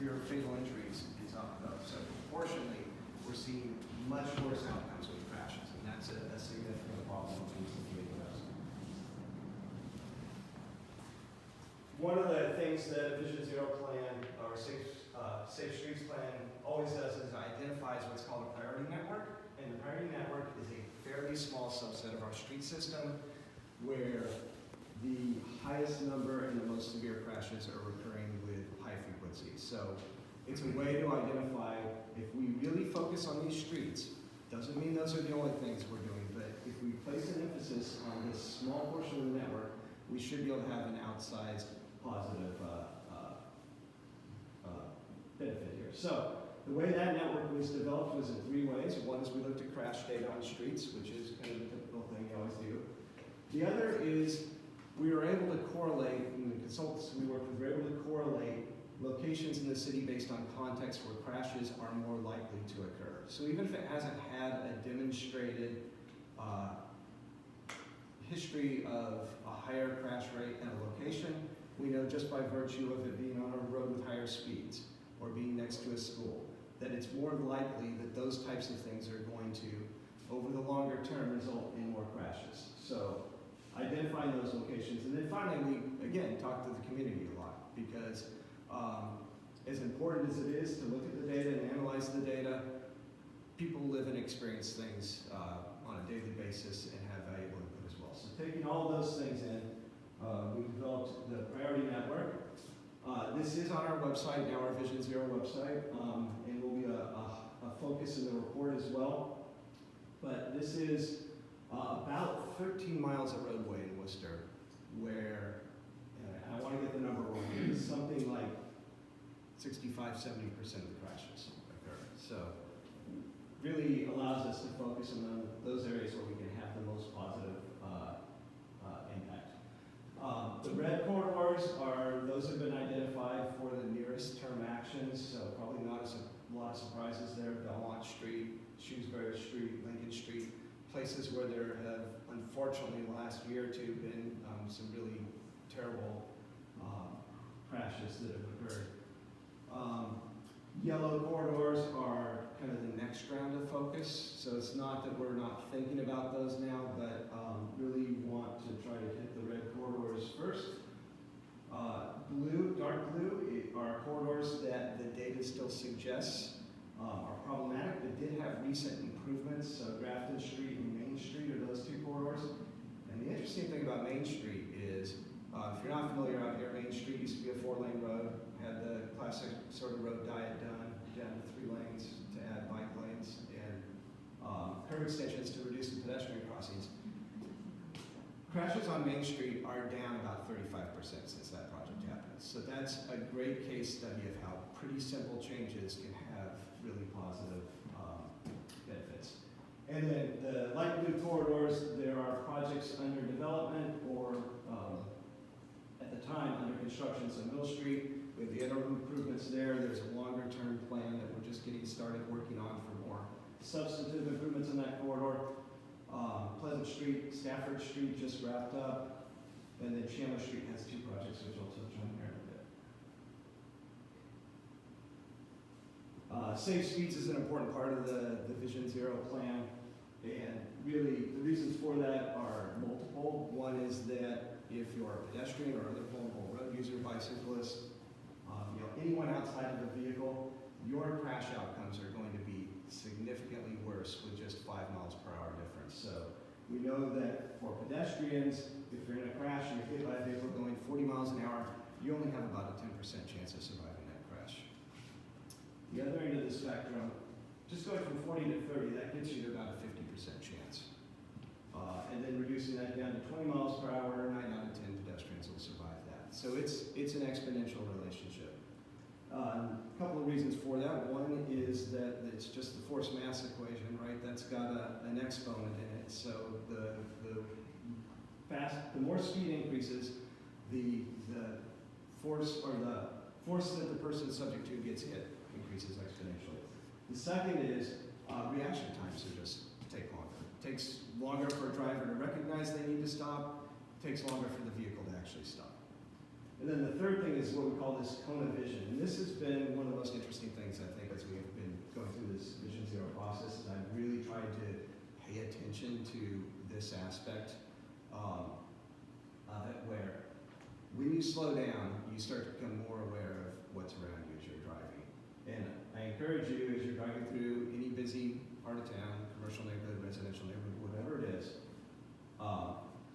severe fatal injuries is up though. So proportionally, we're seeing much worse outcomes with crashes, and that's a significant problem that needs to be addressed. One of the things that Vision Zero plan or Safe Streets plan always does is identifies what's called a priority network, and the priority network is a fairly small subset of our street system where the highest number and the most severe crashes are occurring with high frequency. So it's a way to identify if we really focus on these streets, doesn't mean those are the only things we're doing, but if we place an emphasis on this small portion of the network, we should be able to have an outsized positive benefit here. So the way that network was developed was in three ways. One is we looked at crash data on streets, which is kind of the typical thing you always do. The other is we were able to correlate, and the consultants we worked with were able to correlate locations in the city based on context where crashes are more likely to occur. So even if it hasn't had a demonstrated history of a higher crash rate at a location, we know just by virtue of it being on a road with higher speeds or being next to a school, that it's more likely that those types of things are going to, over the longer term, result in more crashes. So identifying those locations. And then finally, we, again, talk to the community a lot because as important as it is to look at the data and analyze the data, people live and experience things on a daily basis and have valuable input as well. So taking all those things in, we developed the priority network. This is on our website, now our Vision Zero website, and will be a focus in the report as well. But this is about 13 miles of roadway in Worcester where, and I want to get the number wrong, it's something like 65–70% of the crashes occur. So really allows us to focus on those areas where we can have the most positive impact. The red corridors are, those have been identified for the nearest term actions, so probably not a lot of surprises there. Belmont Street, Shrewsbury Street, Lincoln Street, places where there have, unfortunately, in the last year or two been some really terrible crashes that have occurred. Yellow corridors are kind of the next round of focus, so it's not that we're not thinking about those now, but really want to try to hit the red corridors first. Dark blue are corridors that the data still suggests are problematic, but did have recent improvements. So Grafton Street and Main Street are those two corridors. And the interesting thing about Main Street is, if you're not familiar out here, Main Street used to be a 4-lane road, had the classic sort of road diet done, down to 3 lanes to add bike lanes, and curb extensions to reduce the pedestrian crossings. Crashes on Main Street are down about 35% since that project happened. So that's a great case study of how pretty simple changes can have really positive benefits. And then the light blue corridors, there are projects under development or at the time under construction. So Mill Street, we have the interim improvements there. There's a longer term plan that we're just getting started working on for more substantive improvements in that corridor. Pleasant Street, Stafford Street just wrapped up, and then Chandler Street has 2 projects which I'll touch on here in a bit. Safe Streets is an important part of the Vision Zero plan, and really the reasons for that are multiple. One is that if you're a pedestrian or other vulnerable road user, bicyclist, anyone outside of the vehicle, your crash outcomes are going to be significantly worse with just 5 miles per hour difference. So we know that for pedestrians, if you're in a crash and you're hit by a vehicle going 40 miles an hour, you only have about a 10% chance of surviving that crash. The other end of the spectrum, just going from 40 to 30, that gets you to about a 50% chance. And then reducing that down to 20 miles per hour, 9 out of 10 pedestrians will survive that. So it's an exponential relationship. A couple of reasons for that. One is that it's just the force mass equation, right? That's got an exponent in it. So the more speed increases, the force that the person subject to gets hit increases exponentially. The second is reaction times just take longer. It takes longer for a driver to recognize they need to stop. It takes longer for the vehicle to actually stop. And then the third thing is what we call this cone of vision. And this has been one of the most interesting things, I think, as we have been going through this Vision Zero process, is I've really tried to pay attention to this aspect of it, where when you slow down, you start to become more aware of what's around you as you're driving. And I encourage you, as you're driving through any busy part of town, commercial neighborhood, residential neighborhood, whatever it is,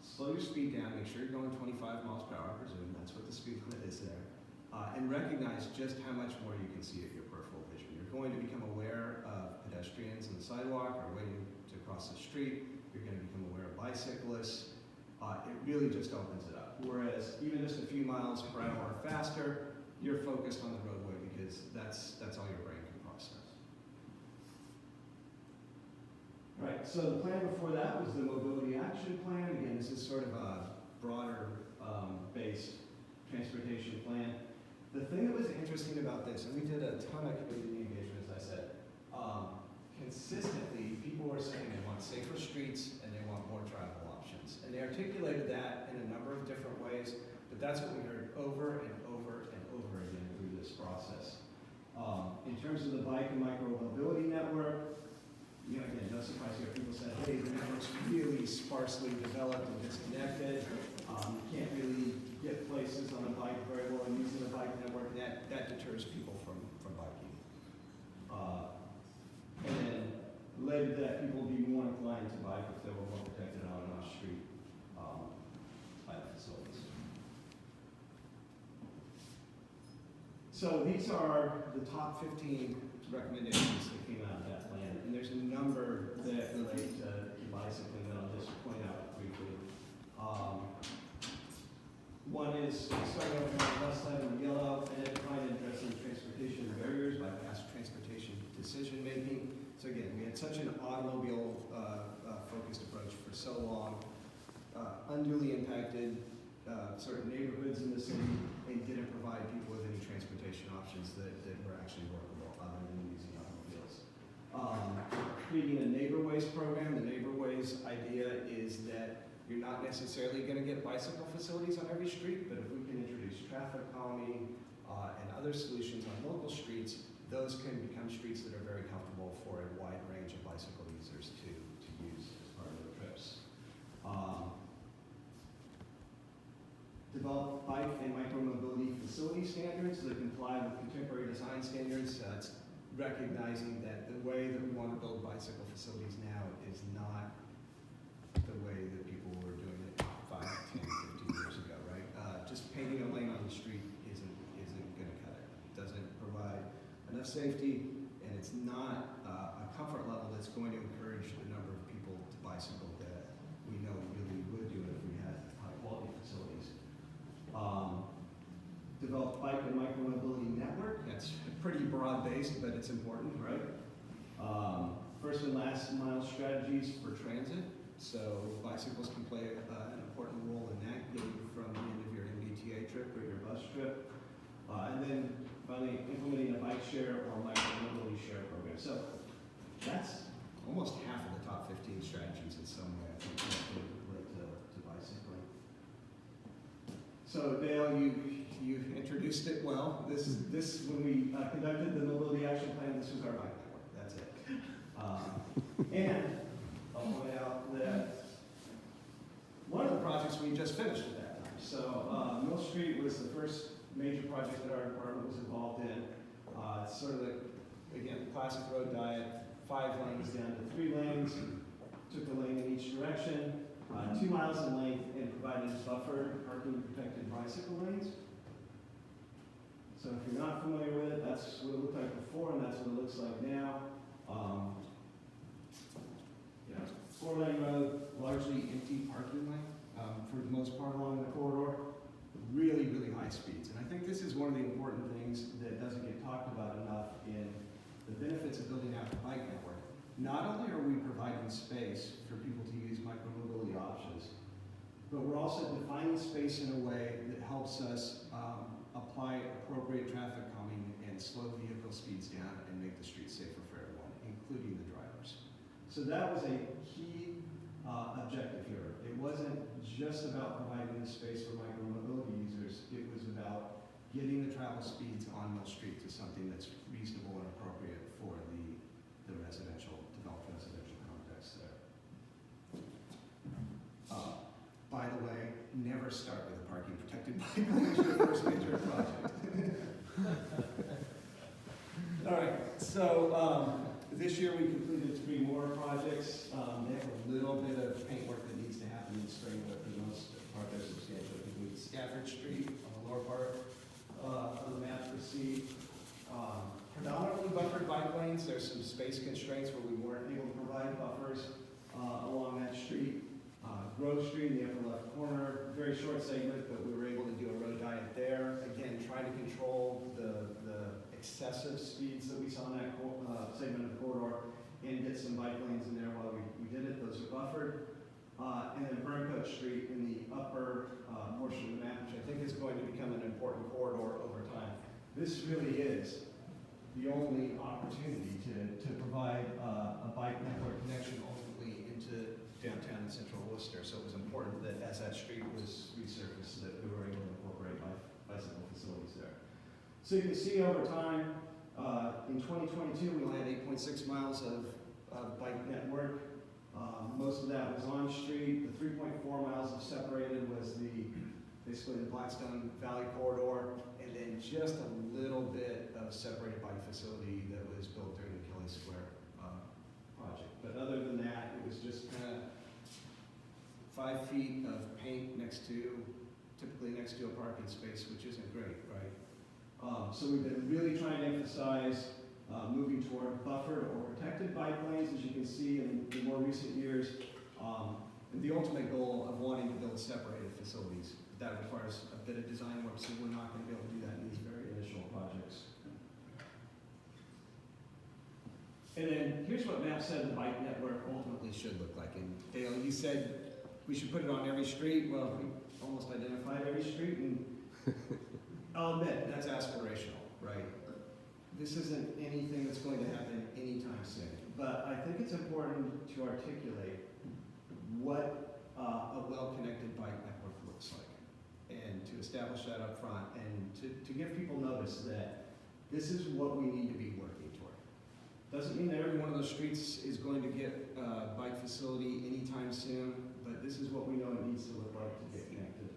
slow your speed down, make sure you're going 25 miles per hour, I presume that's what the speed limit is there, and recognize just how much more you can see at your peripheral vision. You're going to become aware of pedestrians on the sidewalk or waiting to cross the street. You're going to become aware of bicyclists. It really just opens it up. Whereas even just a few miles per hour faster, you're focused on the roadway because that's all your brain can process. Right, so the plan before that was the Mobility Action Plan. Again, this is sort of a broader based transportation plan. The thing that was interesting about this, and we did a ton of community engagement, as I said, consistently people were saying they want safer streets and they want more travel options. And they articulated that in a number of different ways, but that's what we heard over and over and over again through this process. In terms of the bike and micro-mobility network, you know, again, no surprise here, people said, hey, the network's really sparsely developed and disconnected. You can't really get places on a bike very well using the bike network. That deters people from biking. And then related to that, people would be more inclined to bike if they were more protected on and off street bike facilities. So these are the top 15 recommendations that came out of that plan. And there's a number that relate to bicycling that I'll just point out briefly. One is, starting over on the left side in yellow, identifying and addressing transportation barriers by past transportation decision making. So again, we had such an automobile focused approach for so long, unduly impacted certain neighborhoods in the city, and didn't provide people with any transportation options that were actually workable other than using automobiles. Creating a Neighborways program. The Neighborways idea is that you're not necessarily going to get bicycle facilities on every street, but if we can introduce traffic calming and other solutions on local streets, those can become streets that are very comfortable for a wide range of bicycle users to use as part of their trips. Develop bike and micromobility facility standards that comply with contemporary design standards. It's recognizing that the way that we want to build bicycle facilities now is not the way that people were doing it 5, 10, 15 years ago, right? Just painting a lane on the street isn't going to cut it. It doesn't provide enough safety, and it's not a comfort level that's going to encourage the number of people to bicycle that we know really would do it if we had high quality facilities. Develop bike and micromobility network. That's pretty broad based, but it's important, right? First and last mile strategies for transit. So bicycles can play an important role in that, getting you from the end of your MBTA trip or your bus trip. And then finally, implementing a bike share or micromobility share program. So that's almost half of the top 15 strategies in some way, I think, that relate to bicycling. So Dale, you introduced it well. This when we conducted the Mobility Action Plan, this was our bike network. That's it. And I'll point out that one of the projects we just finished at that time. So Mill Street was the first major project that our department was involved in. It's sort of again, classic road diet, 5 lanes down to 3 lanes, took a lane in each direction, 2 miles in length, and provided buffered parking protected bicycle lanes. So if you're not familiar with it, that's what it looked like before, and that's what it looks like now. 4-lane road, largely empty parking lane for the most part along the corridor. Really, really high speeds. And I think this is one of the important things that doesn't get talked about enough in the benefits of building out the bike network. Not only are we providing space for people to use micromobility options, but we're also defining space in a way that helps us apply appropriate traffic calming and slow vehicle speeds down and make the streets safer for everyone, including the drivers. So that was a key objective here. It wasn't just about providing the space for micro-mobility users. It was about getting the travel speeds on Mill Street to something that's reasonable and appropriate for the residential, developed residential context there. By the way, never start with a parking protected bike lane as your first major project. All right, so this year we completed 3 more projects. They have a little bit of paint work that needs to happen in the spring, but for the most part they're substantially complete. Stafford Street on the lower part of the map you see. Predominantly buffered bike lanes. There's some space constraints where we weren't able to provide buffers along that street. Grove Street in the upper left corner, very short segment, but we were able to do a road diet there. Again, trying to control the excessive speeds that we saw in that segment of the corridor and get some bike lanes in there while we did it. Those are buffered. And then Burncoat Street in the upper portion of the map, which I think is going to become an important corridor over time. This really is the only opportunity to provide a bike network connection ultimately into downtown and central Worcester. So it was important that as that street was resurfaced that we were able to incorporate bicycle facilities there. So you can see over time, in 2022 we only had 8.6 miles of bike network. Most of that was on street. The 3.4 miles of separated was basically the Blackstone Valley corridor, and then just a little bit of separated bike facility that was built during the Kelly Square project. But other than that, it was just kind of 5 feet of paint typically next to a parking space, which isn't great, right? So we've been really trying to emphasize moving toward buffered or protected bike lanes, as you can see in more recent years. And the ultimate goal of wanting to build separated facilities. That requires a bit of design work, so we're not going to be able to do that in these very initial projects. And then here's what Matt said the bike network ultimately should look like. And Dale, you said we should put it on every street. Well, we almost identified every street, and I'll admit that's aspirational, right? This isn't anything that's going to happen anytime soon. But I think it's important to articulate what a well-connected bike network looks like, and to establish that up front, and to give people notice that this is what we need to be working toward. Doesn't mean that every one of those streets is going to get a bike facility anytime soon, but this is what we know it needs to look like to get connected.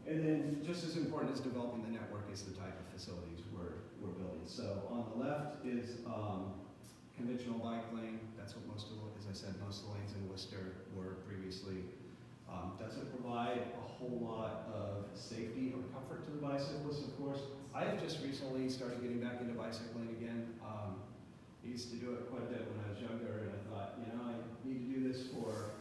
And then just as important as developing the network is the type of facilities we're building. So on the left is conventional bike lane. That's what most of the lanes in Worcester were previously. Doesn't provide a whole lot of safety or comfort to the bicyclist, of course. I have just recently started getting back into bicycling again. I used to do it quite a bit when I was younger, and I thought, I need to do this for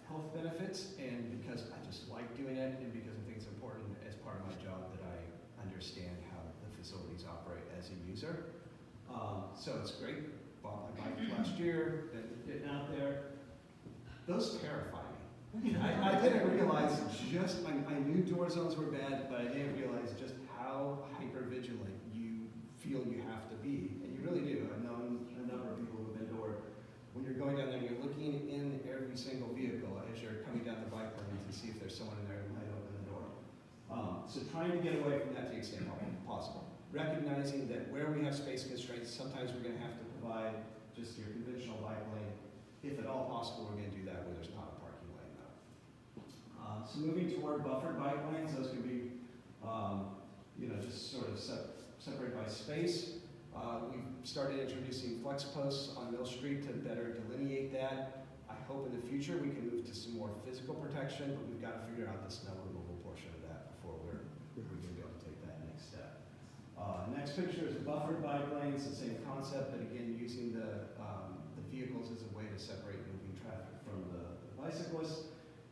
health benefits, and because I just like doing it, and because I think it's important as part of my job that I understand how the facilities operate as a user. So it's great. Bought my bike last year, been getting out there. Those terrify me. I didn't realize I knew door zones were bad, but I didn't realize just how hyper-vigilant you feel you have to be. And you really do. I've known a number of people who've been door. When you're going down there, you're looking in every single vehicle as you're coming down the bike lane to see if there's someone in there who might open the door. So trying to get away from that to the extent possible. Recognizing that where we have space constraints, sometimes we're going to have to provide just your conventional bike lane. If at all possible, we're going to do that where there's not a parking lane though. So moving toward buffered bike lanes, those can be, just sort of separated by space. We've started introducing flex posts on Mill Street to better delineate that. I hope in the future we can move to some more physical protection, but we've got to figure out the snow removal portion of that before we're going to be able to take that next step. Next picture is a buffered bike lane. It's the same concept, but again, using the vehicles as a way to separate moving traffic from the bicyclists.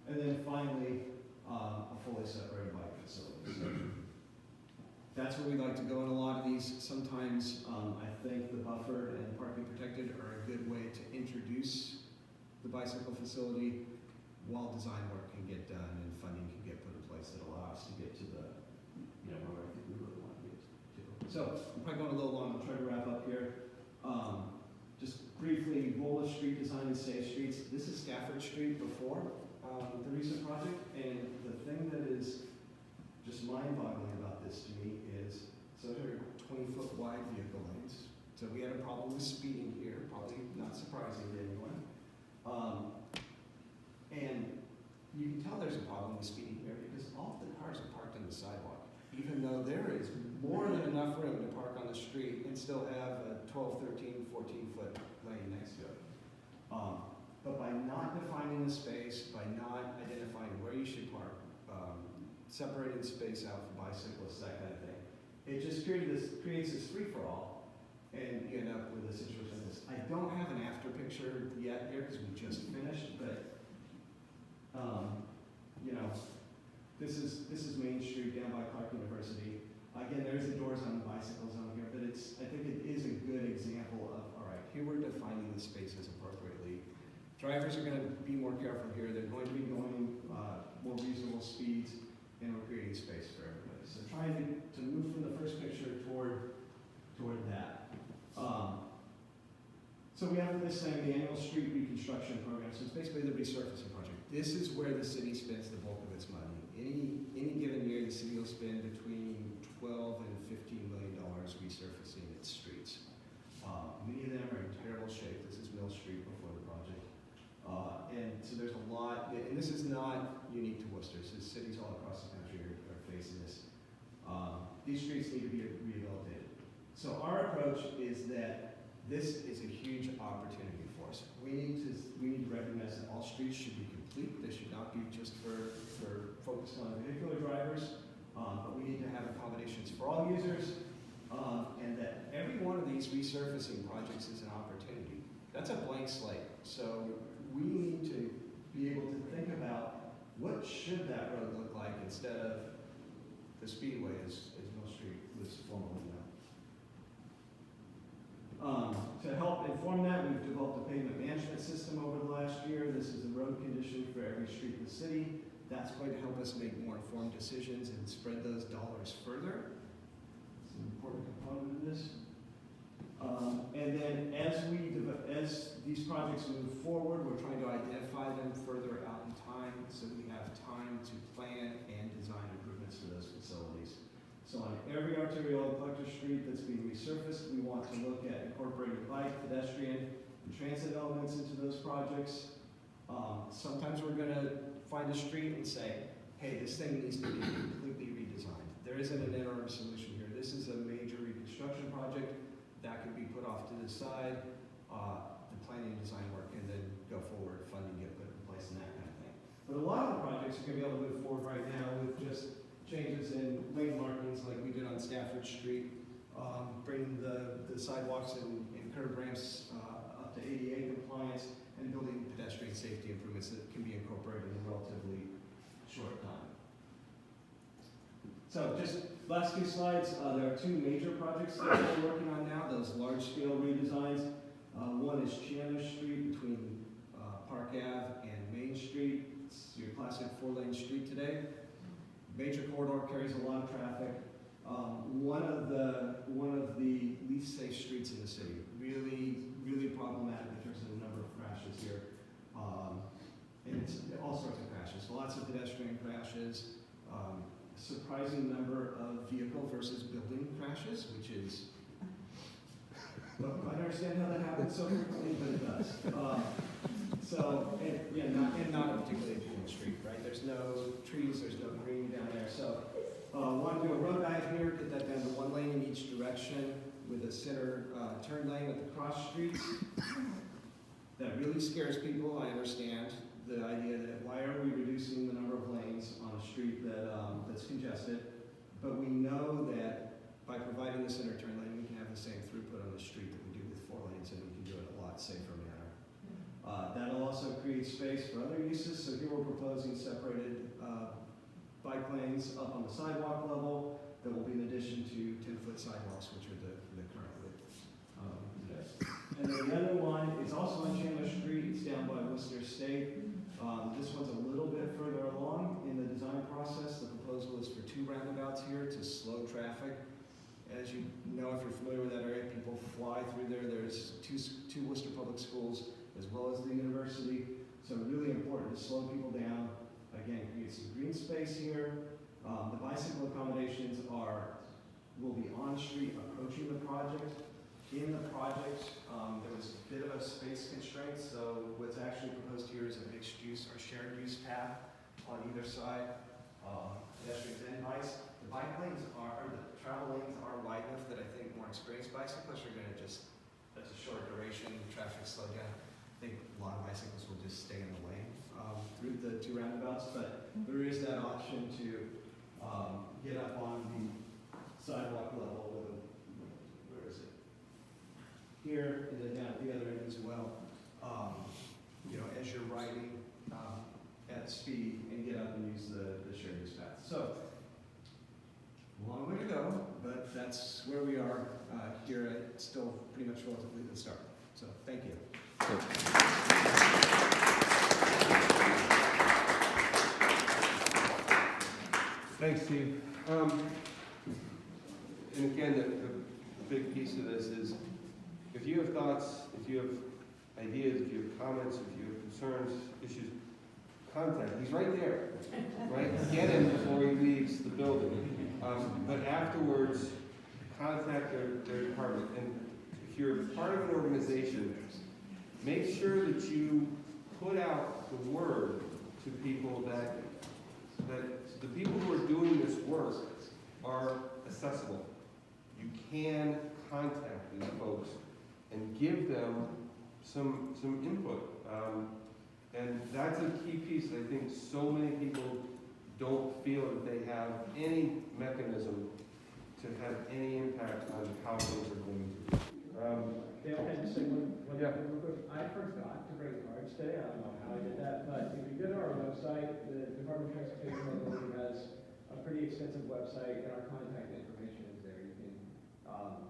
And then finally, a fully separated bike facility. So that's where we like to go in a lot of these. Sometimes I think the buffered and parking protected are a good way to introduce the bicycle facility while design work can get done and funding can get put in place that allow us to get to the, where I think we really want to get to. So I'm probably going a little long. I'll try to wrap up here. Just briefly, goal of street design and safe streets. This is Stafford Street before the recent project, and the thing that is just mind-boggling about this to me is, so there are 20-foot wide vehicle lanes. So we had a problem with speeding here, probably not surprising to anyone. And you can tell there's a problem with speeding here because all of the cars are parked on the sidewalk, even though there is more than enough room to park on the street and still have a 12, 13, 14-foot lane next to it. But by not defining the space, by not identifying where you should park, separating space out for bicyclists, that kind of thing, it just creates this free-for-all, and you end up with a situation like this. I don't have an after picture yet here because we just finished, but you know, this is Main Street down by Clark University. Again, there's the doors on the bicycle zone here, but I think it is a good example of, all right, here we're defining the spaces appropriately. Drivers are going to be more careful here. They're going to be going more reasonable speeds, and we're creating space for everybody. So trying to move from the first picture toward that. So we have this thing, the annual street reconstruction program. So it's basically the resurfacing project. This is where the city spends the bulk of its money. Any given year, the city will spend between $12 and $15 million resurfacing its streets. Many of them are in terrible shape. This is Mill Street before the project. And so there's a lot, and this is not unique to Worcester. So cities all across the country are facing this. These streets need to be rehabilitated. So our approach is that this is a huge opportunity for us. We need to recognize that all streets should be complete. They should not be just for focused on vehicular drivers, but we need to have accommodations for all users, and that every one of these resurfacing projects is an opportunity. That's a blank slate. So we need to be able to think about what should that road look like instead of the speedway as Mill Street was formerly known. To help inform that, we've developed a pavement management system over the last year. This is a road condition for every street in the city. That's going to help us make more informed decisions and spread those dollars further. It's an important component of this. And then as these projects move forward, we're trying to identify them further out in time so we have time to plan and design improvements to those facilities. So on every arterial and collector street that's being resurfaced, we want to look at incorporating bike, pedestrian, and transit elements into those projects. Sometimes we're going to find a street and say, hey, this thing needs to be completely redesigned. There isn't an interim solution here. This is a major reconstruction project that could be put off to the side. The planning and design work can then go forward, funding get put in place, and that kind of thing. But a lot of the projects are going to be able to move forward right now with just changes in lane markings like we did on Stafford Street, bringing the sidewalks and curb ramps up to ADA compliance, and building pedestrian safety improvements that can be incorporated in a relatively short time. So just last two slides, there are two major projects that we're working on now, those large-scale redesigns. One is Chandler Street between Park Ave and Main Street. It's your classic four-lane street today. Major corridor, carries a lot of traffic. One of the least safe streets in the city. Really problematic in terms of the number of crashes here. And it's all sorts of crashes. Lots of pedestrian crashes. Surprising number of vehicle versus building crashes, which is, don't quite understand how that happens so frequently, but it does. Not a particularly beautiful street, right? There's no trees, there's no green down there. So want to do a road dive here, get that down to one lane in each direction with a center turn lane at the cross streets. That really scares people, I understand. The idea that why are we reducing the number of lanes on a street that's congested, but we know that by providing the center turn lane, we can have the same throughput on the street that we do with 4 lanes, and we can do it a lot safer manner. That'll also create space for other uses. So here we're proposing separated bike lanes up on the sidewalk level that will be in addition to 10-foot sidewalks, which are the current width today. And then the other one is also on Chandler Street. It's down by Worcester State. This one's a little bit further along in the design process. The proposal is for 2 roundabouts here to slow traffic. As you know, if you're familiar with that area, people fly through there. There's two Worcester public schools as well as the university. So really important to slow people down. Again, create some green space here. The bicycle accommodations will be on street approaching the project. In the project, there was a bit of a space constraint, so what's actually proposed here is a mixed use or shared use path on either side, pedestrians and bikes. The bike lanes or the travel lanes are wide enough that I think more experienced bicyclists are going to just, that's a short duration, traffic slow down. I think a lot of bicyclists will just stay in the lane through the two roundabouts, but there is that option to get up on the sidewalk level with a, where is it? Here and then down at the other end as well. You know, as you're riding at speed and get up and use the shared use path. So, long way to go, but that's where we are here at still pretty much relatively the start. So, thank you. Thanks, Steve. And again, the big piece of this is, if you have thoughts, if you have ideas, if you have comments, if you have concerns, issues, contact. He's right there, right? Get him before he leaves the building. But afterwards, contact their department. And if you're part of an organization, make sure that you put out the word to people that the people who are doing this work are accessible. You can contact these folks and give them some input. And that's a key piece. I think so many people don't feel that they have any mechanism to have any impact on how things are going to be. Dale, can I just say one Yeah. thing real quick? I forgot to bring cards today. I don't know how I did that, but if you go to our website, the Department of Transportation locally has a pretty extensive website, and our contact information is there. You can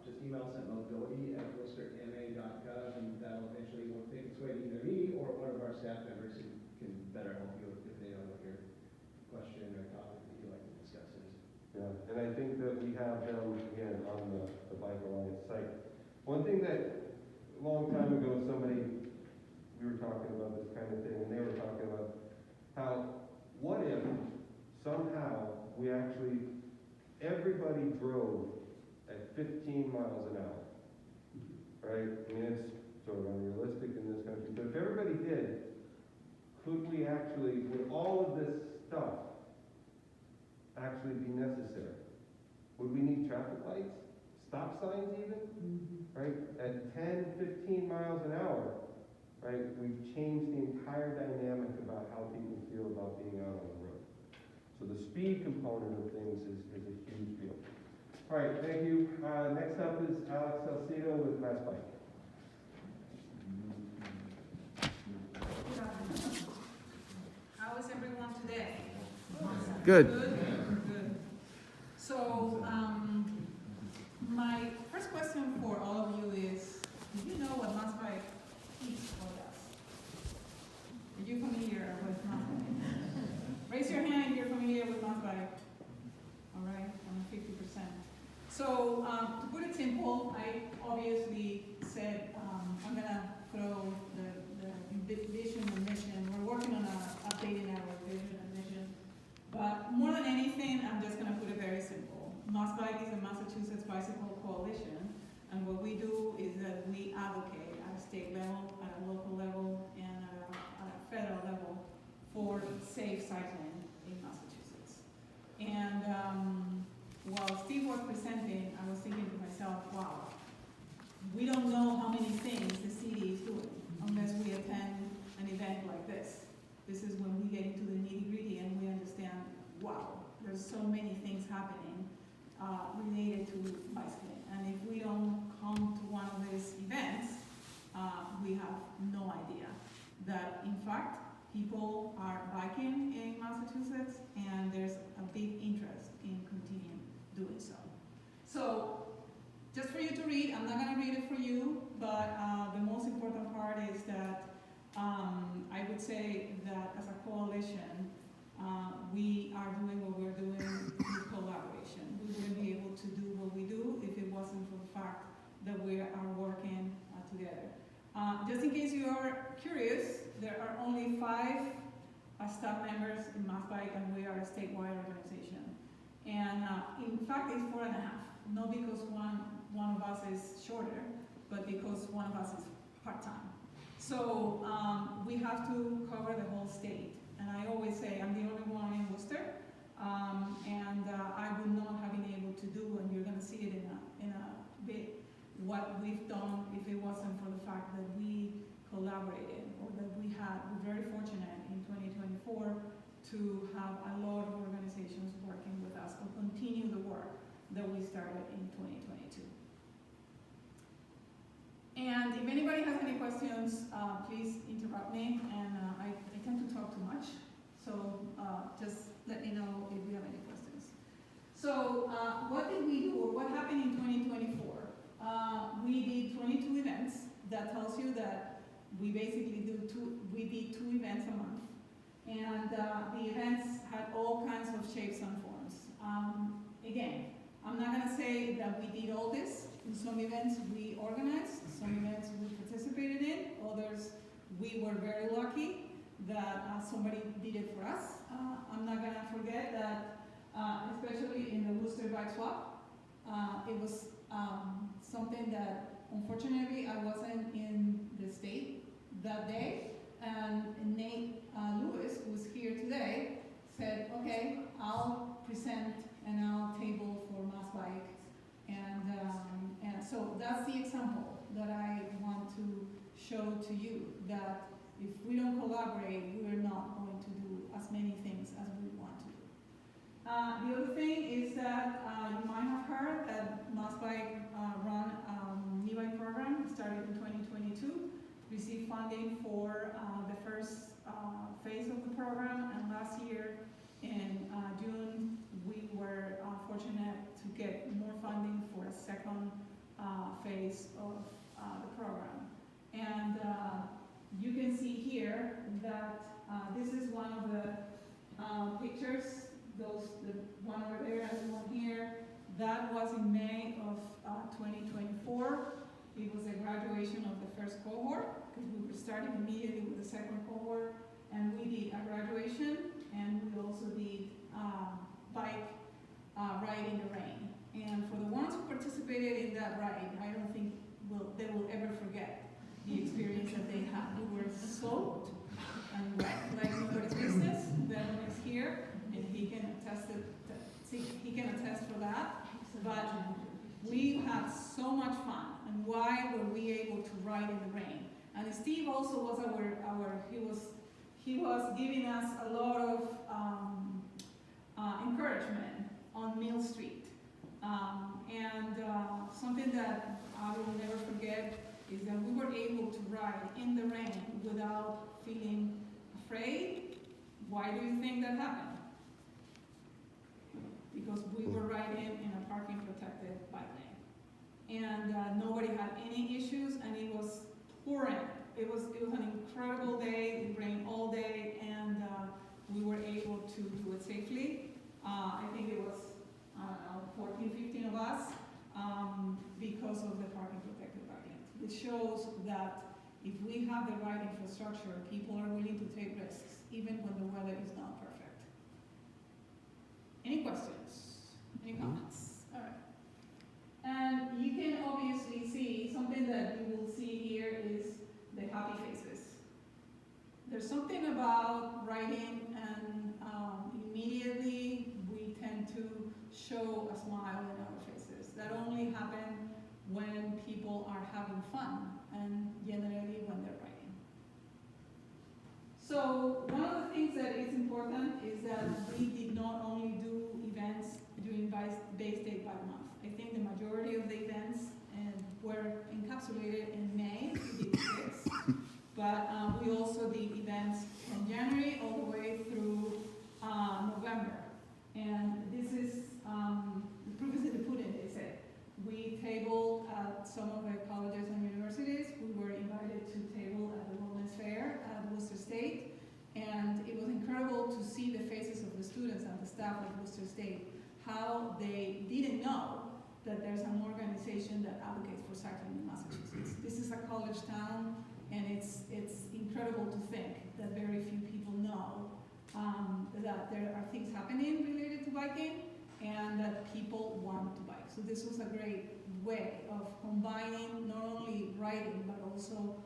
just email us at mobility@worcesterma.gov, and that'll eventually will make its way to either me or one of our staff members who can better help you if they know what your question or topic that you'd like to discuss is. Yeah, and I think that we have them, again, on the Bike Alliance site. One thing that, a long time ago, we were talking about this kind of thing, and they were talking about how, what if somehow we actually, everybody drove at 15 miles an hour, right? I mean, it's sort of unrealistic in this country, but if everybody did, could we actually, would all of this stuff actually be necessary? Would we need traffic lights? Stop signs even? Right? At 10, 15 miles an hour, right, we've changed the entire dynamic about how people feel about being out on the road. So the speed component of things is a huge deal. All right, thank you. Next up is Alex Salcido with Mass Bike. Good afternoon. How is everyone today? Good. Good. So, my first question for all of you is, do you know what Mass Bike is or does? Are you familiar with Mass Bike? Raise your hand if you're familiar with Mass Bike. All right, I'm 50%. So, to put it simple, I obviously said I'm gonna throw the vision and mission. We're working on updating our vision and mission. But more than anything, I'm just going to put it very simple. Mass Bike is a Massachusetts Bicycle Coalition, and what we do is that we advocate at a state level, at a local level, and at a federal level for safe cycling in Massachusetts. And while Steve was presenting, I was thinking to myself, wow, we don't know how many things the city is doing unless we attend an event like this. This is when we get into the nitty-gritty and we understand, wow, there's so many things happening related to bicycling. And if we don't come to one of these events, we have no idea that, in fact, people are biking in Massachusetts and there's a big interest in continuing doing so. So, just for you to read, I'm not going to read it for you, but the most important part is that I would say that as a coalition, we are doing what we're doing with collaboration. We wouldn't be able to do what we do if case you are curious, there are only 5 staff members in MassBike, and we are a statewide organization. And in fact, it's 4.5, not because one of us is shorter, but because one of us is part-time. So we have to cover the whole state. And I always say I'm the only one in Worcester, and I would not have been able to do, and you're going to see it in a bit, what we've done if it wasn't for the fact that we collaborated, or that we're very fortunate in 2024 to have a lot of organizations working with us to continue the work that we started in 2022. And if anybody has any questions, please interrupt me, and I tend to talk too much, so just let me know if you have any questions. So what did we do, or what happened in 2024? We did 22 events. That tells you that we basically did 2 events a month. And the events had all kinds of shapes and forms. Again, I'm not gonna say that we did all this. In some events we organized, some events we participated in, others we were very lucky that somebody did it for us. I'm not gonna forget that, especially in the Worcester Bike Swap, it was something that unfortunately I wasn't in the state that day, and Nate Lewis, who's here today, said, okay, I'll present and I'll table for MassBike, and so that's the example that I want to show to you, that if we don't collaborate, we're not going to do as many things as we want to do. The other thing is that you might have heard that MassBike run an e-bike program, started in 2022, received funding for the first phase of the program, and last year in June we were fortunate to get more funding for a second phase of the program. And you can see here that this is one of the pictures, the one over there and the one here. That was in May of 2024. It was a graduation of the first cohort, because we were starting immediately with the second cohort, and we did a graduation, and we also did bike ride in the rain. And for the ones who participated in that ride, I don't think they will ever forget the experience that they had. We were soaked and wet like nobody's business. Devin is here, and he can attest for that. But we had so much fun, and why were we able to ride in the rain? And Steve also was he was giving us a lot of encouragement on Mill Street. Something that I will never forget is that we were able to ride in the rain without feeling afraid. Why do you think that happened? Because we were riding in a parking protected bike lane. And nobody had any issues, and it was pouring. It was an incredible day. It rained all day, and we were able to do it safely. I think it was 14, 15 of us, because of the parking protected bike lanes. It shows that if we have the right infrastructure, people are willing to take risks, even when the weather is not perfect. Any questions? Any comments? All right. And you can obviously see, something that you will see here is the happy faces. There's something about writing, and immediately we tend to show a smile in our faces. That only happens when people are having fun, and generally when they're writing. So one of the things that is important is that we did not only do events during Bay State Bike Month. I think the majority of the events were encapsulated in May, we did 6, but we also did events from January all the way through November. And this is, the proof is in the pudding, they say. We tabled at some of the colleges and universities. We were invited to table at the Women's Fair at Worcester State. And it was incredible to see the faces of the students and the staff at Worcester State, how they didn't know that there's an organization that advocates for cycling in Massachusetts. This is a college town. And it's incredible to think that very few people know that there are things happening related to biking and that people want to bike. So this was a great way of combining not only riding but also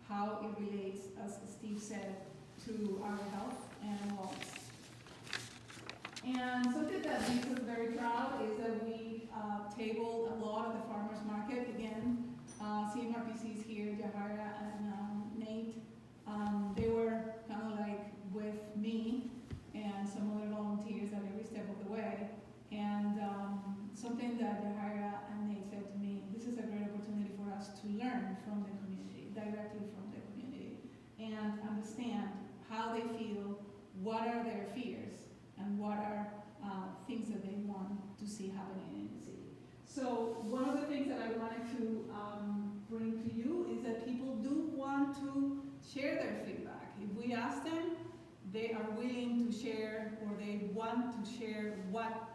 how it relates, as Steve said, to our health and wellness. And something that makes us very proud is that we tabled a lot at the farmers market. Again, CMRPC is here, Jahara and Nate. They were kind of like with me and some other volunteers at every step of the way. And something that Jahara and Nate said to me, this is a great opportunity for us to learn from the community, directly from the community, and understand how they feel, what are their fears, and what are things that they want to see happening in the city. So one of the things that I wanted to bring to you is that people do want to share their feedback. If we ask them, they are willing to share, or they want to share what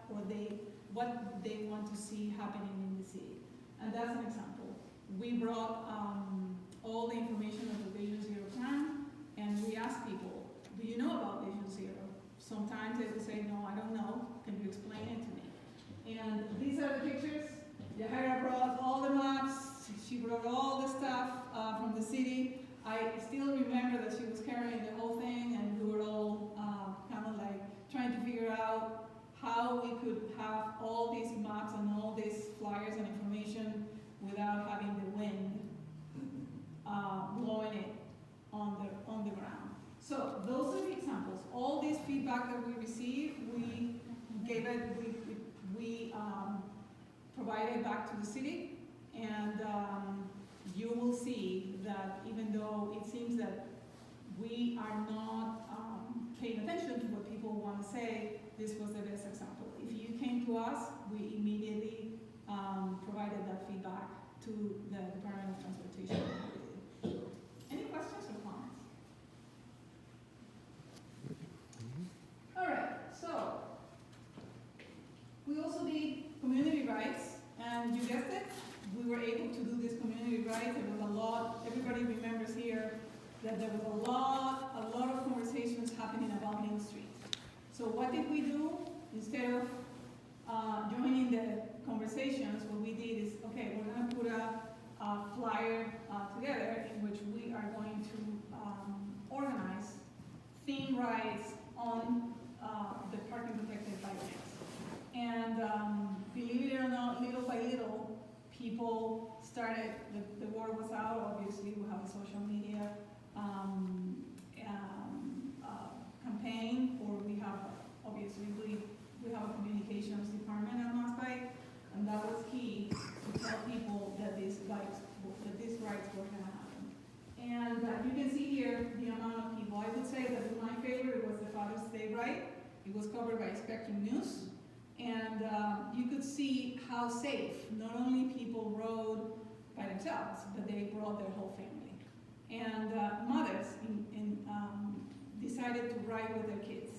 they want to see happening in the city. And that's an example. We brought all the information of the Vision Zero plan, and we asked people, do you know about Vision Zero? Sometimes they would say, no, I don't know. Can you explain it to me? And these are the pictures. Yahara brought all the maps. She brought all the stuff from the city. I still remember that she was carrying the whole thing, and we were all kind of like trying to figure out how we could have all these maps and all these flyers and information without having the wind blowing it on the ground. So those are the examples. All this feedback that we received, we gave it, we provided back to the city, and you will see that even though it seems that we are not paying attention to what people want to say, this was the best example. If you came to us, we immediately provided that feedback to the Department of Transportation. Any questions or comments? All right, so we also did community rights, and you guessed it, we were able to do this community rights. There was a lot, everybody remembers here that there was a lot of conversations happening about Main Street. So what did we do? Instead of joining the conversations, what we did is, okay, we're gonna put a flyer together in which we are going to organize theme rights on the parking protected bike lanes. And believe it or not, little by little, people started, the word was out, obviously, we have a social media campaign, or we have, obviously, we have a communications department at MassBike, and that was key to tell people that these rights were going to happen. And you can see here the amount of people. I would say that my favorite was the Father's Day ride. It was covered by Spectrum News. And you could see how safe not only people rode by themselves, but they brought their whole family. And mothers decided to ride with their kids.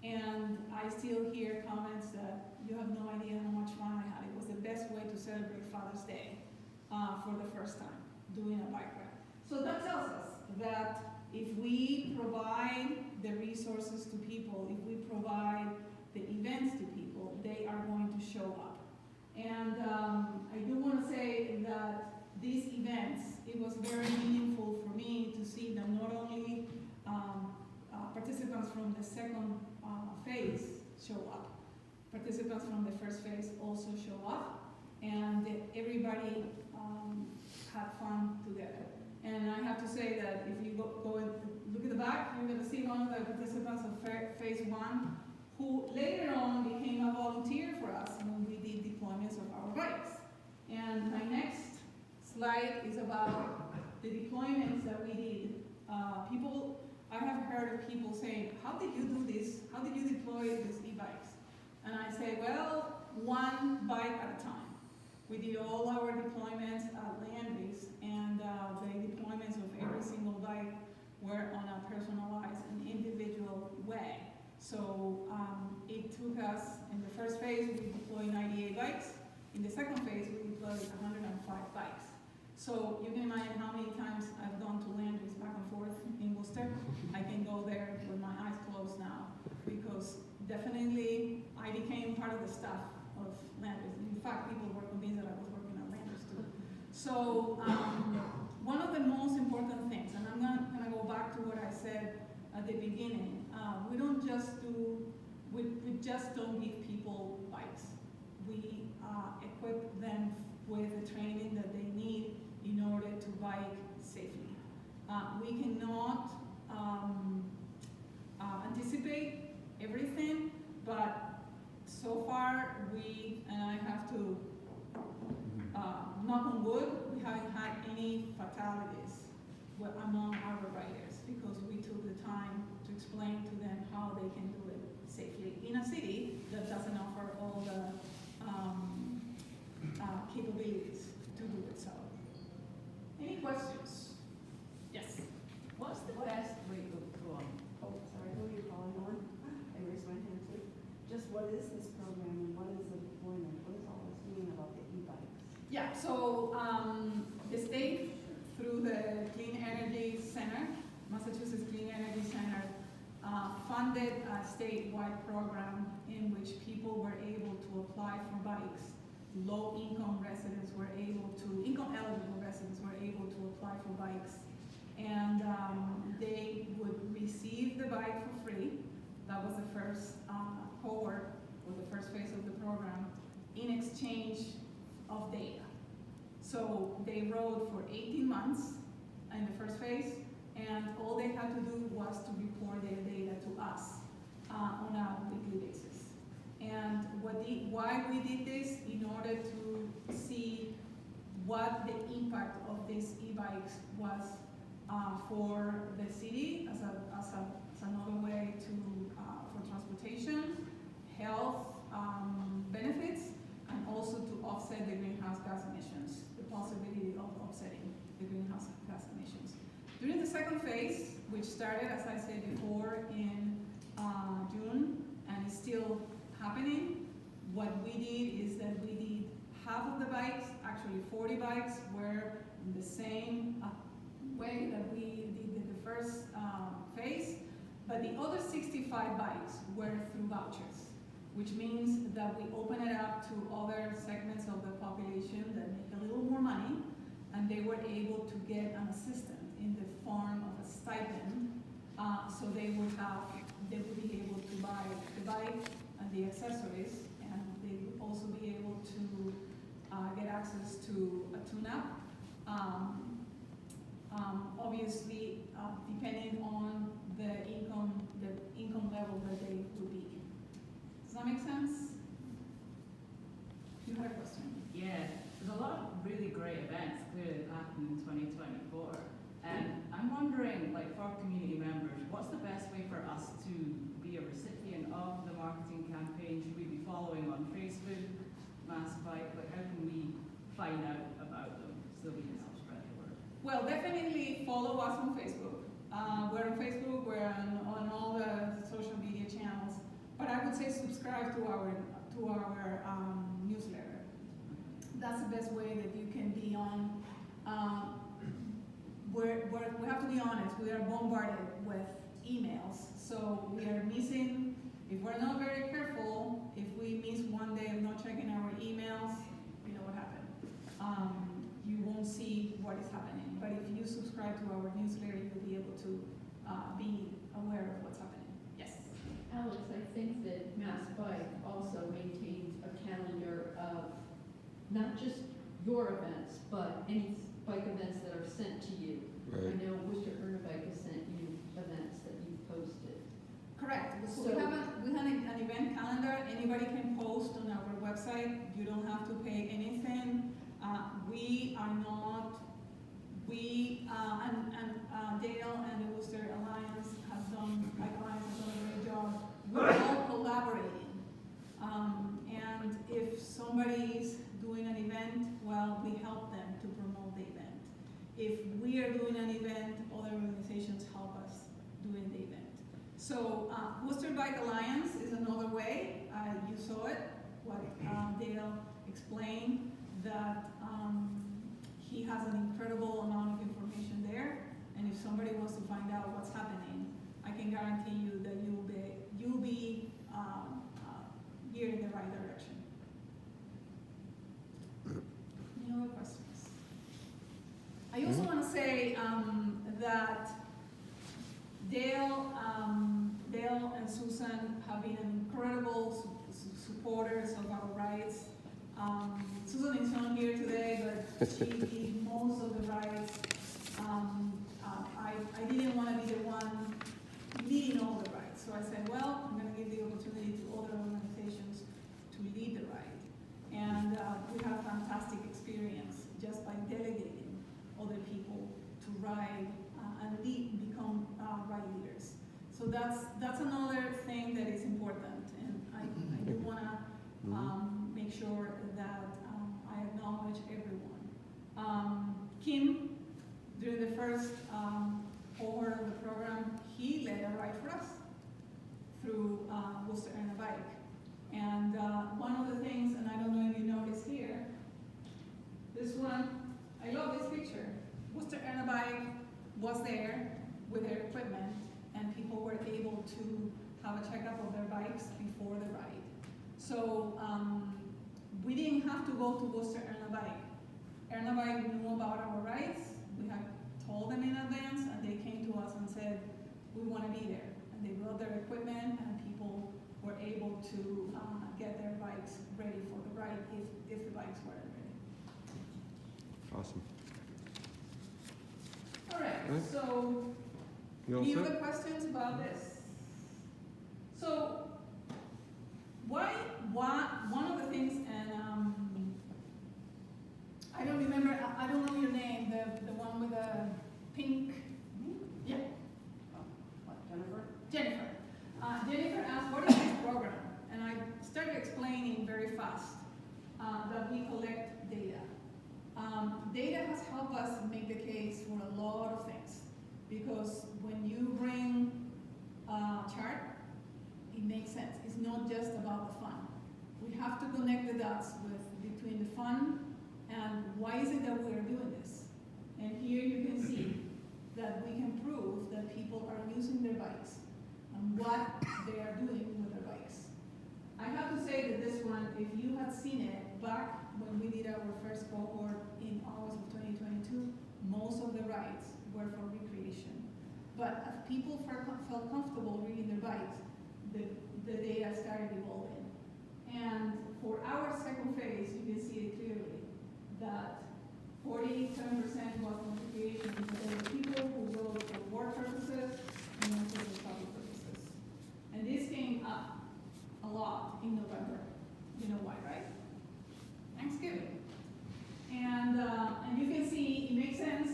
And I still hear comments that you have no idea how much fun I had. It was the best way to celebrate Father's Day for the first time, doing a bike ride. So that tells us that if we provide the resources to people, if we provide the events to people, they are going to show up. And I do want to say that these events, it was very meaningful for me to see that not only participants from the second phase show up, participants from the first phase also show up, and everybody had fun together. And I have to say that if you go and look at the back, you're going to see one of the participants of phase one, who later on became a volunteer for us when we did deployments of our bikes. And my next slide is about the deployments that we did. I have heard of people saying, how did you do this? How did you deploy these e-bikes? And I say, well, one bike at a time. We did all our deployments at Landry's, and the deployments of every single bike were on a personalized and individual way. So it took us, in the first phase, we deployed 98 bikes. In the second phase, we deployed 105 bikes. So you can imagine how many times I've gone to Landry's 4th in Worcester. I can go there with my eyes closed now, because definitely I became part of the staff of Landers. In fact, people were convinced that I was working at Landers too. So one of the most important things, and I'm gonna go back to what I said at the beginning, we just don't give people bikes. We equip them with the training that they need in order to bike safely. We cannot anticipate everything, but so far and I have to knock on wood, we haven't had any fatalities among our riders, because we took the time to explain to them how they can do it safely in a city that doesn't offer all the capabilities to do it so. Any questions? Yes. What's the best way to go on? Oh, sorry, who are you calling on? I raised my hand too. Just what is this program and what is the deployment? What does all this mean about the e-bikes? Yeah, so the state, through the Clean Energy Center, Massachusetts Clean Energy Center, funded a statewide program in which people were able to apply for bikes. Low-income residents were able to, income-eligible residents were able to apply for bikes. And they would receive the bike for free. That was the first cohort, or the first phase of the program, in exchange of data. So they rode for 18 months in the first phase, and all they had to do was to report their data to us on a weekly basis. And why we did this, in order to see what the impact of these e-bikes was for the city as another way for transportation, health benefits, and also to offset the greenhouse gas emissions, the possibility of offsetting the greenhouse gas emissions. During the second phase, which started, as I said before, in June, and is still happening, what we did is that we did half of the bikes, actually 40 bikes, were in the same way that we did the first phase, but the other 65 bikes were through vouchers, which means that we open it up to other segments of the population that make a little more money, and they were able to get an assistant in the form of a stipend, so they would be able to buy the bike and the accessories, and they would also be able to get access to a tune-up. Obviously, depending on the income level that they would be in. Does that make sense? You had a question? Yeah, there's a lot of really great events clearly happening in 2024. And I'm wondering, like, for community members, what's the best way for us to be a recipient of the marketing campaign? Should we be following on Facebook, Mass Bike? Like, how can we find out about them so we can help spread the word? Well, definitely follow us on Facebook. We're on Facebook, we're on all the social media channels, but I would say subscribe to our newsletter. That's the best way that you can be on. We have to be honest, we are bombarded with emails, so we are missing, if we're not very careful, if we miss one day of not checking our emails, you know what happened. You won't see what is happening, but if you subscribe to our newsletter, you'll be able to be aware of what's happening. Yes? Alex, I think that Mass Bike also maintains a calendar of not just your events, but any bike events that are sent to you. Right. I know Worcester Bike has sent you events that you've posted. Correct. So So- we have an event calendar. Anybody can post on our website. You don't have to pay anything. We are not, Dale and the Worcester Alliance has done a great job. We're all collaborating. And if somebody's doing an event, well, we help them to promote the event. If we are doing an event, other organizations help us doing the event. So Worcester Bike Alliance is another way. You saw it, what Dale explained, that he has an incredible amount of information there. And if somebody wants to find out what's happening, I can guarantee you that you'll be geared in the right direction. Any other questions? I also want to say that Dale and Susan have been incredible supporters of our rights. Susan is not here today, but she did most of the rights. I didn't want to be the one leading all the rights, so I said, well, I'm going to give the opportunity to other organizations to lead the right. And we had a fantastic experience just by delegating other people to ride and become right leaders. So that's another thing that is important, and I do want to make sure that I acknowledge everyone. Kim, during the first cohort of the program, he led a ride for us through Worcester and a bike. And one of the things, and I don't know if you noticed here, this one, I love this picture. Worcester and a bike was there with their equipment, and people were able to have a checkup of their bikes before the ride. So we didn't have to go to Worcester and a bike. Erna Bike knew about our rights. We had told them in advance, and they came to us and said, we want to be there. And they brought their equipment, and people were able to get their bikes ready for the ride if the bikes weren't ready. Awesome. All right, Good. so You all any set? other questions about this? So one of the things, and I don't remember, I don't know your name, the one with the pink, yeah, What, Jennifer? Jennifer. Jennifer asked, what is this program? And I started explaining very fast that we collect data. Data has helped us make the case for a lot of things, because when you bring a chart, it makes sense. It's not just about the fun. We have to connect the dots between the fun and why is it that we are doing this. And here you can see that we can prove that people are using their bikes and what they are doing with their bikes. I have to say that this one, if you had seen it back when we did our first cohort in August of 2022, most of the rides were for recreation. But as people felt comfortable riding their bikes, the data started evolving. And for our second phase, you can see it clearly that 47% was for recreation, because there were people who rode for work purposes and also for travel purposes. And this came up a lot in November. You know why, right? Thanksgiving. And you can see it makes sense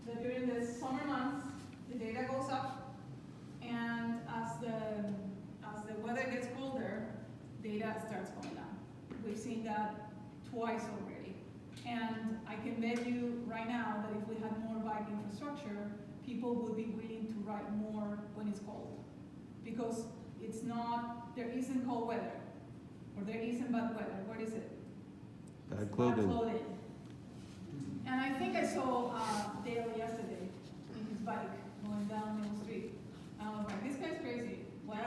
that during the summer months, the data goes up, and as the weather gets colder, data starts going down. We've seen that twice already. And I can bet you right now that if we had more bike infrastructure, people would be willing to ride more when it's cold. Because there isn't cold weather, or there isn't bad weather. What is it? Bad clothing. Bad clothing. And I think I saw Dale yesterday in his bike going down Middle Street. And I was like, this guy's crazy. Well,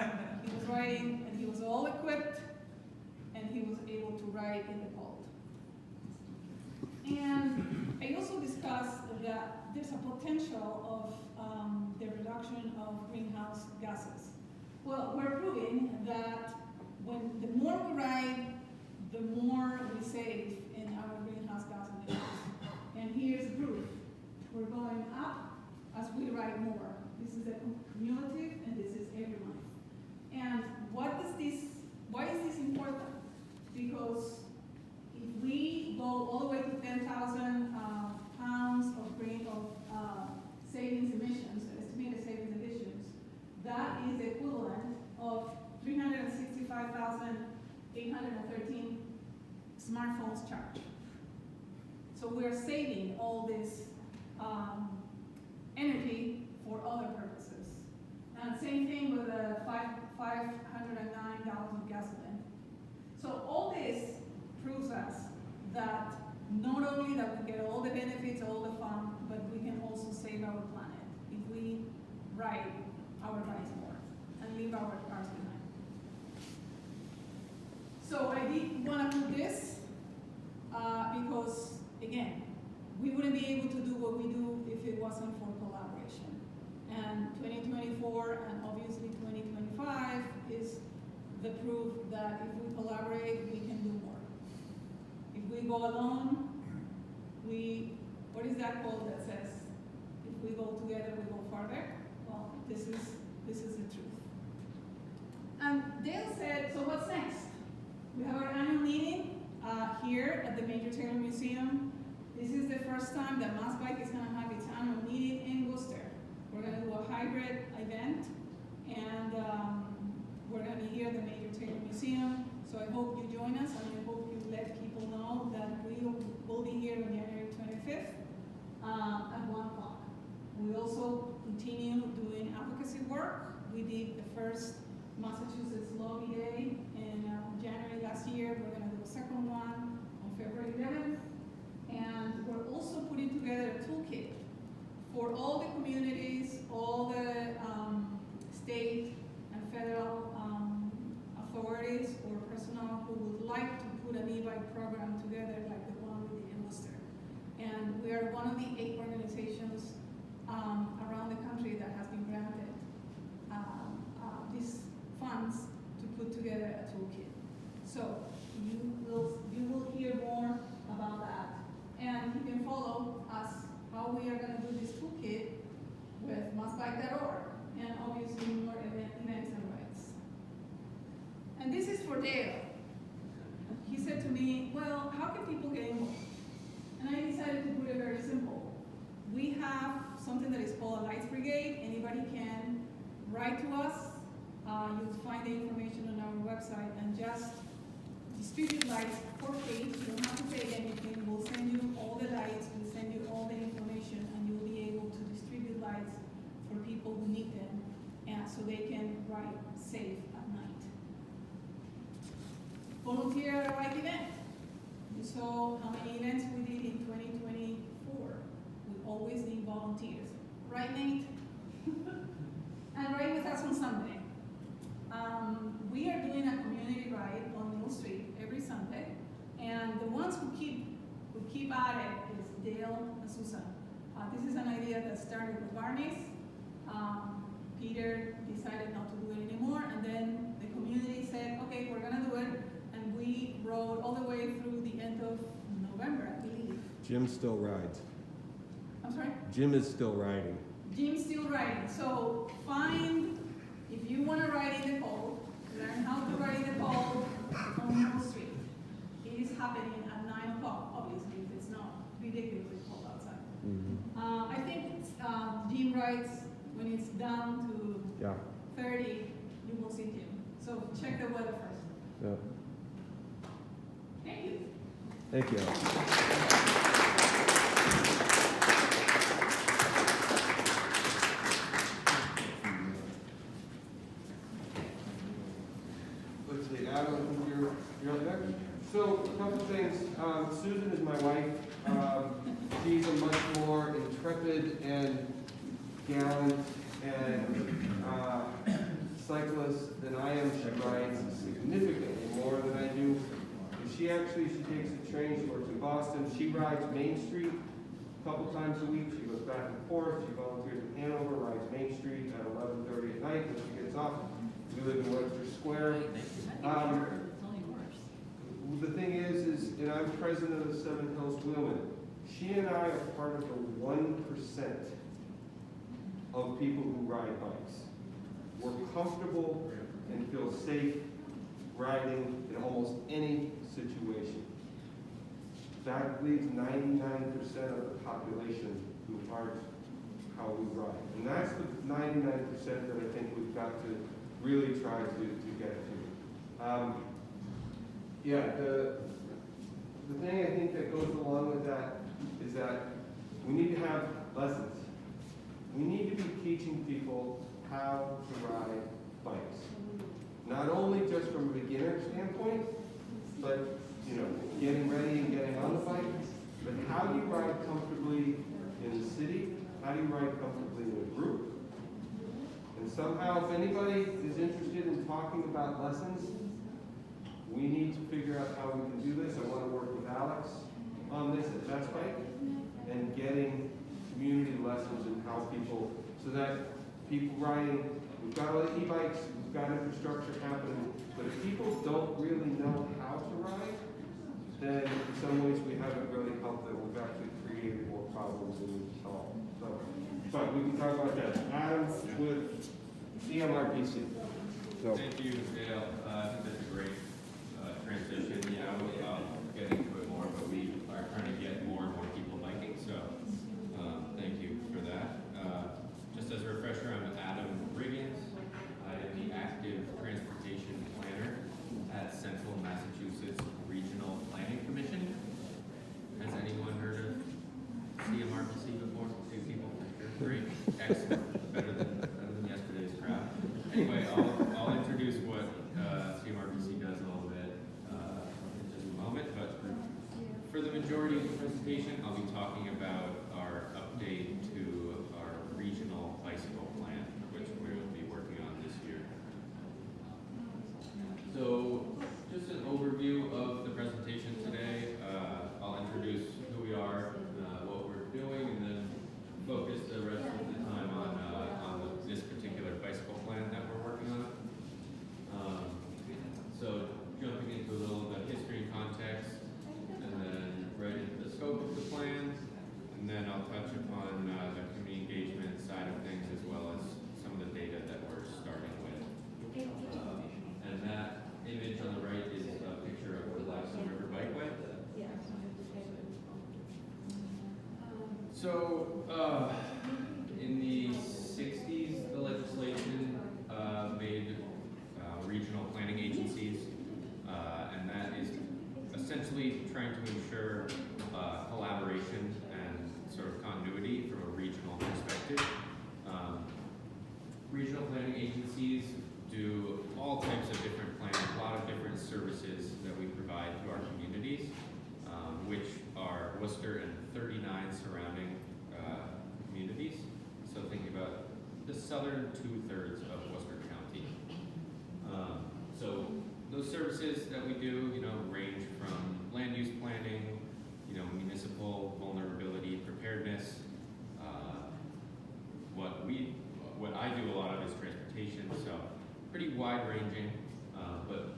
he was riding, and he was all equipped, and he was able to ride in the cold. And I also discussed that there's a potential of the reduction of greenhouse gases. Well, we're proving that the more we ride, the more we save in our greenhouse gas emissions. And here's the proof. We're going up as we ride more. This is a cumulative, and this is every month. And why is this important? Because if we go all the way to 10,000 pounds of savings emissions, estimated savings emissions, that is the equivalent of 365,813 smartphones charged. So we're saving all this energy for other purposes. And same thing with the 509 gallons of gasoline. So all this proves us that not only that we get all the benefits, all the fun, but we can also save our planet. if we ride our bikes more and leave our cars behind. So I did want to put this because, again, we wouldn't be able to do what we do if it wasn't for collaboration. And 2024 and obviously 2025 is the proof that if we collaborate, we can do more. If we go alone, what is that quote that says, if we go together, we go farther? Well, this is the truth. And Dale said, so what's next? We have our annual meeting here at the Major Taylor Museum. This is the first time that Mass Bike is gonna have its annual meeting in Worcester. We're gonna do a hybrid event, and we're gonna be here at the Major Taylor Museum. So I hope you join us, and I hope you let people know that we will be here on January 25th at 1 o'clock. We also continue doing advocacy work. We did the first Massachusetts Lobby Day in January last year. We're gonna do a second one on February 11th. And we're also putting together a toolkit for all the communities, all the state and federal authorities or personnel who would like to put an e-bike program together like the one we did in Worcester. And we are one of the 8 organizations around the country that has been granted these funds to put together a toolkit. So you will hear more about that. And you can follow us, how we are gonna do this toolkit with massbike.org, and obviously more events and rights. And this is for Dale. He said to me, well, how can people get involved? And I decided to put it very simple. We have something that is called a Lights Brigade. Anybody can write to us. You'll find the information on our website, and just distribute lights for free. You don't have to pay anything. We'll send you all the lights, we'll send you all the information, and you'll be able to distribute lights for people who need them, and so they can ride safe at night. Volunteer at a bike event. You saw how many events we did in 2024. We always need volunteers. Right, Nate? And ride with us on Sunday. We are doing a community ride on Mill Street every Sunday, and the ones who keep at it is Dale and Susan. This is an idea that started with Barney's. Peter decided not to do it anymore, and then the community said, okay, we're gonna do it, and we rode all the way through the end of November, I believe. Jim still rides. I'm sorry? Jim is still riding. Jim's still riding, so if you want to ride in the cold, learn how to ride in the cold on Mill Street. It is happening at 9 o'clock, obviously, if it's not ridiculously cold outside. Mm-hmm. I think Jim rides when it's down to 30, you will see Jim. So check the weather first. Yeah. Thank you. Thank you. Let's see, Adam, you're up next. So, a couple things. Susan is my wife. She's a much more intrepid and gallant and cyclist than I am. She rides significantly more than I do. She takes the train. She works in Boston. She rides Main Street a couple times a week. She goes back and forth. She volunteers in Hanover, rides Main Street at 11:30 at night when she gets off. We live in Worcester Square. It's only worse. The thing is, and I'm president of the Seven Hills Wheelmen. She and I are part of the 1% of people who ride bikes. We're comfortable and feel safe riding in almost any situation. That leaves 99% of the population who aren't how we ride. And that's the 99% that I think we've got to really try to get to. The thing I think that goes along with that is that we need to have lessons. We need to be teaching people how to ride bikes. Not only just from a beginner standpoint, but getting ready and getting on the bike, but how do you ride comfortably in the city? How do you ride comfortably in a group? somehow, if anybody is interested in talking about lessons, we need to figure out how we can do this. I want to work with Alex on this at Best Bike and getting community lessons and how people, so that people riding, we've got all the e-bikes, we've got infrastructure happening, but if people don't really know how to ride, then in some ways we haven't really helped them. We've actually created more problems than we solve. So, but we can talk about that. Adam with CMRPC. So. Thank you, Dale. I think that's a great transition. Yeah, I'll get into it more, but we are trying to get more and more people biking, so thank you for that. Just as a refresher, I'm Adam Riggins. I am the active transportation planner at Central Massachusetts Regional Planning Commission. Has anyone heard of CMRPC before? Two people? Great. Excellent. Better than yesterday's crowd. Anyway, I'll introduce what CMRPC does a little bit in just a moment, but for the majority of the presentation, I'll be talking about our update to our regional bicycle plan, which we'll be working on this year. So, just an overview of the presentation today. I'll introduce who we are, what we're doing, and then focus the rest of the time on this particular bicycle plan that we're working on. So jumping into a little bit of history and context, and then right into the scope of the plan, and then I'll touch upon the community engagement side of things as well as some of the data that we're starting with. And that image on the right is a picture of the Laxon River Bikeway. So, in the 60s, the legislation made regional planning agencies, and that is essentially trying to ensure collaboration and sort of continuity from a regional perspective. Regional planning agencies do all types of different planning, a lot of different services that we provide to our communities, which are Worcester and 39 surrounding communities. So thinking about the southern 2/3 of Worcester County. So those services that we do, range from land use planning, municipal vulnerability preparedness. What I do a lot of is transportation, so pretty wide ranging. But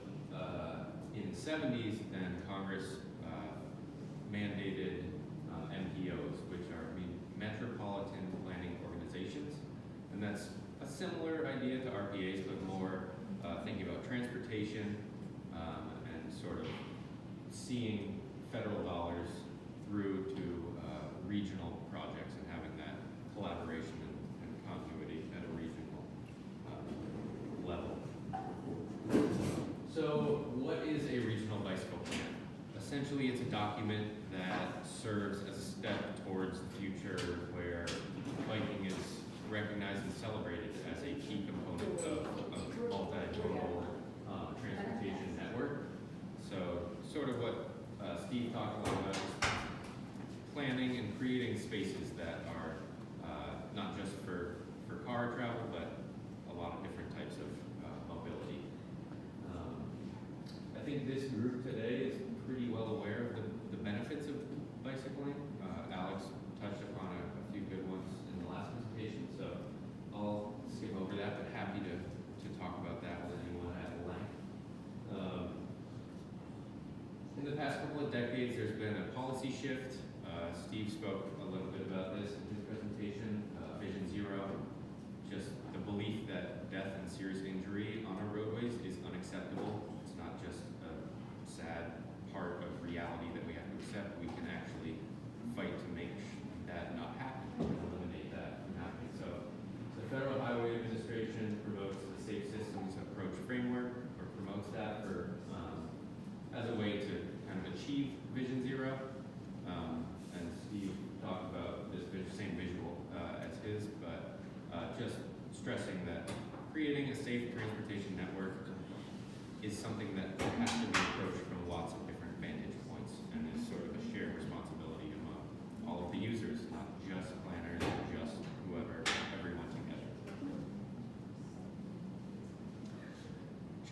in the 70s, then Congress mandated MPOs, which are metropolitan planning organizations, and that's a similar idea to RPAs, but more thinking about transportation and sort of seeing federal dollars through to regional projects and having that collaboration and continuity at a regional level. So what is a regional bicycle plan? Essentially, it's a document that serves as a step towards the future where biking is recognized and celebrated as a key component of a multimodal transportation network. So sort of what Steve talked a lot about is planning and creating spaces that are not just for car travel, but a lot of different types of mobility. I think this group today is pretty well aware of the benefits of bicycling. Alex touched upon a few good ones in the last presentation, so I'll skip over that, but happy to talk about that with anyone at length. In the past couple of decades, there's been a policy shift. Steve spoke a little bit about this in his presentation, Vision Zero, just the belief that death and serious injury on our roadways is unacceptable. It's not just a sad part of reality that we have to accept. We can actually fight to make that not happen, and eliminate that from happening. So the Federal Highway Administration promotes the Safe Systems Approach Framework, or promotes that for as a way to kind of achieve Vision Zero. And Steve talked about this same visual as his, but just stressing that creating a safe transportation network is something that has to be approached from lots of different vantage points and is sort of a shared responsibility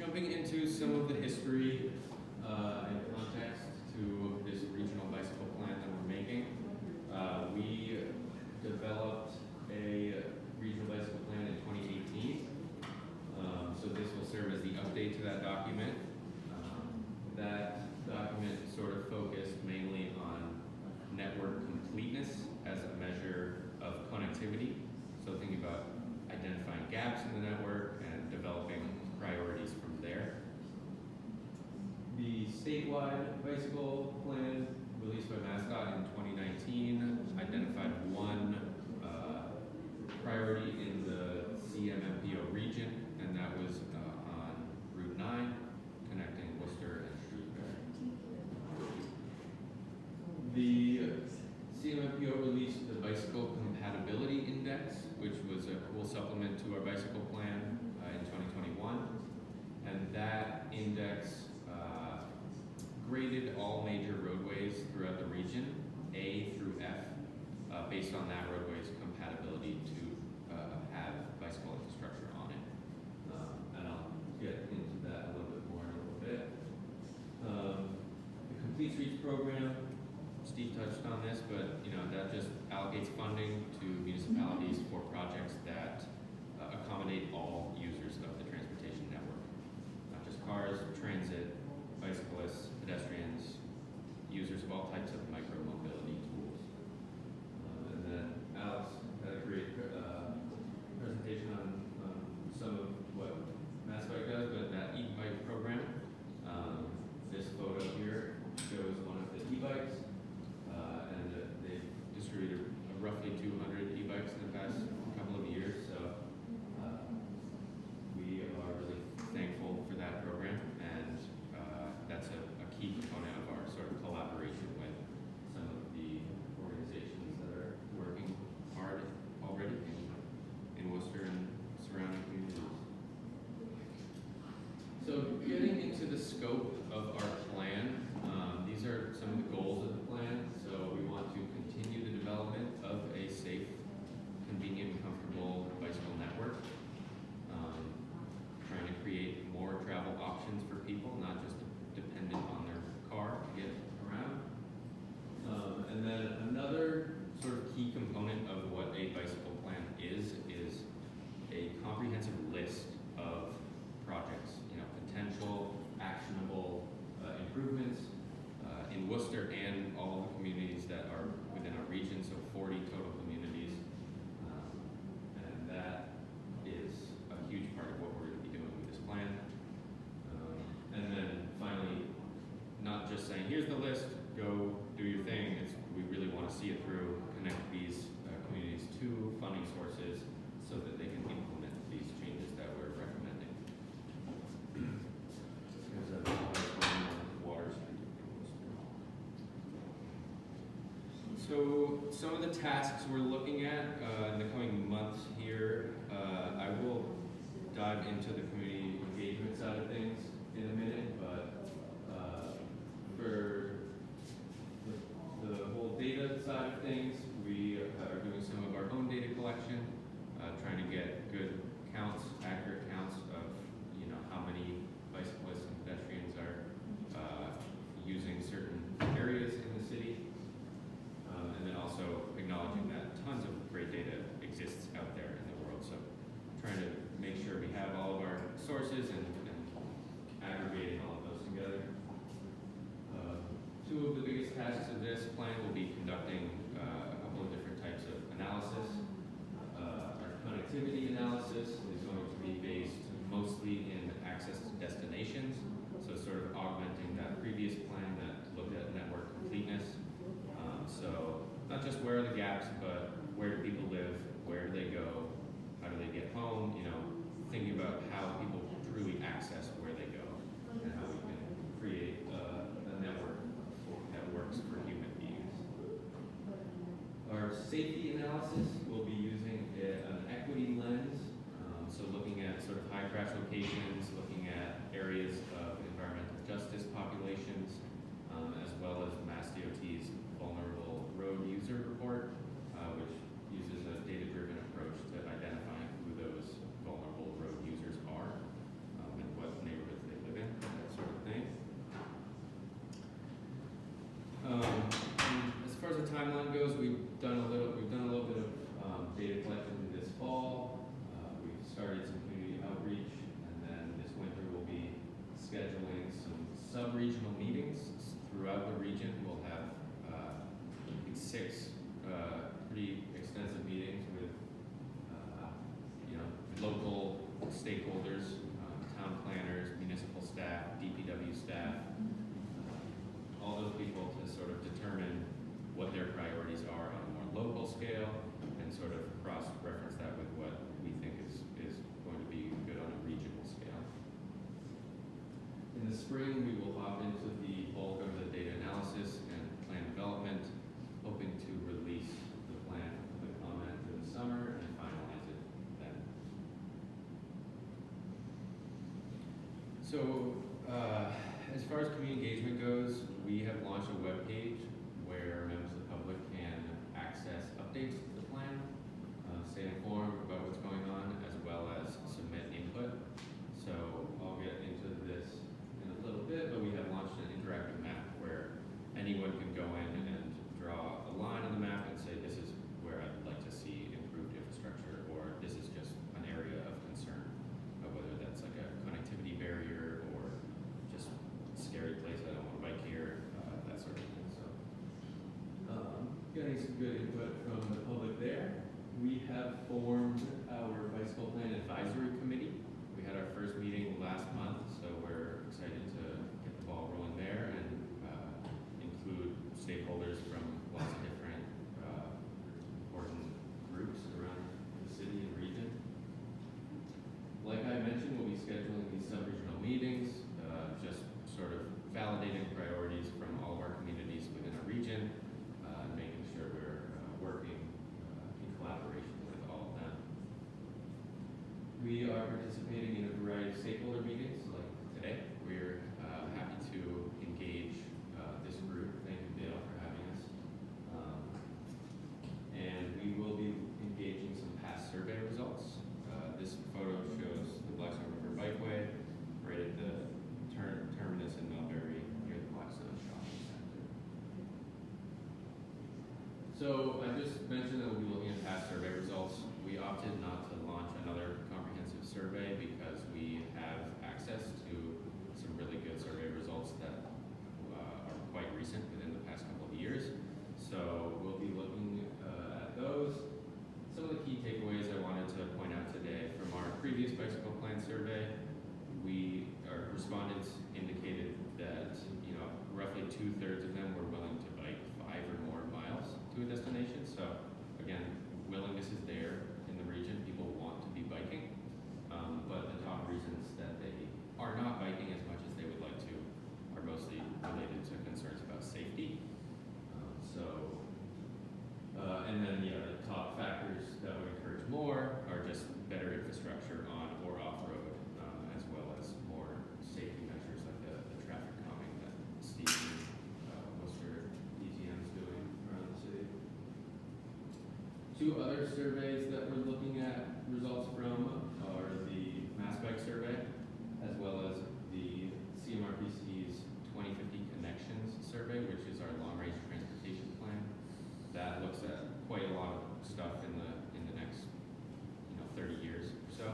jumping into some of the history and context to this regional bicycle plan that we're making. We developed a regional bicycle plan in 2018. So this will serve as the update to that document. That document sort of focused mainly on network completeness as a measure of connectivity. So thinking about identifying gaps in the network and developing priorities from there. The statewide bicycle plan released by MassDOT in 2019 identified one priority in the CMMPO region, and that was on Route 9, connecting Worcester and Shrewsbury. The CMMPO released the Bicycle Compatibility Index, which was a cool supplement to our bicycle plan in 2021. And that index graded all major roadways throughout the region, A through F, based on that roadway's compatibility to have bicycle infrastructure on it. And I'll get into that a little bit more in a little bit. The Complete Streets program, Steve touched on this, but that just allocates funding to municipalities for projects that accommodate all users of the transportation network, not just cars, transit, bicyclists, pedestrians, users of all types of micro-mobility tools. And then Alex had a great presentation on some of what MassBike does, but that e-bike program, this photo here shows one of the e-bikes, and they've distributed roughly 200 e-bikes in the past couple of years, so we are really thankful for that program, and that's a key component of our sort of collaboration with some of the organizations that are working hard already in Worcester and surrounding communities. So getting into the scope of our plan, these are some of the goals of the plan. So we want to continue the development of a safe, convenient, and comfortable bicycle network. Trying to create more travel options for people, not just dependent on their car to get around. And then another sort of key component of what a bicycle plan is a comprehensive list of projects, potential actionable improvements in Worcester and all of the communities that are within our region, so 40 total communities. And that is a huge part of what we're going to be doing with this plan. And then finally, not just saying, here's the list, go do your thing. We really want to see it through, connect these communities to funding sources so that they can implement these changes that we're recommending. There's a Water Street. So some of the tasks we're looking at in the coming months here, I will dive into the community engagement side of things in a minute, but for the whole data side of things, we are doing some of our own data collection, trying to get good counts, accurate counts of how many bicyclists and pedestrians are using certain areas in the city, and then also acknowledging that tons of great data exists out there in the world. So trying to make sure we have all of our sources and aggregating all of those together. Two of the biggest tasks of this plan will be conducting a couple of different types of analysis. Our connectivity analysis is going to be based mostly in access to destinations, so sort of augmenting that previous plan that looked at network completeness. So not just where are the gaps, but where do people live, where do they go, how do they get home, thinking about how people truly access where they go and how we can create a network that works for human beings. Our safety analysis will be using an equity lens, so looking at sort of high crash locations, looking at areas of environmental justice populations, as well as Mass DOT's Vulnerable Road User Report, which uses a data-driven approach to identifying who those vulnerable road users are and what neighborhoods timeline goes, we've done a little bit of data collection this fall. We've started some community outreach, and then this winter we'll be scheduling some sub-regional meetings throughout the region. We'll have I think 6 pretty extensive meetings with local stakeholders, town planners, municipal staff, DPW staff, all those people to sort of determine what their priorities are on a more local scale and sort of cross-reference that with what we think is going to be good on a regional scale. In the spring, we will hop into the bulk of the data analysis and plan development, hoping to release the plan for the comment in the summer and finalize it then. So, as far as community engagement goes, we have launched a webpage where members of the public can access updates to the plan, stay informed about what's going on, as well as submit input. So I'll get into this in a little bit, but we have launched an interactive map where anyone can go in and draw a line on the map and say, this is where I'd like to see improved infrastructure, or this is just an area of concern, whether that's like a connectivity barrier or just a scary place I don't want to bike here, that sort of thing. So getting some good input from the public there. We have formed our bicycle plan advisory committee. We had our first meeting last month, so we're excited to get the ball rolling there and include stakeholders from lots of different important groups around the city and region. Like I mentioned, we'll be scheduling these sub-regional meetings, just sort of validating priorities from all of our communities within our region, and making sure we're working in collaboration with all of them. We are participating in a variety of stakeholder meetings, like today. We're happy to engage this group. Thank you, Dale, for having us. And we will be engaging some past survey results. This photo shows the Blackstone River Bikeway right at the terminus in Melbury near the Blackstone Shopping Center. So I just mentioned that we'll be looking at past survey results. We opted not to launch another comprehensive survey because we have access to some really good survey results that are quite recent within the past couple of years. So we'll be looking at those. Some of the key takeaways I wanted to point out today from our previous bicycle plan survey, our respondents indicated that roughly 2/3 of them were willing to bike 5 or more miles to a destination. So again, willingness is there in the region. People want to be biking, but the top reasons that they are not biking as much as they would like to are mostly related to concerns about safety. And then the top factors that would encourage more are just better infrastructure on or off-road, as well as more safety measures like the traffic calming that Steve and Worcester DTM is doing around the city. 2 other surveys that we're looking at results from are the Mass Bike survey, as well as the CMRPC's 2050 Connections survey, which is our long-range transportation plan. That looks at quite a lot of stuff in the next 30 years or so.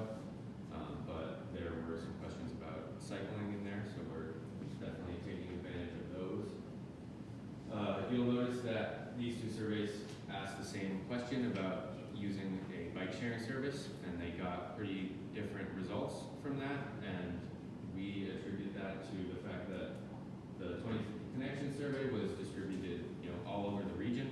But there were some questions about cycling in there, so we're definitely taking advantage of those. You'll notice that these 2 surveys asked the same question about using a bike sharing service, and they got pretty different results from that. And we attribute that to the fact that the 2050 Connection survey was distributed all over the region.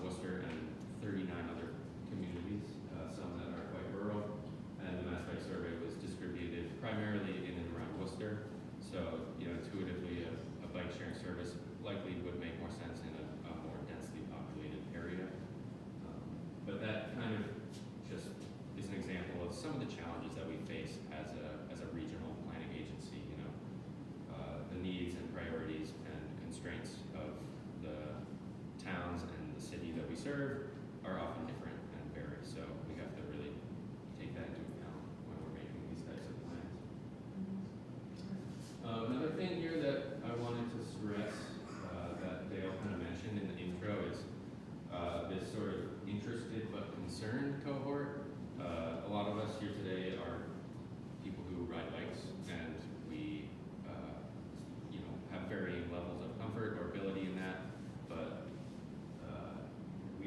Worcester and 39 other communities, some that are quite rural, and the Mass Bike survey was distributed primarily in and around Worcester. So, intuitively, a bike sharing service likely would make more sense in a more densely populated area. But that kind of just is an example of some of the challenges that we face as a regional planning agency. The needs and priorities and constraints of the towns and the city that we serve are often different and vary. So we have to really take that into account when we're making these types of plans. Another thing here that I wanted to stress that Dale kind of mentioned in the intro is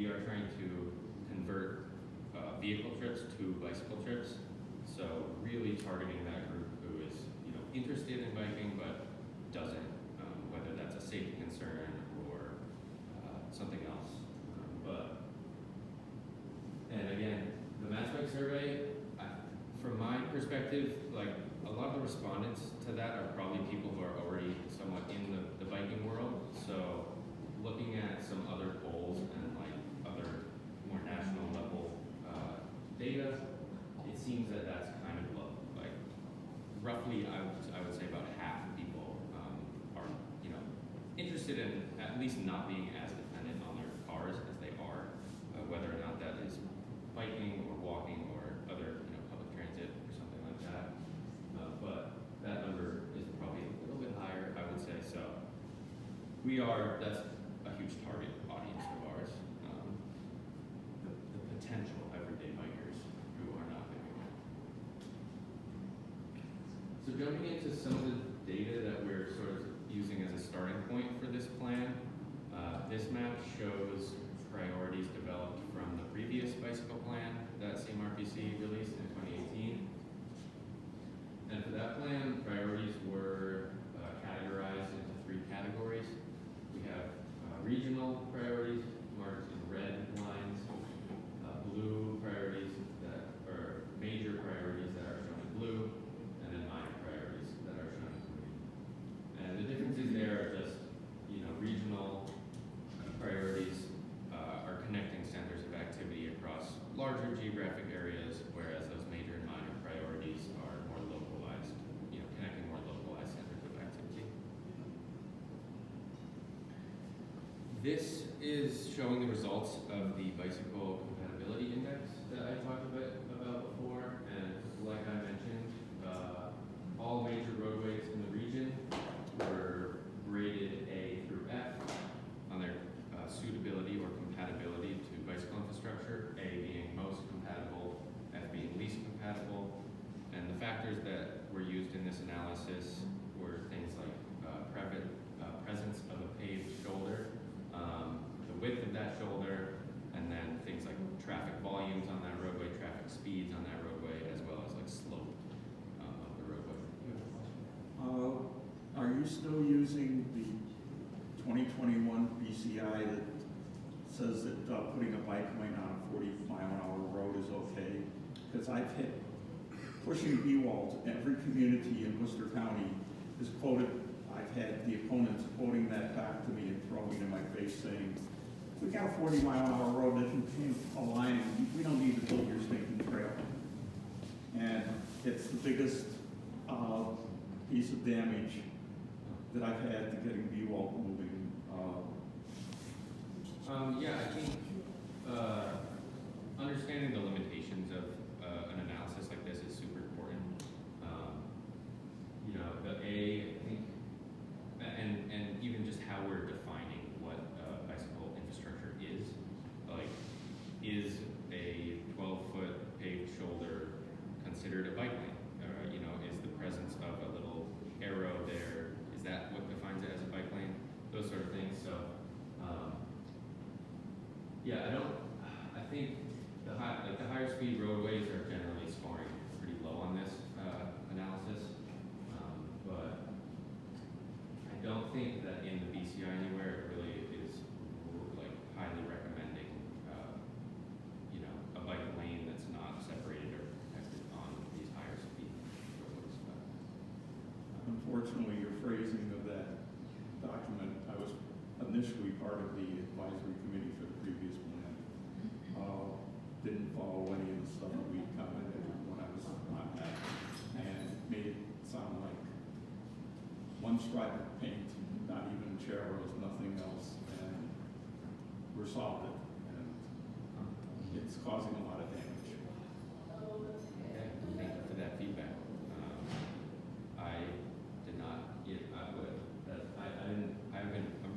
we are trying to convert vehicle trips to bicycle trips. So really targeting that group who is, interested in biking but doesn't, whether that's a safety concern or something else. And again, the Mass Bike Survey, from my perspective, like a lot of the respondents to that are probably people who are already somewhat in the biking world. So looking at some other polls and like other more national level data, it seems that that's kind of low. Like roughly, I would say about half of people are, interested in at least not being as dependent on their cars as they are, whether or not that is biking or walking or other, public transit or something like that. But that number is probably a little bit higher, I would say. So that's a huge target audience of ours. The potential everyday bikers who are not doing that. So jumping into some of the data that we're sort of using as a starting point for this plan, this map shows priorities developed from the previous bicycle plan that CMRPC released in 2018. And for that plan, priorities were categorized into 3 categories. We have regional priorities marked in red lines, blue priorities that are major priorities that are shown in blue, and then minor priorities that are shown in green. And the differences there are just, regional priorities are connecting centers of activity across larger geographic areas, whereas those major and minor priorities are more localized, connecting more localized centers of activity. This is showing the results of the bicycle compatibility index that I talked a bit about before, and like I mentioned, all major roadways in the region were graded A through F on their suitability or compatibility to bicycle infrastructure, A being most compatible, F being least compatible. And the factors that were used in this analysis were things like presence of a paved shoulder, the width of that shoulder, and then things like traffic volumes on that roadway, traffic speeds on that roadway, as well as like slope of the roadway. Are you still using the 2021 BCI that says that putting a bike lane on a 40-mile-an-hour road is okay? Because I've hit pushing B-walls. Every community in Worcester County is quoted. I've had the opponents quoting that back to me and throwing it in my face saying, we got a 40-mile-an-hour road that contains a line, and we don't need to build your stinking trail. And it's the biggest piece of damage that I've had to getting B-wall moving. Yeah, I think understanding the limitations of an analysis like this is super important. The A, I think, and even just how we're defining what bicycle infrastructure is. Like, is a 12-foot paved shoulder considered a bike lane? Is the presence of a little arrow there, is that what defines it as a bike lane? Those sort of things. So, I think the higher speed roadways are generally scoring pretty low on this analysis. But I don't think that in the BCI anywhere it really is like highly recommending, a bike lane that's not separated or protected on these higher speed roadways. Unfortunately, your phrasing of that document, I was initially part of the advisory committee for the previous plan. Didn't follow any of the stuff that we commented when I was on that, and made it sound like one stripe of paint, not even churros, nothing else, and we're solved it, and it's causing a lot of damage. Okay, thank you for that feedback. I did not get, I'm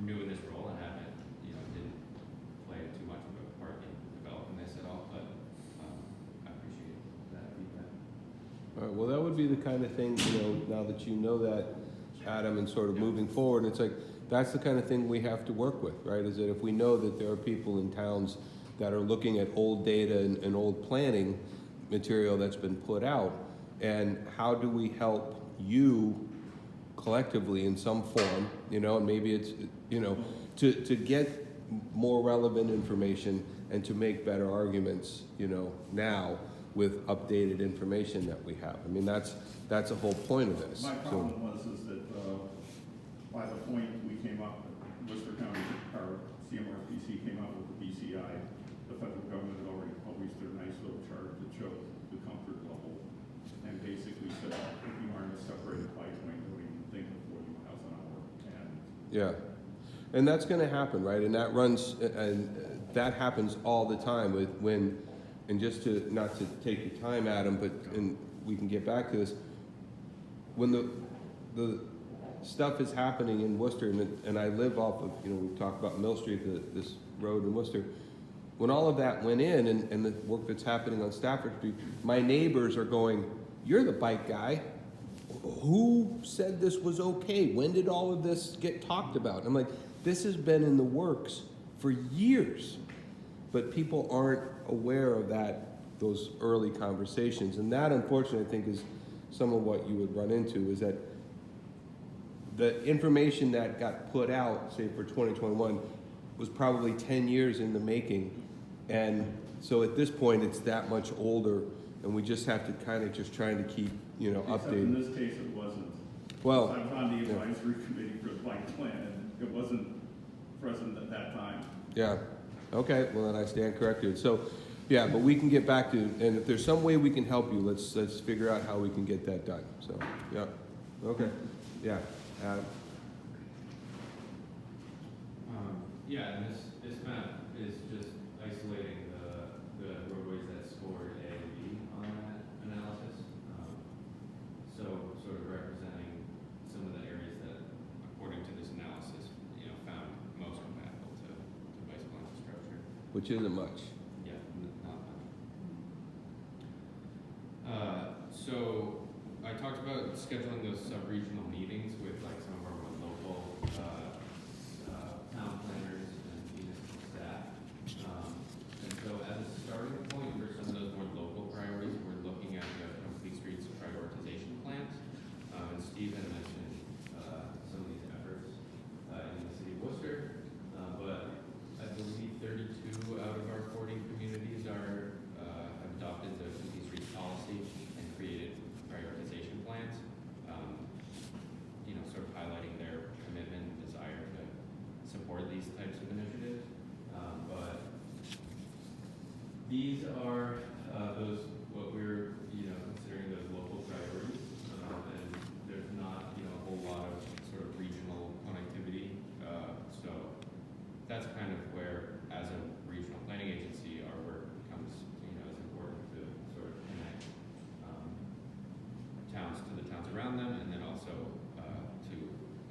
new in this role and haven't, didn't play too much of a part in developing this at all, but I appreciate that feedback. All right, well, that would be the kind of thing, now that you know that, Adam, and sort of moving forward, it's like, that's the kind of thing we have to work with, right? Is that if we know that there are people in towns that are looking at old data and old planning material that's been put out, and how do we help you collectively in some form, you know, and maybe it's, you know, to get more relevant information and to make better arguments, you know, now with updated information that we have. I mean, that's the whole point of this. My So- problem was is that, by the point we came up, Worcester County, or CMRPC came out with the BCI, the federal government had already published their nice little chart that showed the comfort level, and basically said, if you aren't a separated bike lane, don't even think of 40 miles an hour, and Yeah, and that's gonna happen, right? And that runs, and that happens all the time with when, and just to, not to take your time, Adam, but, and we can get back to this, when the stuff is happening in Worcester, and I live off of, you know, we talked about Mill Street, this road in Worcester, when all of that went in, and the work that's happening on Stafford Street, my neighbors are going, you're the bike guy. Who said this was okay? When did all of this get talked about? I'm like, this has been in the works for years, but people aren't aware of that, those early conversations. And that, unfortunately, I think is some of what you would run into, is that the information that got put out, say for 2021, was probably 10 years in the making. And so at this point, it's that much older, and we just have to kind of just trying to keep, you know, except in updated. this case, it wasn't. Well, I was on the yeah. advisory committee for the bike plan, and it wasn't present at that time. Yeah, okay, well then I stand corrected. So, yeah, but we can get back to, and if there's some way we can help you, let's figure out how we can get that done. So, yeah, okay, yeah, Adam. Yeah, and this map is just isolating the roadways that scored A and B on that analysis. So sort of representing some of the areas that, according to this analysis, you know, found most compatible to bicycle infrastructure. Which isn't much. Yeah, not much. So I talked about scheduling those sub-regional meetings with like some of our more local town planners and municipal staff. And so as a starting point for some of those more local priorities, we're looking at the complete streets prioritization plans. And Steve had mentioned some of these efforts in the city of Worcester. But I believe 32 out of our 40 communities are have adopted the complete streets policy and created prioritization plans. You know, sort of highlighting their commitment and desire to support these types of initiatives. But these are those what we're, you know, considering those local priorities. And there's not, you know, a whole lot of sort of regional connectivity. So that's kind of where, as a regional planning agency, our work becomes, you know, is important to sort of connect towns to the towns around them, and then also to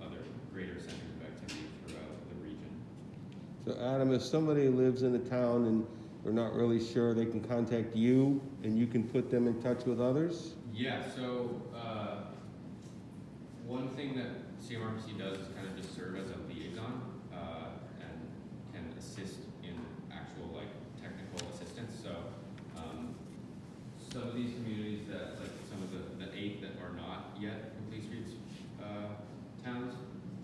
other greater centers of activity throughout the region. So Adam, if somebody lives in a town and they're not really sure, they can contact you and you can put them in touch with others? Yeah, so one thing that CMRPC does is kind of just serve as a liaison and can assist in actual like technical assistance. So some of these communities that, like some of the 8 that are not yet complete streets towns,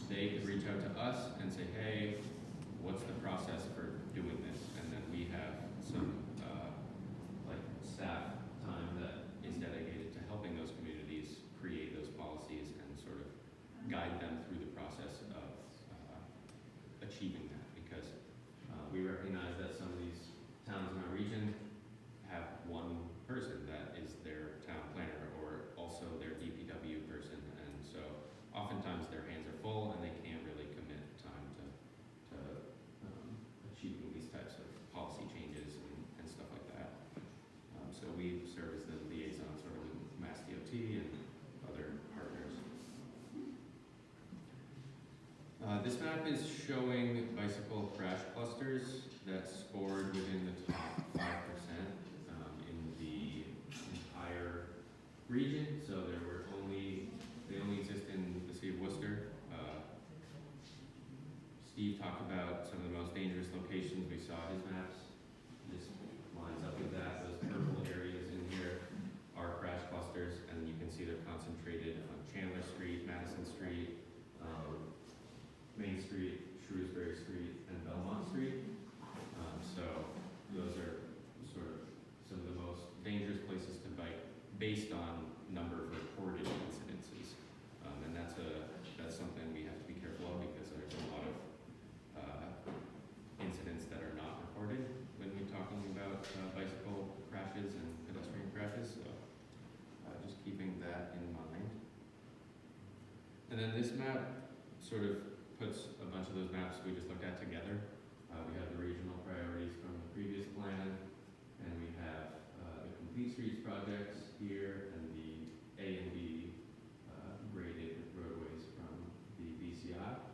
they could reach out to us and say, hey, what's the process for doing this? And then we have some like staff time that is dedicated to helping those communities create those policies and sort of guide them through the process of achieving that. Because we recognize that some of these towns in our region have one person that is their town planner or also their DPW person, and so oftentimes their hands are full and they can't really commit time to achieving these types of policy changes and stuff like that. So we serve as the liaison sort of with Mass DOT and other partners. This map is showing bicycle crash clusters that scored within the top 5% in the entire region. So they only exist in the city of Worcester. locations, we saw his maps. This lines up with that. Those purple areas in here are crash clusters, and you can see they're concentrated on Chandler Street, Madison Street, Main Street, Shrewsbury Street, and Belmont Street. So those are sort of some of the most dangerous places to bike based on number of reported incidences. And that's something we have to be careful of because there's a lot of incidents that are not reported when we're talking about bicycle crashes and pedestrian crashes. So just keeping that in mind. And then this map sort of puts a bunch of those maps we just looked at together. We have the regional priorities from the previous plan, and we have the Complete Streets projects here, and the A and B graded roadways from the BCI.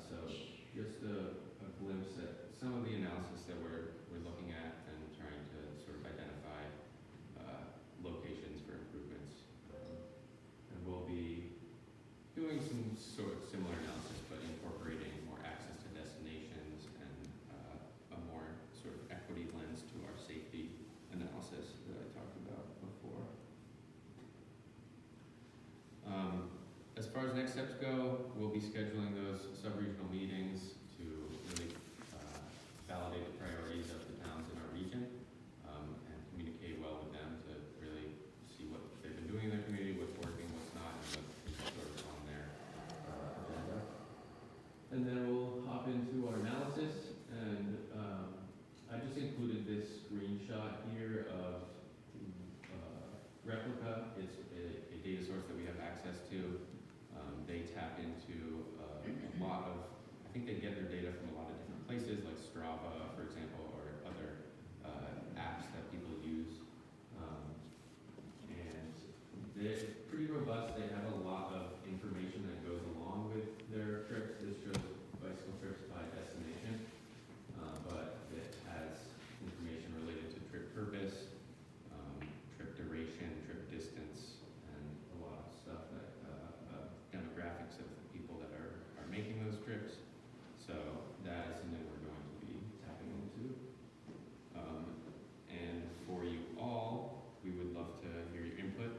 So just a glimpse at some of the analysis that we're looking at and trying to sort of identify locations for improvements. And we'll be doing some sort of similar analysis, but incorporating more access to destinations and a more sort of equity lens to our safety analysis that I talked about before. As far as next steps go, we'll be scheduling those sub-regional meetings to really validate the priorities of the towns in our region and communicate well with them to really see what they've been doing in their community, what's working, what's not, and what is sort of on their agenda. And then we'll hop into our analysis, and I just included this screenshot here of Replica. It's a data source that we have access to. They tap into a lot of, I think they get their data from a lot of different places, like Strava, for example, or other apps that people use. And they're pretty robust. They have a lot of information that goes along with their trips. This shows bicycle trips by destination, but it has information related to trip purpose, trip duration, trip distance, and a lot of stuff that demographics of the people that are making those trips. So that is something we're going to be tapping into. And for you all, we would love to hear your input.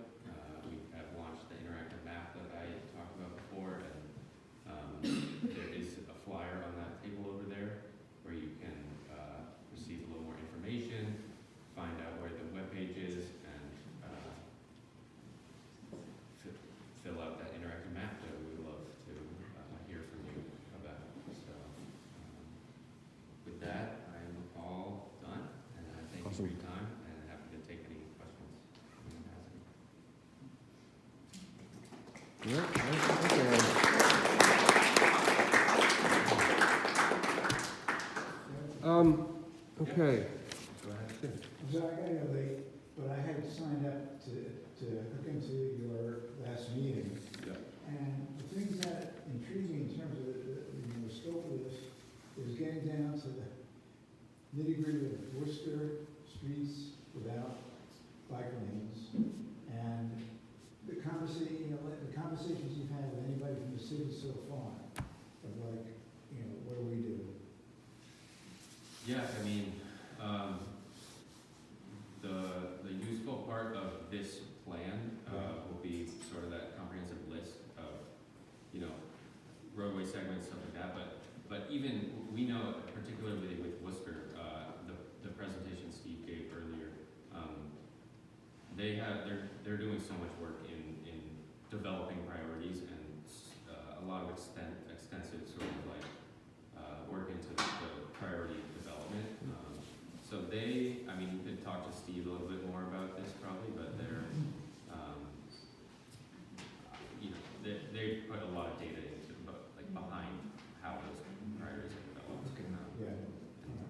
We have launched the interactive map that I talked about before, and there is a flyer on that table over there where you can receive a little more information, find out where the webpage is, and fill out that interactive map that we would love to hear from you about. So with that, I'm all done, and I thank you for your time, and happy to take any questions anyone has any. Okay. Go ahead. So I got here late, but I had signed up to hook into your last meeting. Yeah. And the things that intrigue me in terms of the scope of this is getting down to the nitty-gritty of Worcester streets without bike lanes. And the conversations you've had with anybody from the city so far of like, what do we do? Yeah, I mean, the useful part of this plan will be sort of that comprehensive list of, roadway segments, stuff like that. But even we know, particularly with Worcester, the presentation Steve gave earlier, they're doing so much work in developing priorities and a lot of extensive sort of like work into the priority development. So you could talk to Steve a little bit more about this probably, but they put a lot of data into, behind how those priorities are developed.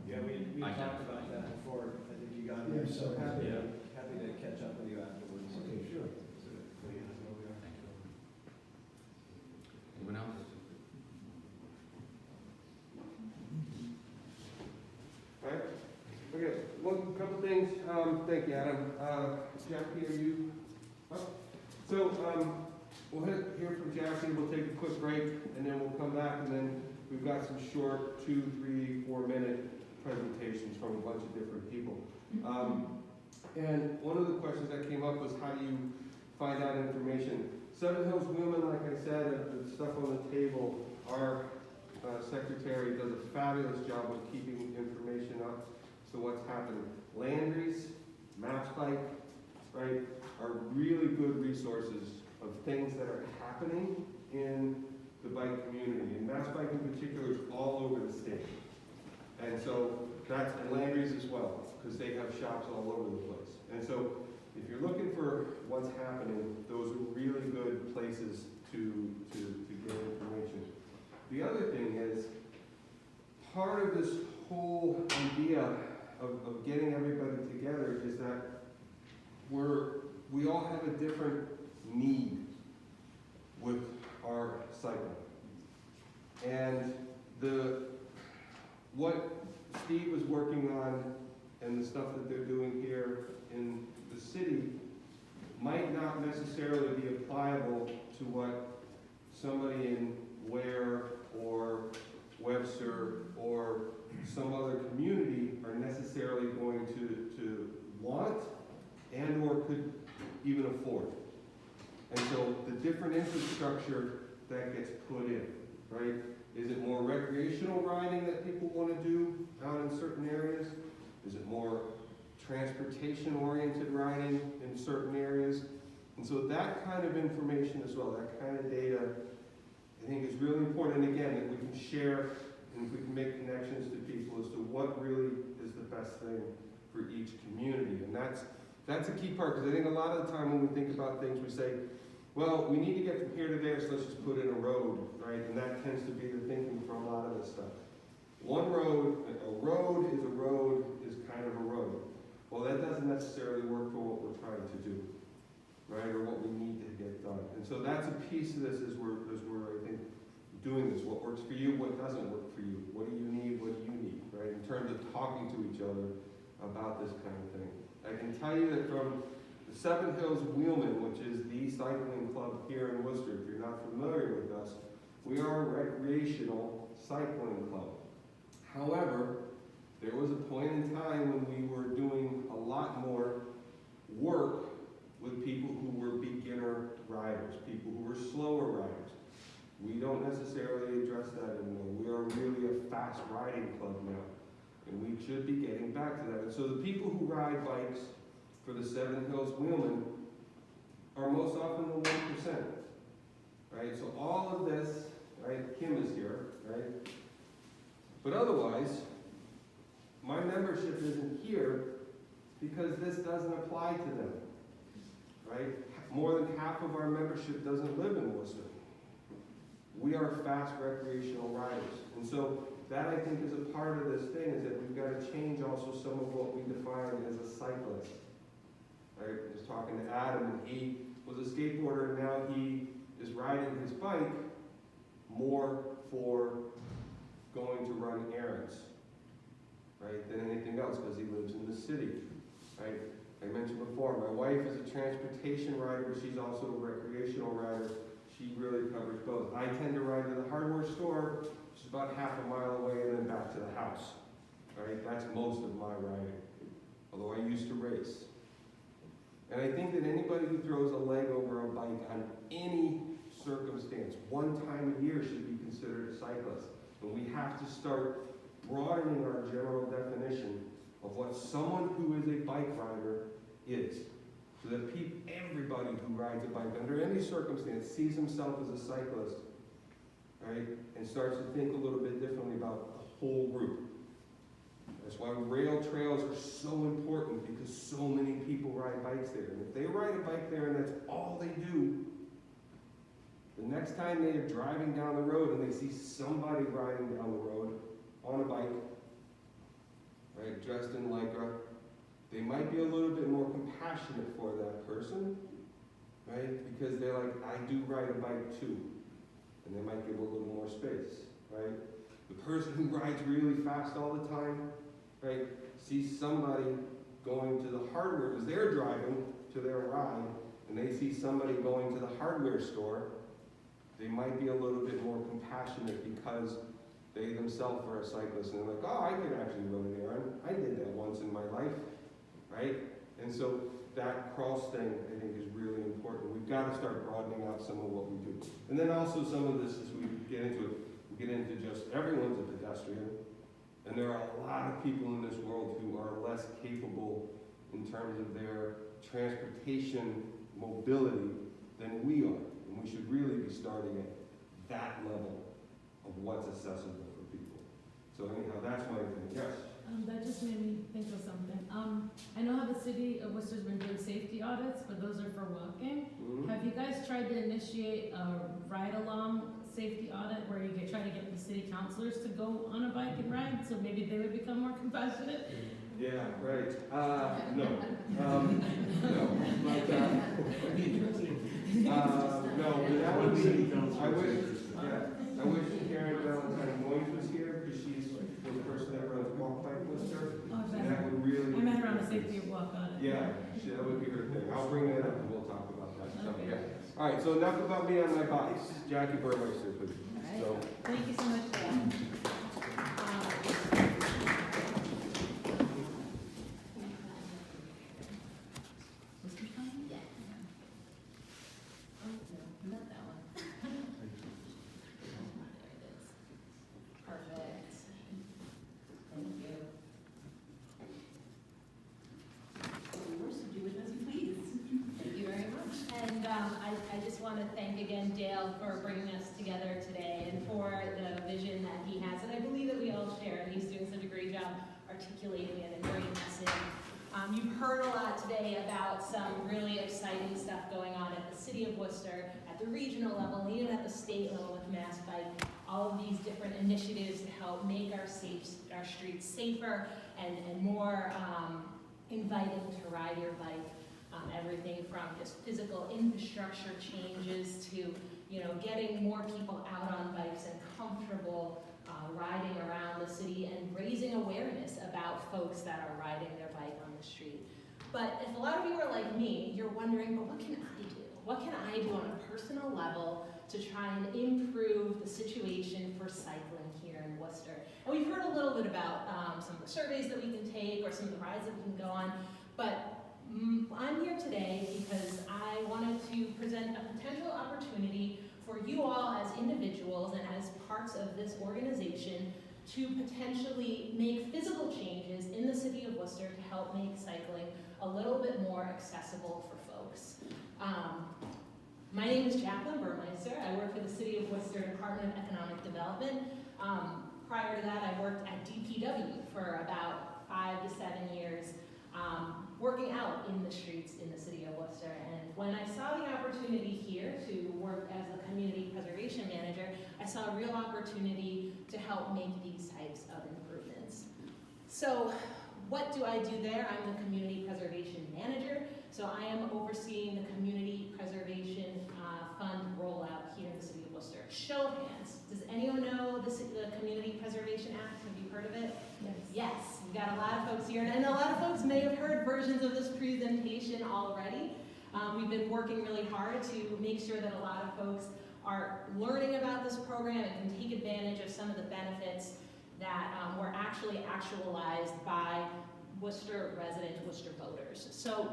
Yeah, we talked about that before, I think you got there, so happy to catch up with you afterwards. Okay, sure. So you know where we are. Thank you. Anyone else? All right. Okay. One couple things. Thank you, Adam. Jackie, are you up? So we'll hear from Jackie. We'll take a quick break, and then we'll come back, and then we've got some short 2, 3, 4 minute presentations from a bunch of different people. And one of the questions that came up was, how do you find out information? Seven Hills Wheelman, like I said, the stuff on the table, our secretary does a fabulous job of keeping information up. So what's happening? Landry's, MassBike, right, are really good resources of things that are happening in the bike community. And MassBike in particular is all over the state. And so that's, and Landry's as well, because they have shops all over the place. And so if you're looking for what's happening, those are really good places to get information. The other thing is, part of this whole idea of getting everybody together is that we all have a different need with our cycling. And what Steve was working on and the stuff that they're doing here in the city might not necessarily be applicable to what somebody in Ware or Webster or some other community are necessarily going to want and or could even afford. And so the different infrastructure that gets put in, right? Is it more recreational riding that people want to do out in certain areas? Is it more transportation-oriented riding in certain areas? And so that kind of information as well, that kind of data, I think is really important. And again, that we can share and we can make connections to people as to what really is the best thing for each community. And that's a key part, because I think a lot of the time when we think about things, we say, well, we need to get from here to there, so let's just put in a road, right? And that tends to be the thinking for a lot of this stuff. One road, a road is kind of a road. Well, that doesn't necessarily work for what we're trying to do, right? Or what we need to get done. And so that's a piece of this as we're I think, doing this. What works for you, what doesn't work for you? What do you need, what do you need, right? In terms of talking to each other about this kind of thing. I can tell you that from the Seven Hills Wheelman, which is the cycling club here in Worcester, if you're not familiar with us, we are a recreational cycling club. However, there was a point in time when we were doing a lot more work with people who were beginner riders, people who were slower riders. We don't necessarily address that anymore. We are really a fast riding club now. And we should be getting back to that. And so the people who ride bikes for the Seven Hills Wheelman are most often the 1%. Right? So all of this, right, Kim is here, right? But otherwise, my membership isn't here because this doesn't apply to them. Right? More than half of our membership doesn't live in Worcester. We are fast recreational riders. And so that, I think, is a part of this thing, is that we've got to change also some of what we define as a cyclist. Right? I was talking to Adam, and he was a skateboarder, and now he is riding his bike more for going to run errands, right, than anything else, because he lives in the city, right? I mentioned before, my wife is a transportation rider, but she's also a recreational rider. She really covers both. I tend to ride to the hardware store, which is about half a mile away, and then back to the house, right? That's most of my riding, although I used to race. And I think that anybody who throws a leg over a bike on any circumstance, one time a year, should be considered a cyclist. And we have to start broadening our general definition of what someone who is a bike rider is. So that everybody who rides a bike under any circumstance sees himself as a cyclist, right? And starts to think a little bit differently about the whole group. That's why rail trails are so important, because so many people ride bikes there. And if they ride a bike there and that's all they do, the next time they are driving down the road and they see somebody riding down the road on a bike, right, dressed in Lycra, they might be a little bit more compassionate for that person, right? Because they're like, I do ride a bike too. And they might give a little more space, right? The person who rides really fast all the time, right, sees somebody going to the hardware, because they're driving to their ride, and they see somebody going to the hardware store, they might be a little bit more compassionate because They themselves are a cyclist, and they're like, oh, I could actually run an errand. I did that once in my life, right? And so that cross thing, I think, is really important. We've got to start broadening out some of what we do. And then also some of this, as we get into it, we get into just everyone's a pedestrian. And there are a lot of people in this world who are less capable in terms of their transportation mobility than we are. And we should really be starting at that level of what's accessible for people. So anyhow, that's my thing. Yes? That just made me think of something. I know how the city of Worcester's been doing safety audits, but those are for walking. Mm-hmm. Have you guys tried to initiate a ride-along safety audit where you try to get the city councilors to go on a bike and ride, so maybe they would become more compassionate? Yeah, right. No. No. But, no, but that would be, I wish Karen Valentine Moyes was here, because she's the person that runs Walk Bike Worcester. Oh, And that would really. I met her on a safety walk audit. Yeah, that would be her thing. I'll bring that up and we'll talk about that. So, Okay. yeah. All right, so enough about me on my bikes. Jackie Burmeister, please. So, Thank you so much for that. Not that one. There it is. Perfect. Thank you. Worcester, do with us, please. Thank you very much. And I just want to thank again Dale for bringing us together today and for the vision that he has, and I believe that we all share, and he's doing such a great job articulating it and bringing us in. You've heard a lot today about some really exciting stuff going on at the City of Worcester, at the regional level, and even at the state level with Mass Bike. All of these different initiatives to help make our streets safer and more inviting to ride your bike. Everything from just physical infrastructure changes to, getting more people out on bikes and comfortable riding around the city and raising awareness about folks that are riding their bike on the street. But if a lot of you are like me, you're wondering, but what can I do? What can I do on a personal level to try and improve the situation for cycling here in Worcester? And we've heard a little bit about some of the surveys that we can take or some of the rides that we can go on, but I'm here today because I wanted to present a potential opportunity for you all as individuals and as parts of this organization to potentially make physical changes in the city of Worcester to help make cycling a little bit more accessible for folks. My name is Jacqueline Burmeister. I work for the City of Worcester Department of Economic Development. Prior to that, I worked at DPW for about 5 to 7 years, working out in the streets in the City of Worcester. And when I saw the opportunity here to work as a community preservation manager, I saw a real opportunity to help make these types of improvements. So what do I do there? I'm the community preservation manager. So I am overseeing the community preservation fund rollout here in the City of Worcester. Show of hands. Does anyone know the Community Preservation Act? Have you heard of it? Yes. Yes, we've got a lot of folks here, and a lot of folks may have heard versions of this presentation already. We've been working really hard to make sure that a lot of folks are learning about this program and can take advantage of some of the benefits that were actually actualized by Worcester resident Worcester voters. So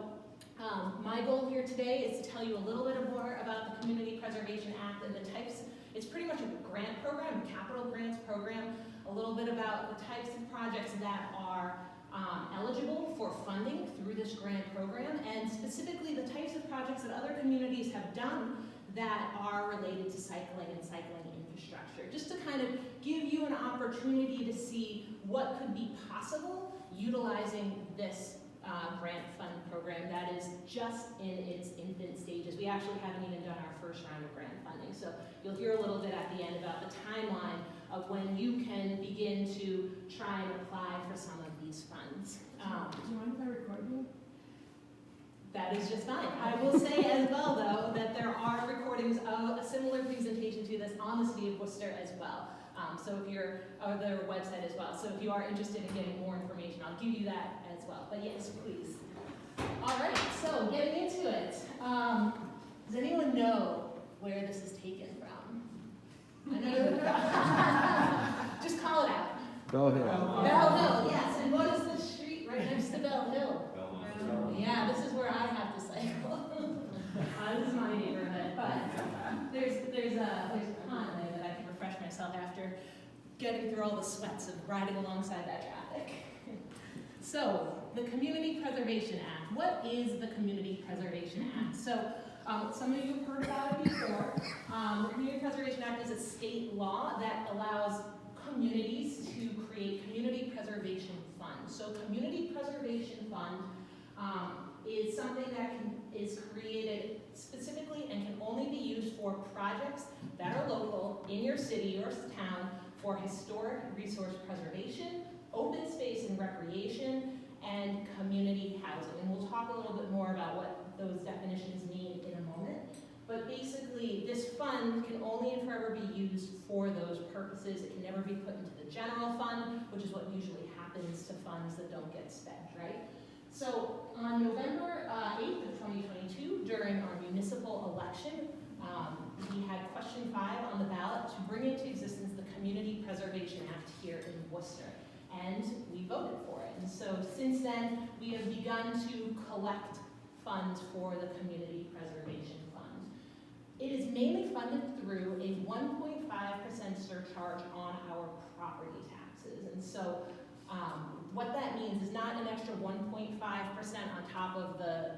my goal here today is to tell you a little bit more about the Community Preservation Act and the types. It's pretty much a grant program, a capital grants program, a little bit about the types of projects that are eligible for funding through this grant program, and specifically the types of projects that other communities have done that are related to cycling and cycling infrastructure. Just to kind of give you an opportunity to see what could be possible utilizing this grant fund program that is just in its infant stages. We actually haven't even done our first round of grant funding. So you'll hear a little bit at the end about the timeline of when you can begin to try and apply for some of these funds. Do you mind if I record you? That is just fine. I will say as well, though, that there are recordings of a similar presentation to this on the City of Worcester as well. So if you're, or their website as well. So if you are interested in getting more information, I'll give you that as well. But yes, please. All right, so getting into it. Does anyone know where this is taken from? I know Just call it out. Bell Hill. Bell Hill, yes, and what is the street right next to Bell Hill? Yeah, this is where I have to cycle. This is my neighborhood, but there's a pond there that I can refresh myself after getting through all the sweats of riding alongside that traffic. So, the Community Preservation Act. What is the Community Preservation Act? So, some of you have heard about it before. The Community Preservation Act is a state law that allows communities to create community preservation funds. So, Community Preservation Fund is something that is created specifically and can only be used for projects that are local in your city or town for historic resource preservation, open space and recreation, and community housing. And we'll talk a little bit more about what those definitions mean in a moment. But basically, this fund can only and forever be used for those purposes. It can never be put into the general fund, which is what usually happens to funds that don't get spent, right? So on November 8th of 2022, during our municipal election, we had question 5 on the ballot to bring into existence the Community Preservation Act here in Worcester. And we voted for it. And so since then, we have begun to collect funds for the Community Preservation Fund. It is mainly funded through a 1.5% surcharge on our property taxes. And so what that means is not an extra 1.5% on top of the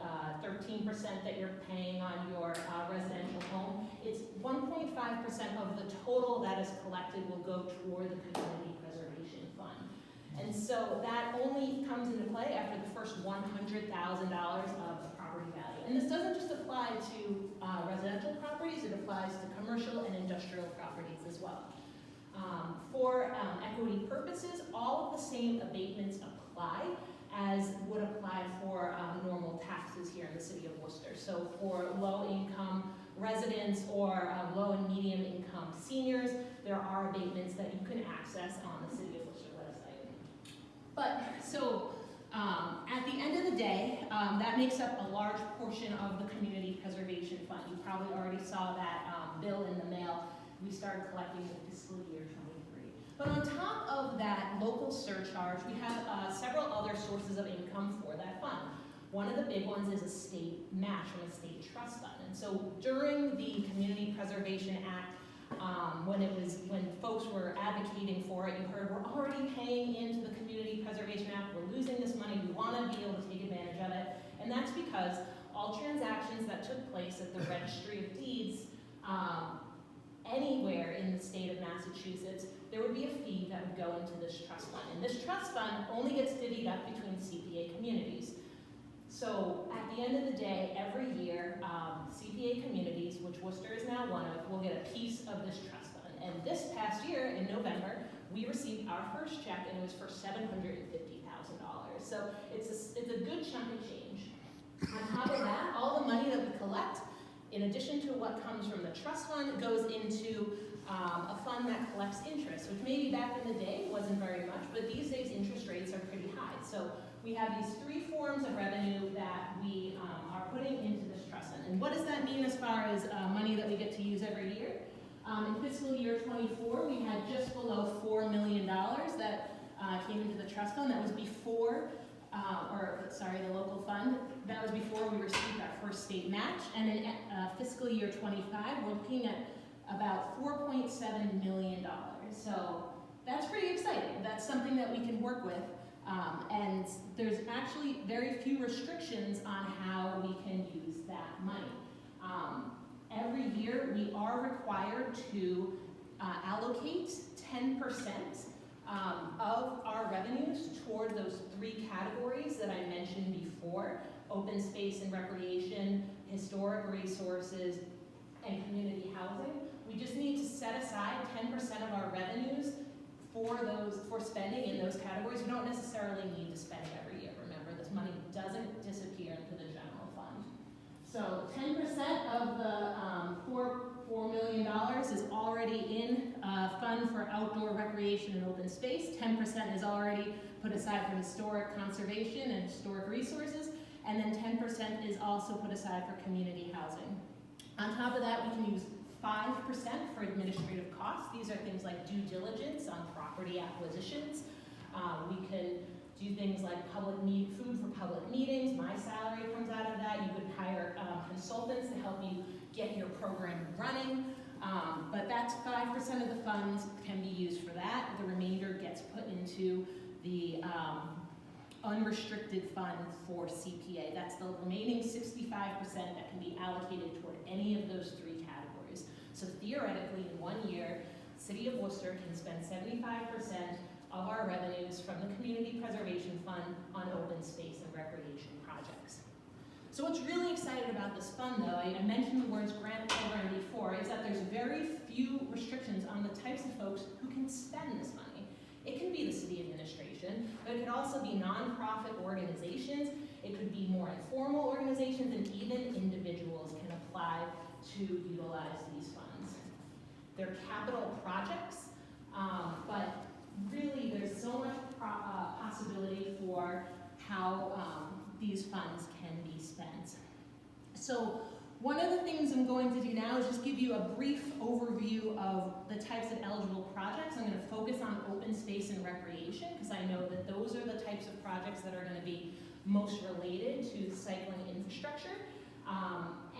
13% that you're paying on your residential home. It's 1.5% of the total that is collected will go toward the Community Preservation Fund. And so that only comes into play after the first $100,000 of property value. And this doesn't just apply to residential properties, it applies to commercial and industrial properties as well. For equity purposes, all of the same abatements apply as would apply for normal taxes here in the city of Worcester. So for low-income residents or low and medium-income seniors, there are abatements that you can access on the City of Worcester website. But so at the end of the day, that makes up a large portion of the Community Preservation Fund. You probably already saw that bill in the mail. We started collecting in fiscal year 23. But on top of that local surcharge, we have several other sources of income for that fund. One of the big ones is a state match from a state trust fund. And so during the Community Preservation Act, when folks were advocating for it, you heard we're already paying into the Community Preservation Act, we're losing this money, we want to be able to take advantage of it. And that's because all transactions that took place at the Registry of Deeds anywhere in the state of Massachusetts, there would be a fee that would go into this trust fund. And this trust fund only gets divvied up between CPA communities. So at the end of the day, every year, CPA communities, which Worcester is now one of, will get a piece of this trust fund. And this past year, in November, we received our first check, and it was for $750,000. So it's a good chunk of change. On top of that, all the money that we collect, in addition to what comes from the trust fund, goes into a fund that collects interest, which maybe back in the day wasn't very much, but these days interest rates are pretty high. So we have these 3 forms of revenue that we are putting into this trust fund. And what does that mean as far as money that we get to use every year? In fiscal year 24, we had just below $4 million that came into the trust fund. That was before, the local fund. That was before we received our first state match. And in fiscal year 25, we're looking at about $4.7 million. So that's pretty exciting. That's something that we can work with. And there's actually very few restrictions on how we can use that money. Every year we are required to allocate 10% of our revenues toward those 3 categories that I mentioned before: open space and recreation, historic resources, and community housing. We just need to set aside 10% of our revenues for spending in those categories. We don't necessarily need to spend it every year. Remember, this money doesn't disappear into the general fund. So 10% of the $4 million is already in a fund for outdoor recreation and open space. 10% is already put aside for historic conservation and historic resources. And then 10% is also put aside for community housing. On top of that, we can use 5% for administrative costs. These are things like due diligence on property acquisitions. We can do things like food for public meetings. My salary comes out of that. You could hire consultants to help you get your program running. But that's 5% of the funds can be used for that. The remainder gets put into the unrestricted fund for CPA. That's the remaining 65% that can be allocated toward any of those three categories. So theoretically, in 1 year, the City of Worcester can spend 75% of our revenues from the Community Preservation Fund on open space and recreation projects. So what's really exciting about this fund, though, I mentioned the words grant program before, is that there's very few restrictions on the types of folks who can spend this money. It can be the city administration, but it could also be nonprofit organizations. It could be more informal organizations, and even individuals can apply to utilize these funds. They're capital projects, but really there's so much possibility for how these funds can be spent. So one of the things I'm going to do now is just give you a brief overview of the types of eligible projects. I'm going to focus on open space and recreation because I know that those are the types of projects that are going to be most related to cycling infrastructure.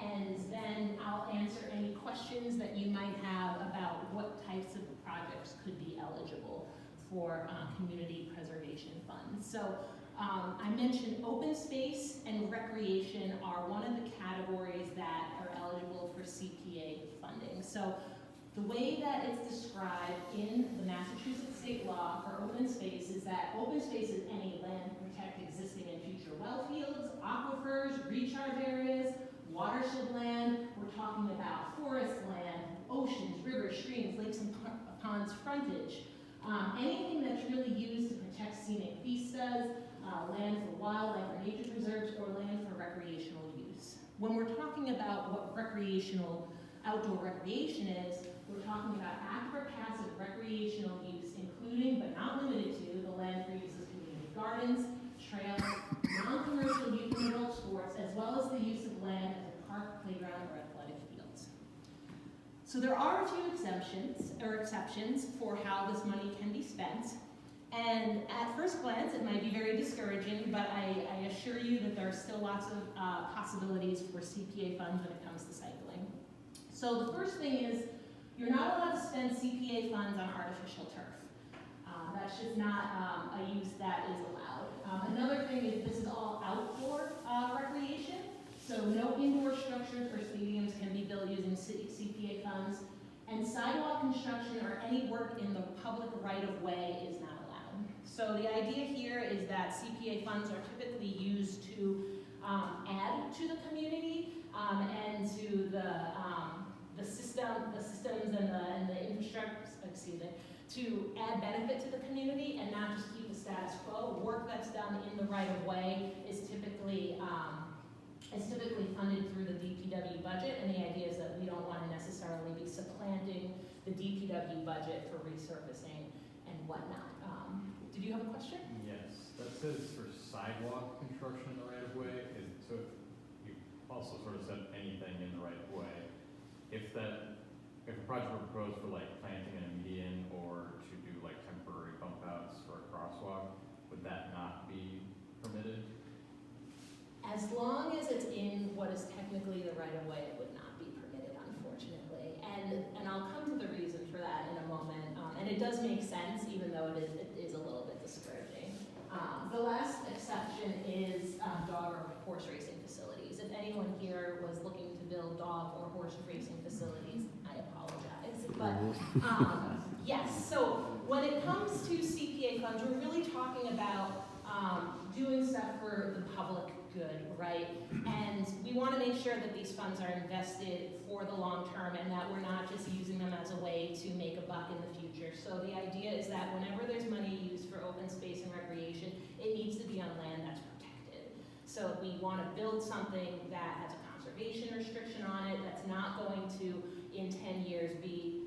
And then I'll answer any questions that you might have about what types of projects could be eligible for community preservation funds. So I mentioned open space and recreation are one of the categories that are eligible for CPA funding. So the way that it's described in the Massachusetts state law for open space is that open space is any land to protect existing and future well fields, aquifers, recharge areas, watershed land. We're talking about forest land, oceans, rivers, streams, lakes, and ponds frontage. Anything that's really used to protect scenic vistas, land for wildlife or nature preserves, or land for recreational use. When we're talking about what outdoor recreation is, we're talking about active or passive recreational use, including but not limited to the land for use as community gardens, trails, non-commercial youth and adult sports, as well as the use of land as a park, playground, or athletic fields. So there are a few exceptions for how this money can be spent. And at first glance, it might be very discouraging, but I assure you that there are still lots of possibilities for CPA funds when it comes to cycling. So the first thing is, you're not allowed to spend CPA funds on artificial turf. That's just not a use that is allowed. Another thing is this is all outdoor recreation, so no indoor structures or stadiums can be built using CPA funds, and sidewalk construction or any work in the public right-of-way is not allowed. So the idea here is that CPA funds are typically used to add to the community and to the systems and the infrastructure, to add benefit to the community and not just keep the status quo. Work that's done in the right-of-way is typically funded through the DPW budget, and the idea is that we don't want to necessarily be supplanting the DPW budget for resurfacing and whatnot. Did you have a question? Yes, that says for sidewalk construction in the right-of-way, so you also sort of said anything in the right-of-way. If a project were proposed for like planting in a median or to do like temporary bump outs for a crosswalk, would that not be permitted? As long as it's in what is technically the right-of-way, it would not be permitted, unfortunately. And I'll come to the reason for that in a moment. And it does make sense, even though it is a little bit discouraging. The last exception is dog or horse racing facilities. If anyone here was looking to build dog or horse racing facilities, I apologize. But yes, so when it comes to CPA funds, we're really talking about doing stuff for the public good, right? And we want to make sure that these funds are invested for the long term and that we're not just using them as a way to make a buck in the future. So the idea is that whenever there's money used for open space and recreation, it needs to be on land that's protected. So if we want to build something that has a conservation restriction on it, that's not going to, in 10 years, be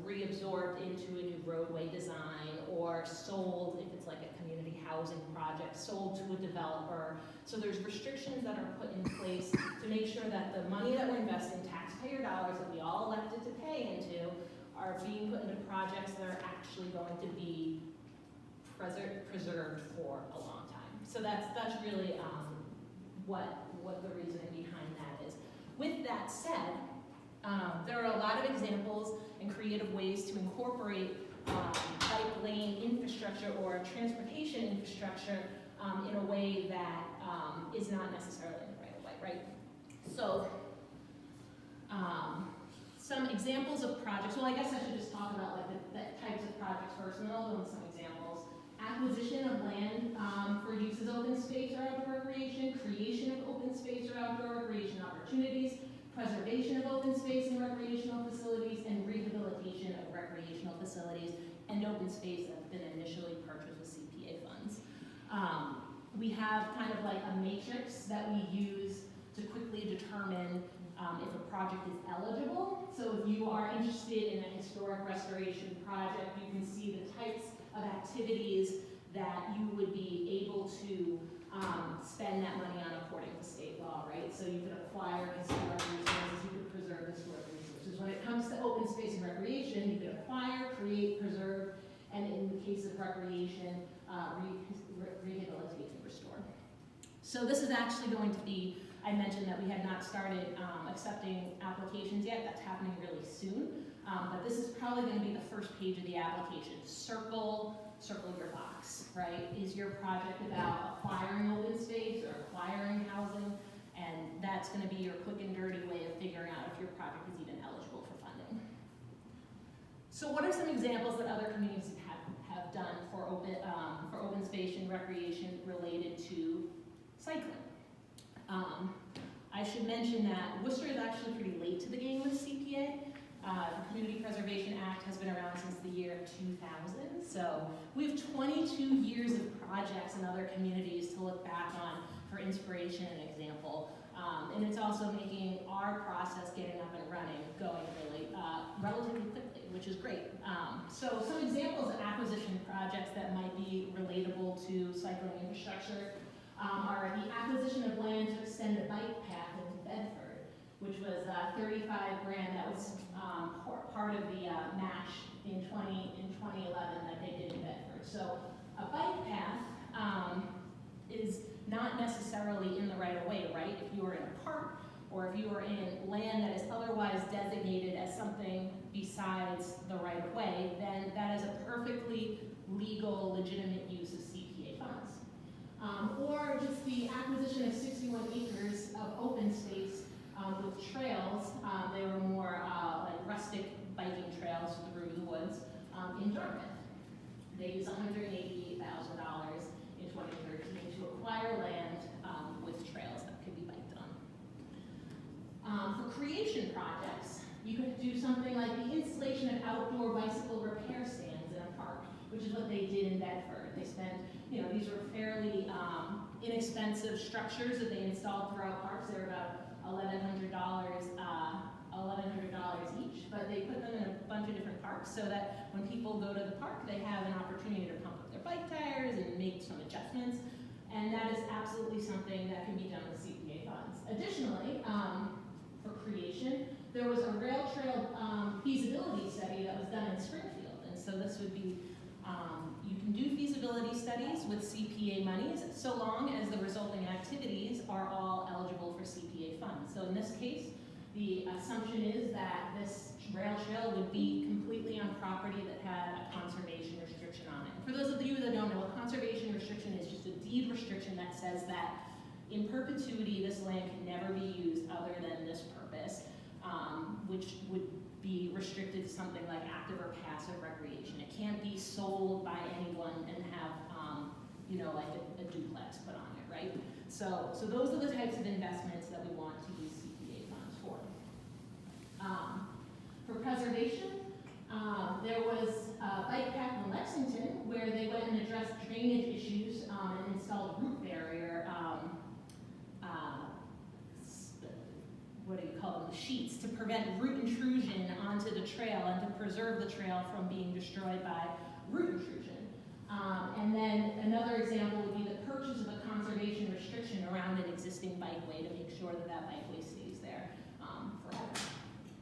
reabsorbed into a new roadway design, or sold, if it's like a community housing project, sold to a developer. So there's restrictions that are put in place to make sure that the money that we're investing, taxpayer dollars that we all elected to pay into, are being put into projects that are actually going to be preserved for a long time. So that's really what the reasoning behind that is. With that said, there are a lot of examples and creative ways to incorporate bike lane infrastructure or transportation infrastructure in a way that is not necessarily in the right of way, right? So, some examples of projects, well, I guess I should just talk about like the types of projects first, and then I'll go into some examples. Acquisition of land for use as open space or outdoor recreation, creation of open space or outdoor recreation opportunities, preservation of open space and recreational facilities, and rehabilitation of recreational facilities and open space that's been initially purchased with CPA funds. We have kind of like a matrix that we use to quickly determine if a project is eligible. So if you are interested in a historic restoration project, you can see the types of activities that you would be able to spend that money on according to state law, right? So you could acquire historic resources, you could preserve historic resources. When it comes to open space and recreation, you could acquire, create, preserve, and in the case of recreation, rehabilitate and restore. So this is actually going to be, I mentioned that we had not started accepting applications yet. That's happening really soon. But this is probably going to be the first page of the application. Circle your box, right? Is your project about acquiring open space or acquiring housing? And that's going to be your quick and dirty way of figuring out if your project is even eligible for funding. So what are some examples that other communities have done for open space and recreation related to cycling? I should mention that Worcester is actually pretty late to the game with CPA. The Community Preservation Act has been around since the year 2000, so we have 22 years of projects in other communities to look back on for inspiration and example. And it's also making our process getting up and running going really relatively quickly, which is great. So some examples of acquisition projects that might be relatable to cycling infrastructure are the acquisition of land to extend a bike path into Bedford, which was $35 grand. That was part of the MASH in 2011 that they did in Bedford. So a bike path is not necessarily in the right of way, right? If you are in a park or if you are in land that is otherwise designated as something besides the right of way, then that is a perfectly legal, legitimate use of CPA funds. Or just the acquisition of 61 acres of open space with trails. They were more like rustic biking trails through the woods in Dartmouth. They used $188,000 in 2013 to acquire land with trails that could be biked on. For creation projects, you could do something like the installation of outdoor bicycle repair stands in a park, which is what they did in Bedford. They spent, these were fairly inexpensive structures that they installed throughout parks. They were about $1,100 each, but they put them in a bunch of different parks so that when people go to the park, they have an opportunity to pump up their bike tires and make some adjustments. And that is absolutely something that can be done with CPA funds. Additionally, for creation, there was a rail trail feasibility study that was done in Springfield. And so this would be, you can do feasibility studies with CPA monies so long as the resulting activities are all eligible for CPA funds. So in this case, the assumption is that this rail trail would be completely on property that had a conservation restriction on it. For those of you that don't know, a conservation restriction is just a deed restriction that says that in perpetuity this land can never be used other than this purpose, which would be restricted to something like active or passive recreation. It can't be sold by anyone and have, like a duplex put on it, right? So those are the types of investments that we want to use CPA funds for. For preservation, there was a bike path in Lexington where they went and addressed drainage issues and installed root barrier, what do you call them, the sheets to prevent root intrusion onto the trail and to preserve the trail from being destroyed by root intrusion. And then another example would be the purchase of a conservation restriction around an existing bikeway to make sure that that bikeway stays there forever.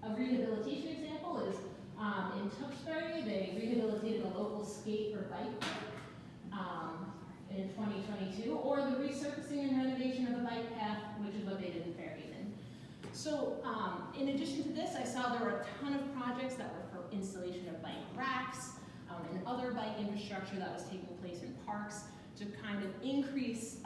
A rehabilitation example is in Tewksbury, they rehabilitated a local skate or bike park in 2022, or the resurfacing and renovation of a bike path, which is what they did in Fairhaven. So in addition to this, I saw there were a ton of projects that were for installation of bike racks and other bike infrastructure that was taking place in parks to kind of increase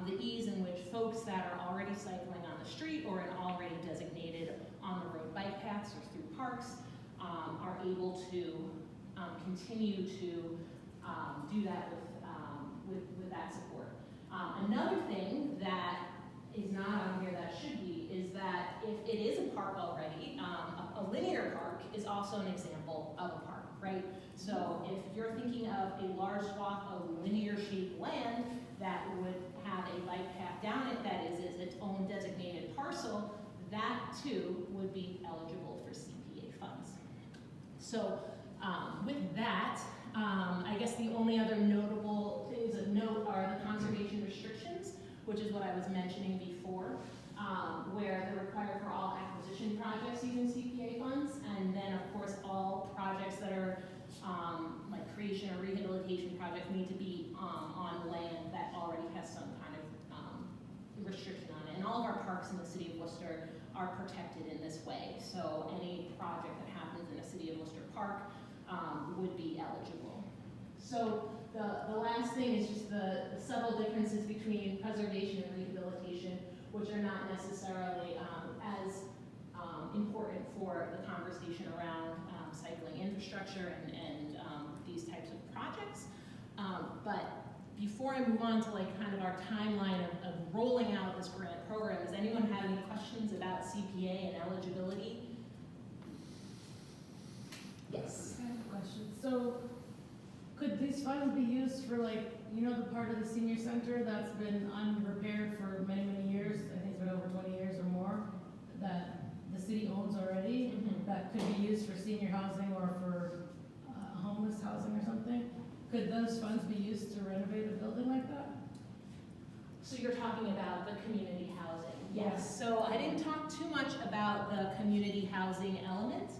the ease in which folks that are already cycling on the street or in already designated on-the-road bike paths or through parks are able to continue to do that with that support. Another thing that is not on here that should be is that if it is a park already, a linear park is also an example of a park, right? So if you're thinking of a large swath of linear shaped land that would have a bike path down it that is its own designated parcel, that too would be eligible for CPA funds. So with that, I guess the only other notable things of note are the conservation restrictions, which is what I was mentioning before, where they're required for all acquisition projects using CPA funds, and then of course all projects that are like creation or rehabilitation projects need to be on land that already has some kind of restriction on it. And all of our parks in the city of Worcester are protected in this way, so any project that happens in a city of Worcester park would be eligible. So the last thing is just the subtle differences between preservation and rehabilitation, which are not necessarily as important for the conversation around cycling infrastructure and these types of projects. But before I move on to like kind of our timeline of rolling out this grant program, does anyone have any questions about CPA and eligibility? Yes. I have a question. So could these funds be used for like, you know, the part of the senior center that's been unrepaired for many, many years? I think it's been over 20 years or more, that the city owns already, that could be used for senior housing or for homeless housing or something? Could those funds be used to renovate a building like that? So you're talking about the community housing? Yes. Yes. So I didn't talk too much about the community housing element.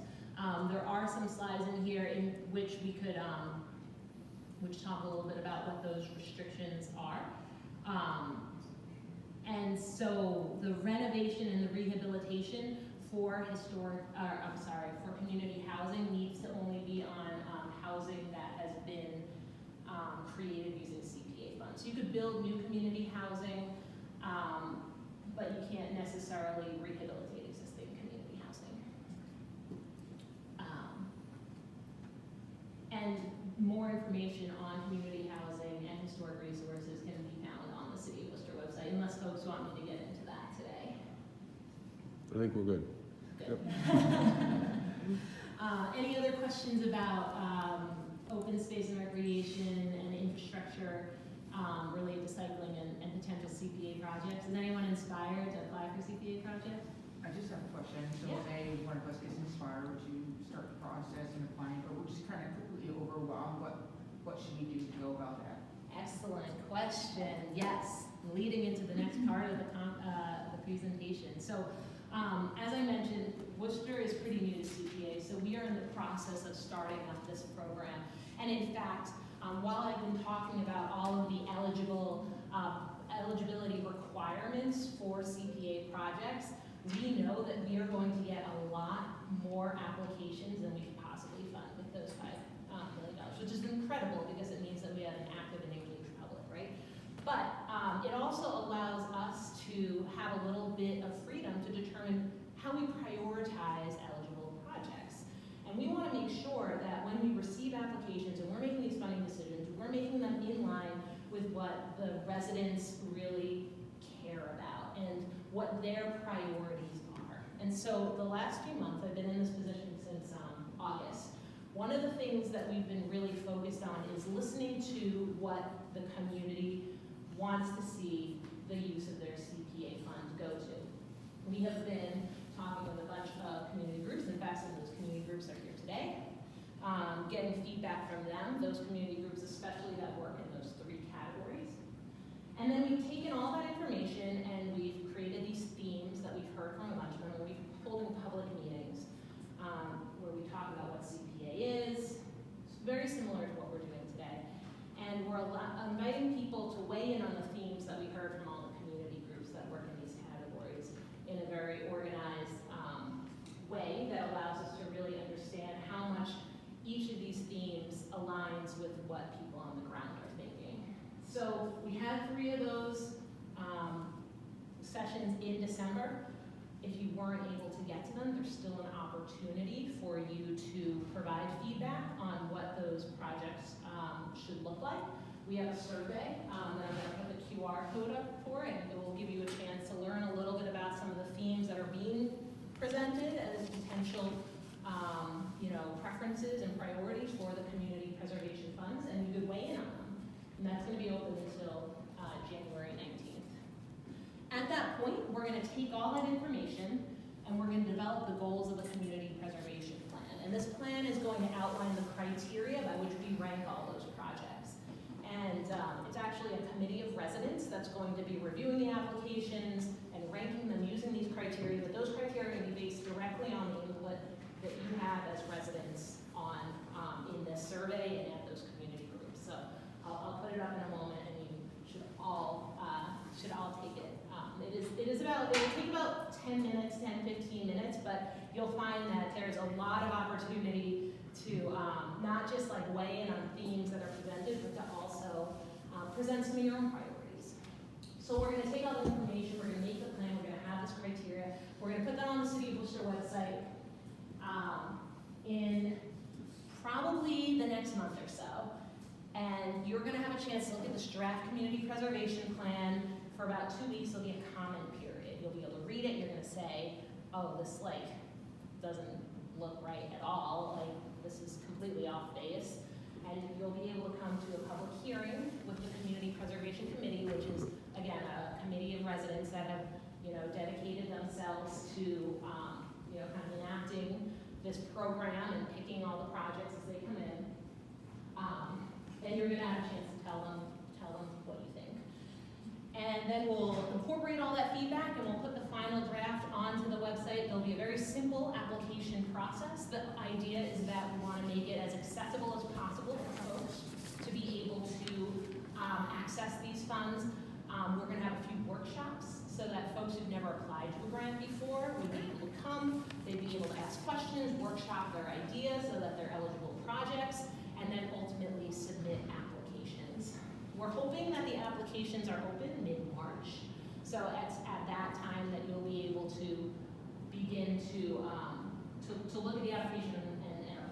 There are some slides in here in which we could which talk a little bit about what those restrictions are. And so the renovation and the rehabilitation for for community housing needs to only be on housing that has been created using CPA funds. So you could build new community housing, but you can't necessarily rehabilitate existing community housing. And more information on community housing and historic resources can be found on the City of Worcester website, unless folks want me to get into that today. I think we're good. Good. Any other questions about open space and recreation and infrastructure related to cycling and potential CPA projects? Is anyone inspired to apply for CPA projects? I just have a question. So Yeah. say one of us gets inspired to start the process and applying, but we're just kind of completely overwhelmed. What should we do to go about that? Excellent question. Yes, leading into the next part of the presentation. So, as I mentioned, Worcester is pretty new to CPA, so we are in the process of starting up this program. And in fact, while I've been talking about all of the eligibility requirements for CPA projects, we know that we are going to get a lot more applications than we can possibly fund with those $5 million, which is incredible because it means that we have an active and engaged public, right? But it also allows us to have a little bit of freedom to determine how we prioritize eligible projects. And we want to make sure that when we receive applications and we're making these funding decisions, we're making them in line with what the residents really care about and what their priorities are. And so the last few months, I've been in this position since August. One of the things that we've been really focused on is listening to what the community wants to see the use of their CPA fund go to. We have been talking with a bunch those community groups, especially that work in those 3 categories. And then we've taken all that information and we've created these themes that we've heard from a bunch of them, and we've holding public meetings where we talk about what CPA is. It's very similar to what we're doing today. And we're inviting people to weigh in on the themes that we heard from all the community groups that work in these categories in a very organized way that allows us to really understand how much each of these themes aligns with what people on the ground are thinking. So we had 3 of those sessions in December. If you weren't able to get to them, there's still an opportunity for you to provide feedback on what those projects should look like. We have a survey that I'm going to put the QR code up for, and it will give you a chance to learn a little bit about some of the themes that are being presented as potential preferences and priorities for the community preservation funds, and you could weigh in on them. And that's going to be open until January 19th. At that point, we're going to take all that information and we're going to develop the goals of the community preservation plan. And this plan is going to outline the criteria by which we rank all those projects. And it's actually a committee of residents that's going to be reviewing the applications and ranking them using these criteria, but those criteria are going to be based directly on the input that you have as residents on in this survey and at those community groups. So I'll put it up in a moment, and you should all take it. It will take about 10 minutes, 10, 15 minutes, but you'll find that there's a lot of opportunity to not just like weigh in on themes that are presented, but to also present some of your own priorities. So we're going to take all this information, we're going to make the plan, we're going to have this criteria, we're going to put that on the City of Worcester website in probably the next month or so. And you're going to have a chance to look at this draft community preservation plan for about 2 weeks. There'll be a comment period. You'll be able to read it. You're going to say, oh, this doesn't look right at all. This is completely off base. And you'll be able to come to a public hearing with the Community Preservation Committee, which is, again, a committee of residents that have, dedicated themselves to, kind of enacting this program and picking all the projects as they come in. And you're going to have a chance to tell them what you think. And then we'll incorporate all that feedback and we'll put the final draft onto the website. There'll be a very simple application process. The idea is that we want to make it as accessible as possible for folks to be able to access these funds. We're going to have a few workshops so that folks who've never applied to a grant before would be able to come, they'd be able to ask questions, workshop their ideas so that they're eligible projects, and then ultimately submit applications. We're hoping that the applications are open mid-March, so at that time that you'll be able to begin to look at the application and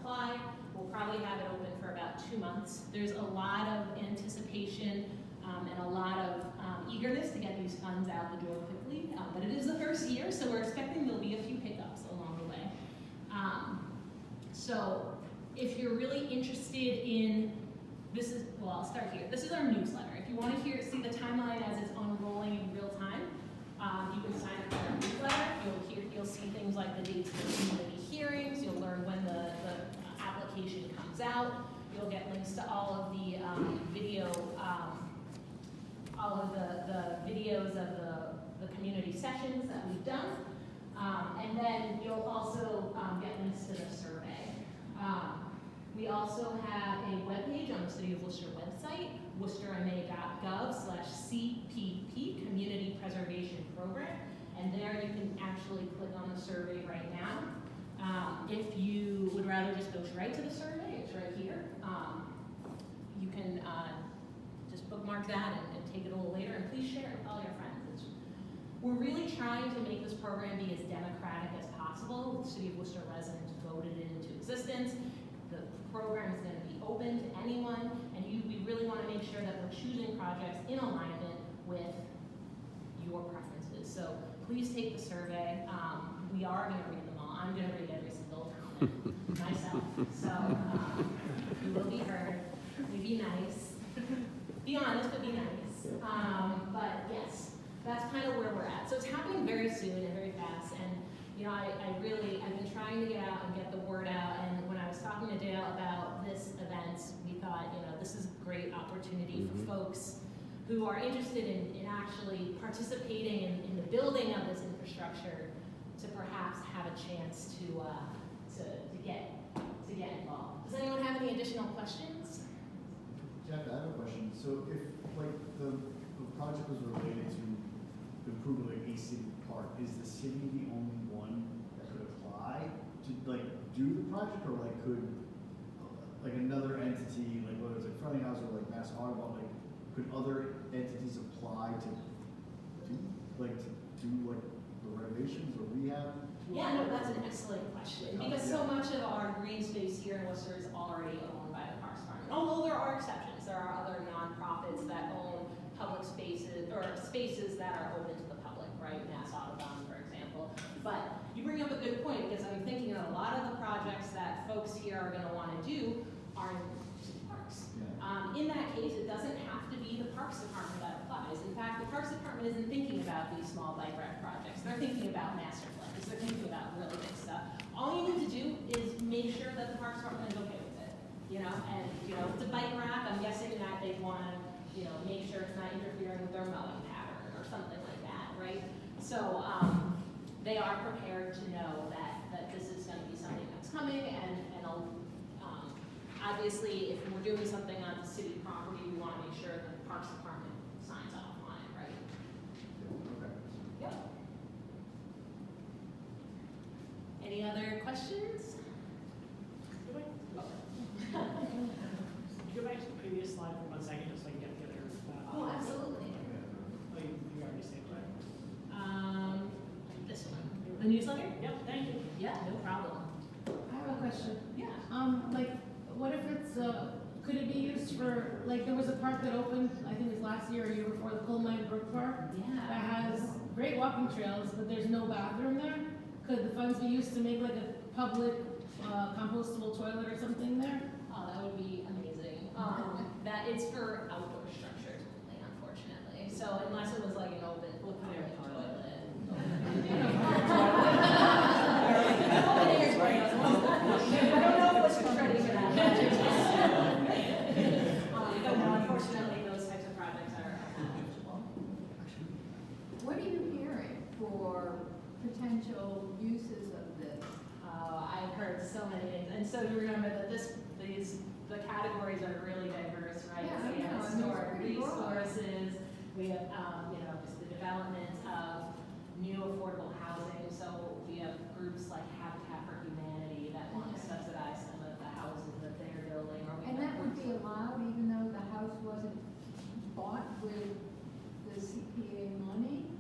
apply. We'll probably have it open for about 2 months. There's a lot of anticipation and a lot of eagerness to get these funds out the door quickly, but it is the first year, so we're expecting there'll be a few hiccups along the way. So if you're really interested in, I'll start here. This is our newsletter. If you want to see the timeline as it's unrolling in real time, you can sign up for our newsletter. You'll see things like the dates for community hearings. You'll learn when the application comes out. You'll get links to all of the videos of the community sessions that we've done. And then you'll also get links to the survey. We also have a webpage on the City of Worcester website, worcesterma.gov/CPP, Community Preservation Program. And there you can actually click on the survey right now. If you would rather just go straight to the survey, it's right here. You can just bookmark that and take it a little later, and please share it with all your friends. We're really trying to make this program be as democratic as possible. The City of Worcester residents voted it into existence. The program is going to be open to anyone, and we really want to make sure that we're choosing projects in alignment with your preferences. So please take the survey. We are going to read them all. I'm going to read every single comment myself. So you will be heard. Be nice. Be honest, but be nice. But yes, that's kind of where we're at. So it's happening very soon and very fast. And I've been trying to get out and get the word out. And when I was talking to Dale about this event, we thought, this is a great opportunity for folks who are interested in actually participating in the building of this infrastructure to perhaps have a chance to get involved. Does anyone have any additional questions? Jack, I have a question. So if like the project was related to improving like a city park, is the city the only one that could apply to like do the project, or like could like another entity, like whether it's like Friendly House or like Mass Audubon, like could other entities apply to do like the renovations or rehab? Yeah, no, that's an excellent question, because so much of our green space here in Worcester is already owned by the Parks Department. Although there are exceptions, there are other nonprofits that own public spaces, or spaces that are open to the public, right? Mass Audubon, for example. But you bring up a good point, because I'm thinking that a lot of the projects that folks here are gonna wanna do are in city parks. In that case, it doesn't have to be the Parks Department that applies. In fact, the Parks Department isn't thinking about these small bike rack projects. They're thinking about master plans. They're thinking about really big stuff. All you need to do is make sure that the Parks Department is okay with it. And if it's a bike rack, I'm guessing that they want to, make sure it's not interfering with their mowing pattern or something like that, right? So they are prepared to know that this is going to be something that's coming, and obviously, if we're doing something on city property, we want to make sure that the Parks Department signs off on it, right? Okay. Yep. Any other questions? Go back to the previous slide for 1 second, just so I can get together. Oh, absolutely. Oh, you already said that. This one. The newsletter? Yep, thank you. Yeah, no problem. I have a question. Yeah. Like, what if it's, could it be used for, like, there was a park that opened, I think it was last year or year before, the Coal Mine Brook Park, that has great walking trails, but there's no bathroom there. Could the funds be used to make like a public compostable toilet or something there? Oh, that would be amazing. That it's for outdoor structures only, unfortunately. So unless it was like an open air toilet. Open air toilet. I don't know if Worcester's ready for that. But no, unfortunately, those types of projects are not eligible. What are you hearing for potential uses of this? I've heard so many things, and so you remember that the categories are really diverse, right? Yeah, So we have I know, historic it's pretty broad. resources, we have, just the development of new affordable housing. So we have groups like Habitat for Humanity that want to subsidize some of the houses that they're building. Or we And have that would groups be allowed even though the house wasn't bought with the CPA money?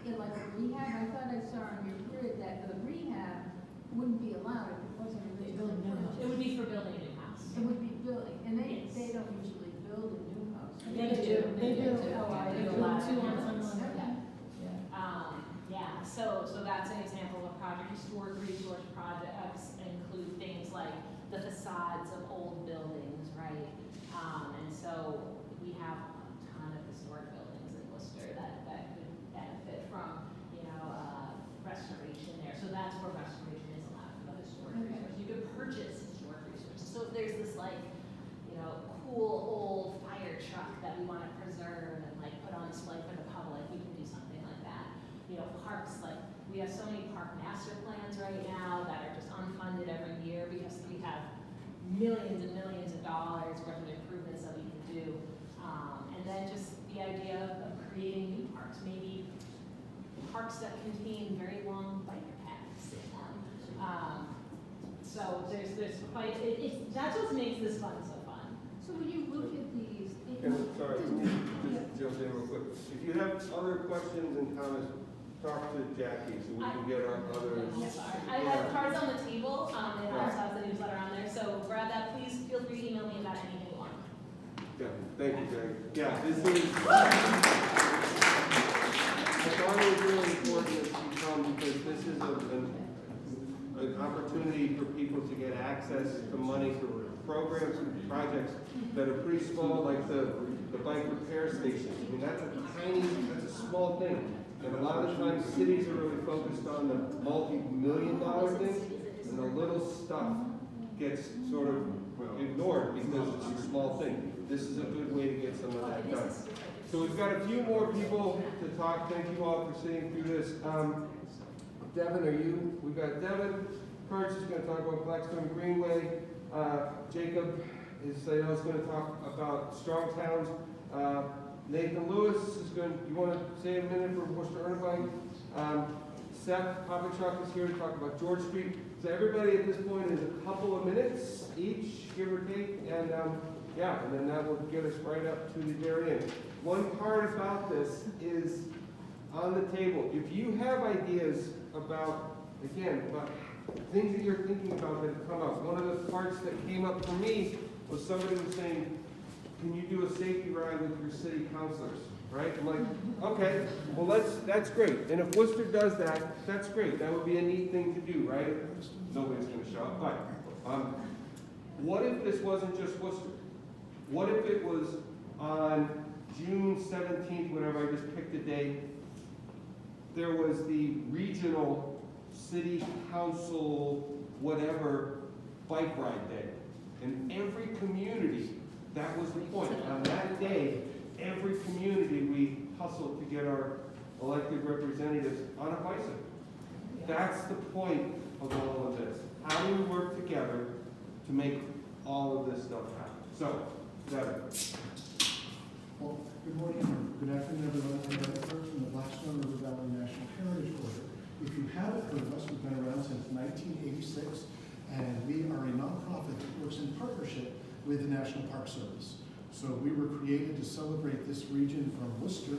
Like a rehab, I thought I saw on your grid that the rehab wouldn't be allowed if it wasn't a real purchase. It would be for building a new house. It would be building, and Yes. they don't usually build a new house. They do. They do. Oh, I They do a do lot. too on some of them. Yeah, so that's an example of a project. Historic resource projects include things like the facades of old buildings, right? And so we have a ton of historic buildings in Worcester that could benefit from, restoration there. So that's where restoration is allowed for the historic resources. You could purchase historic resources. So if there's this cool old fire truck that we want to preserve and put on display for the public, we can do something like that. Parks, we have so many park master plans right now that are just unfunded every year because we have millions and millions of dollars worth of improvements that we can do. And then just the idea of creating new parks, maybe parks that contain very long biker paths in them. So there's quite, that's what makes this fun so fun. So when you look at these, Sorry, just jump in real quick. If you have other questions and comments, talk to Jackie so we can get our others. Yes, I have cards on the table, and it also has the newsletter on there, so grab that, please feel free to email me about anything you want. Yeah, thank you, Greg. Yeah, this is, I thought it was really important that you come because this is an opportunity for people to get access to money for programs and projects that are pretty small, like the bike repair station. I mean, that's a small thing. And a lot of times cities are really focused on the multi-million-dollar things, and the little stuff gets sort of ignored because it's a small thing. This is a good way to get some of that done. So we've got a few more people to talk. Thank you all for sitting through this. Devin, we've got Devin Kurtz is going to talk about Blackstone Greenway. Jacob is going to talk about strong towns. Nathan Lewis is you want to say a minute for Worcester Irvine? Seth Pavlichuk is here to talk about George Street. So everybody at this point is a couple of minutes each, give or take, and and then that will get us right up to the very end. One part about this is on the table. If you have ideas about things that you're thinking about that have come up, one of the parts that came up for me was somebody was saying, can you do a safety ride with your city councilors? Right? I'm like, okay, well that's great. And if Worcester does that, that's great. That would be a neat thing to do, right? Nobody's going to show up. But what if this wasn't just Worcester? What if it was on June 17th, whatever, I just picked a date, there was the regional city council, whatever, bike ride day. And every community, that was the point. On that day, every community, we hustled to get our elected representatives on a bicycle. That's the point of all of this. How do we work together to make all of this stuff happen? So, Devin. Well, good morning, or good afternoon, everyone. I'm Devin Kurtz from the Blackstone River Valley National Heritage Corridor. If you haven't heard of us, we've been around since 1986, and we are a nonprofit that works in partnership with the National Park Service. So we were created to celebrate this region from Worcester,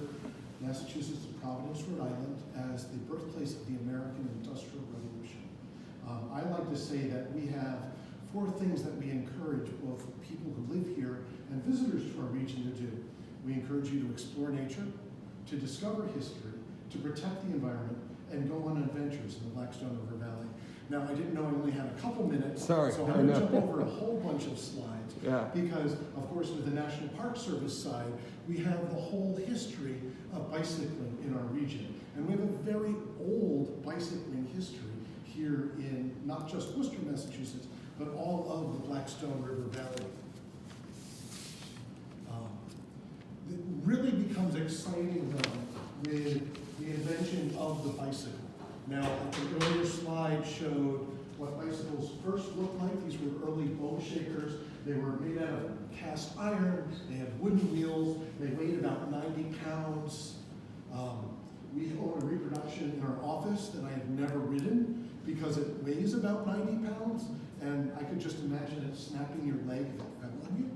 Massachusetts to Providence, Rhode Island, as the birthplace of the American Industrial Revolution. I like to say that we have 4 things that we encourage both people who live here and visitors to our region to do. We encourage you to explore nature, to discover history, to protect the environment, and go on adventures in the Blackstone River Valley. Now, I didn't know I only had a couple minutes, so I'm going to jump over a whole bunch of slides. Because, of course, with the National Park Service side, we have the whole history of bicycling in our region. And we have a very old bicycling history here in not just Worcester, Massachusetts, but all of the Blackstone River Valley. It really becomes exciting, though, with the invention of the bicycle. Now, the earlier slide showed what bicycles first looked like. These were early bone shakers. They were made out of cast iron. They had wooden wheels. They weighed about 90 pounds. We own a reproduction in our office that I have never ridden because it weighs about 90 pounds, and I could just imagine it snapping your leg if it fell on you.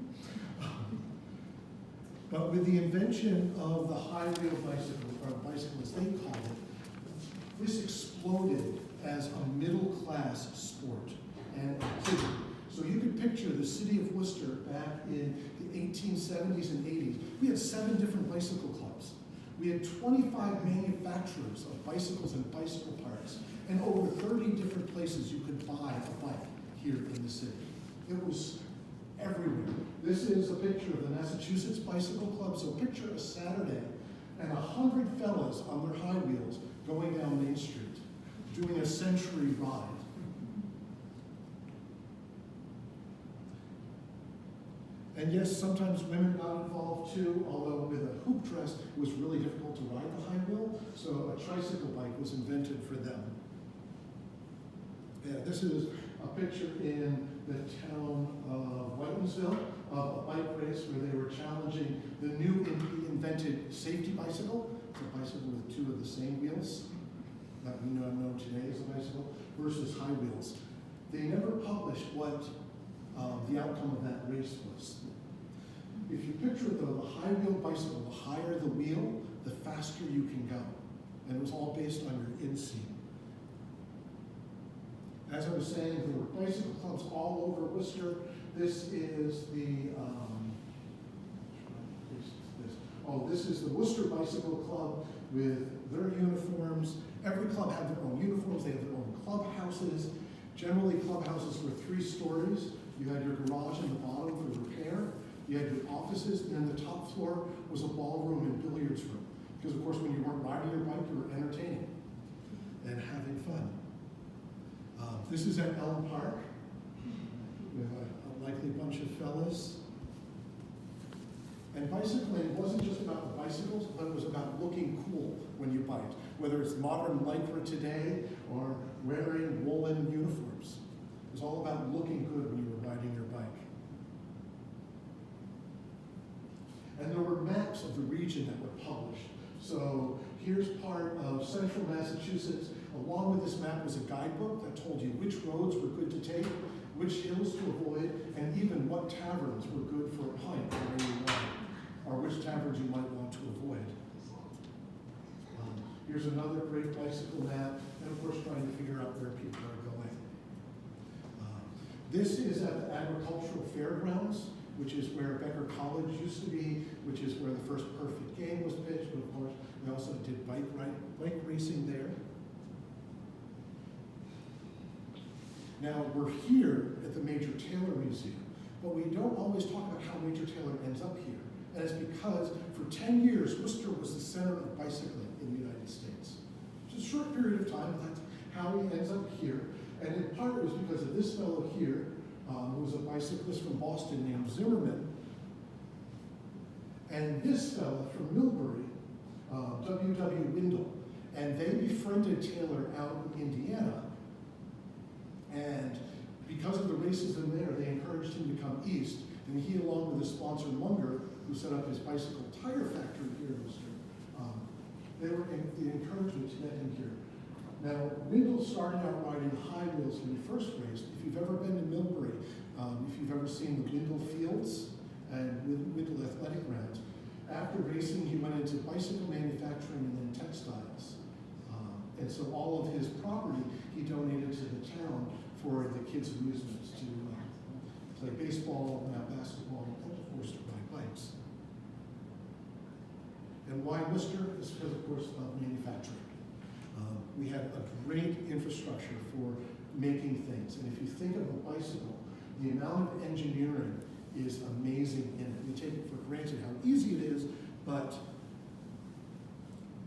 But with the invention of the high-wheel bicycle, or bicycle as they call it, this exploded as a middle-class sport and activity. So you could picture the city of Worcester back in the 1870s and 80s. We had 7 different bicycle clubs. We had 25 manufacturers of bicycles and bicycle parts, and over 30 different places you could buy a bike here in the city. It was everywhere. This is a picture of the Massachusetts Bicycle Club. So picture a Saturday and 100 fellas on their high wheels going down Main Street, doing a century ride. And yes, sometimes women got involved too, although with a hoop dress, it was really difficult to ride the high wheel, so a tricycle bike was invented for them. Yeah, this is a picture in the town of Whitensville of a bike race where they were challenging the new invented safety bicycle. It's a bicycle with 2 of the same wheels that we know today as a bicycle versus high wheels. They never published what the outcome of that race was. If you picture the high wheel bicycle, the higher the wheel, the faster you can go. And it was all based on your inseam. As I was saying, there were bicycle clubs all over Worcester. This is the, this is the Worcester Bicycle Club with their uniforms. Every club had their own uniforms. They had their own clubhouses. Generally, clubhouses were 3 stories. You had your garage in the bottom for repair. You had your offices, and then the top floor was a ballroom and billiards room. Because, of course, when you weren't riding your bike, you were entertaining and having fun. This is at Elm Park with a likely fellas. And bicycling wasn't just about the bicycles, but it was about looking cool when you biked, whether it's modern lycra today or wearing woolen uniforms. It was all about looking good when you were riding your bike. And there were maps of the region that were published. So here's part of central Massachusetts. Along with this map was a guidebook that told you which roads were good to take, which hills to avoid, and even what taverns were good for a pint where you wanted, or which taverns you might want to avoid. Here's another great bicycle map, and of course trying to figure out where people are going. This is at the Agricultural Fairgrounds, which is where Becker College used to be, which is where the first Perfect Game was pitched, but of course we also did bike racing there. Now we're here at the Major Taylor Museum, but we don't always talk about how Major Taylor ends up here. And it's because for 10 years, Worcester was the center of bicycling in the United States. It's a short period of time, but that's how he ends up here. And in part it was because of this fellow here, who was a bicyclist from Boston named Zimmerman, and this fellow from Millbury, W.W. Windle. And they befriended Taylor out in Indiana. And because of the racism there, they encouraged him to come east. And he, along with his sponsor Munger, who set up his bicycle tire factory here in Worcester, they were the encouragement to get him here. Now, Windle started out riding high wheels when he first raced. If you've ever been to Millbury, if you've ever seen the Windle Fields and Windle Athletic Grounds, after racing, he went into bicycle manufacturing and then textiles. And so all of his property he donated to the town for the kids' amusements, to play baseball, basketball, and of course to ride bikes. And why Worcester? It's because, of course, of manufacturing. We have a great infrastructure for making things. And if you think of a bicycle, the amount of engineering is amazing in it. We take it for granted how easy it is, but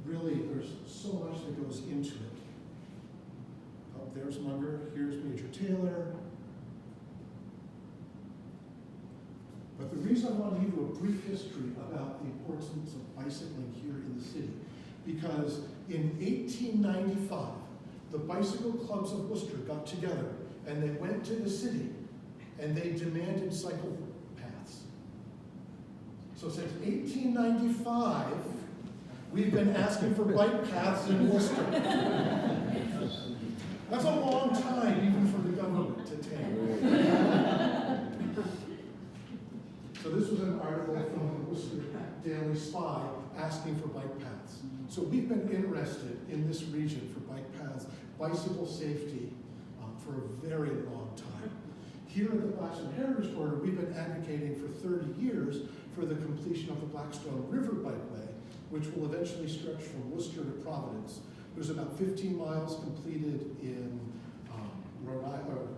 really there's so much that goes into it. Oh, there's Munger, here's Major Taylor. But the reason I want to give you a brief history about the importance of bicycling here in the city, because in 1895, the bicycle clubs of Worcester got together and they went to the city and they demanded cycle paths. So since 1895, we've been asking for bike paths in Worcester. That's a long time, even for the government to take. So this was an article from the Worcester Daily Spy asking for bike paths. So we've been interested in this region for bike paths, bicycle safety, for a very long time. Here at the Blackstone Heritage Corridor, we've been advocating for 30 years for the completion of the Blackstone River Bikeway, which will eventually stretch from Worcester to Providence. There's about 15 miles completed in Rhode Island.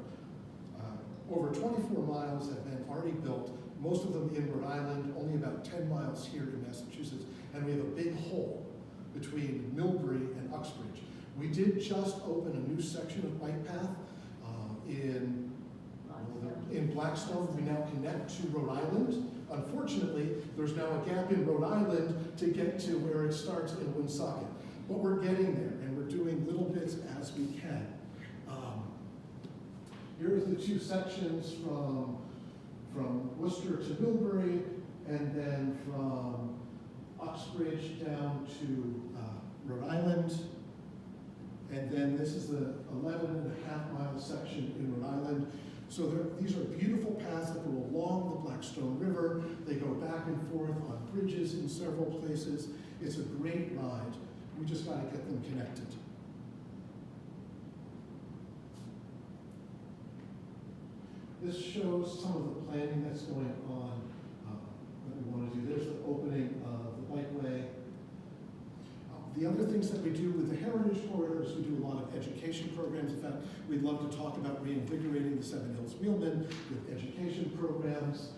Over 24 miles have been already built, most of them in Rhode Island, only about 10 miles here in Massachusetts, and we have a big hole between Millbury and Uxbridge. We did just open a new section of bike path in Blackstone. We now connect to Rhode Island. Unfortunately, there's now a gap in Rhode Island to get to where it starts in Woonsocket. But we're getting there, and we're doing little bits as we can. Here's the two sections from Worcester to Millbury, and then from Uxbridge down to Rhode Island. And then this is the 11.5-mile section in Rhode Island. So these are beautiful paths that go along the Blackstone River. They go back and forth on bridges in several places. It's a great ride. We just got to get them connected. This shows some of the planning that's going on that we want to do. There's the opening of the bikeway. The other things that we do with the Heritage Corridors, we do a lot of education programs. In fact, we'd love to talk about reinvigorating the Seven Hills Wheelman with education programs.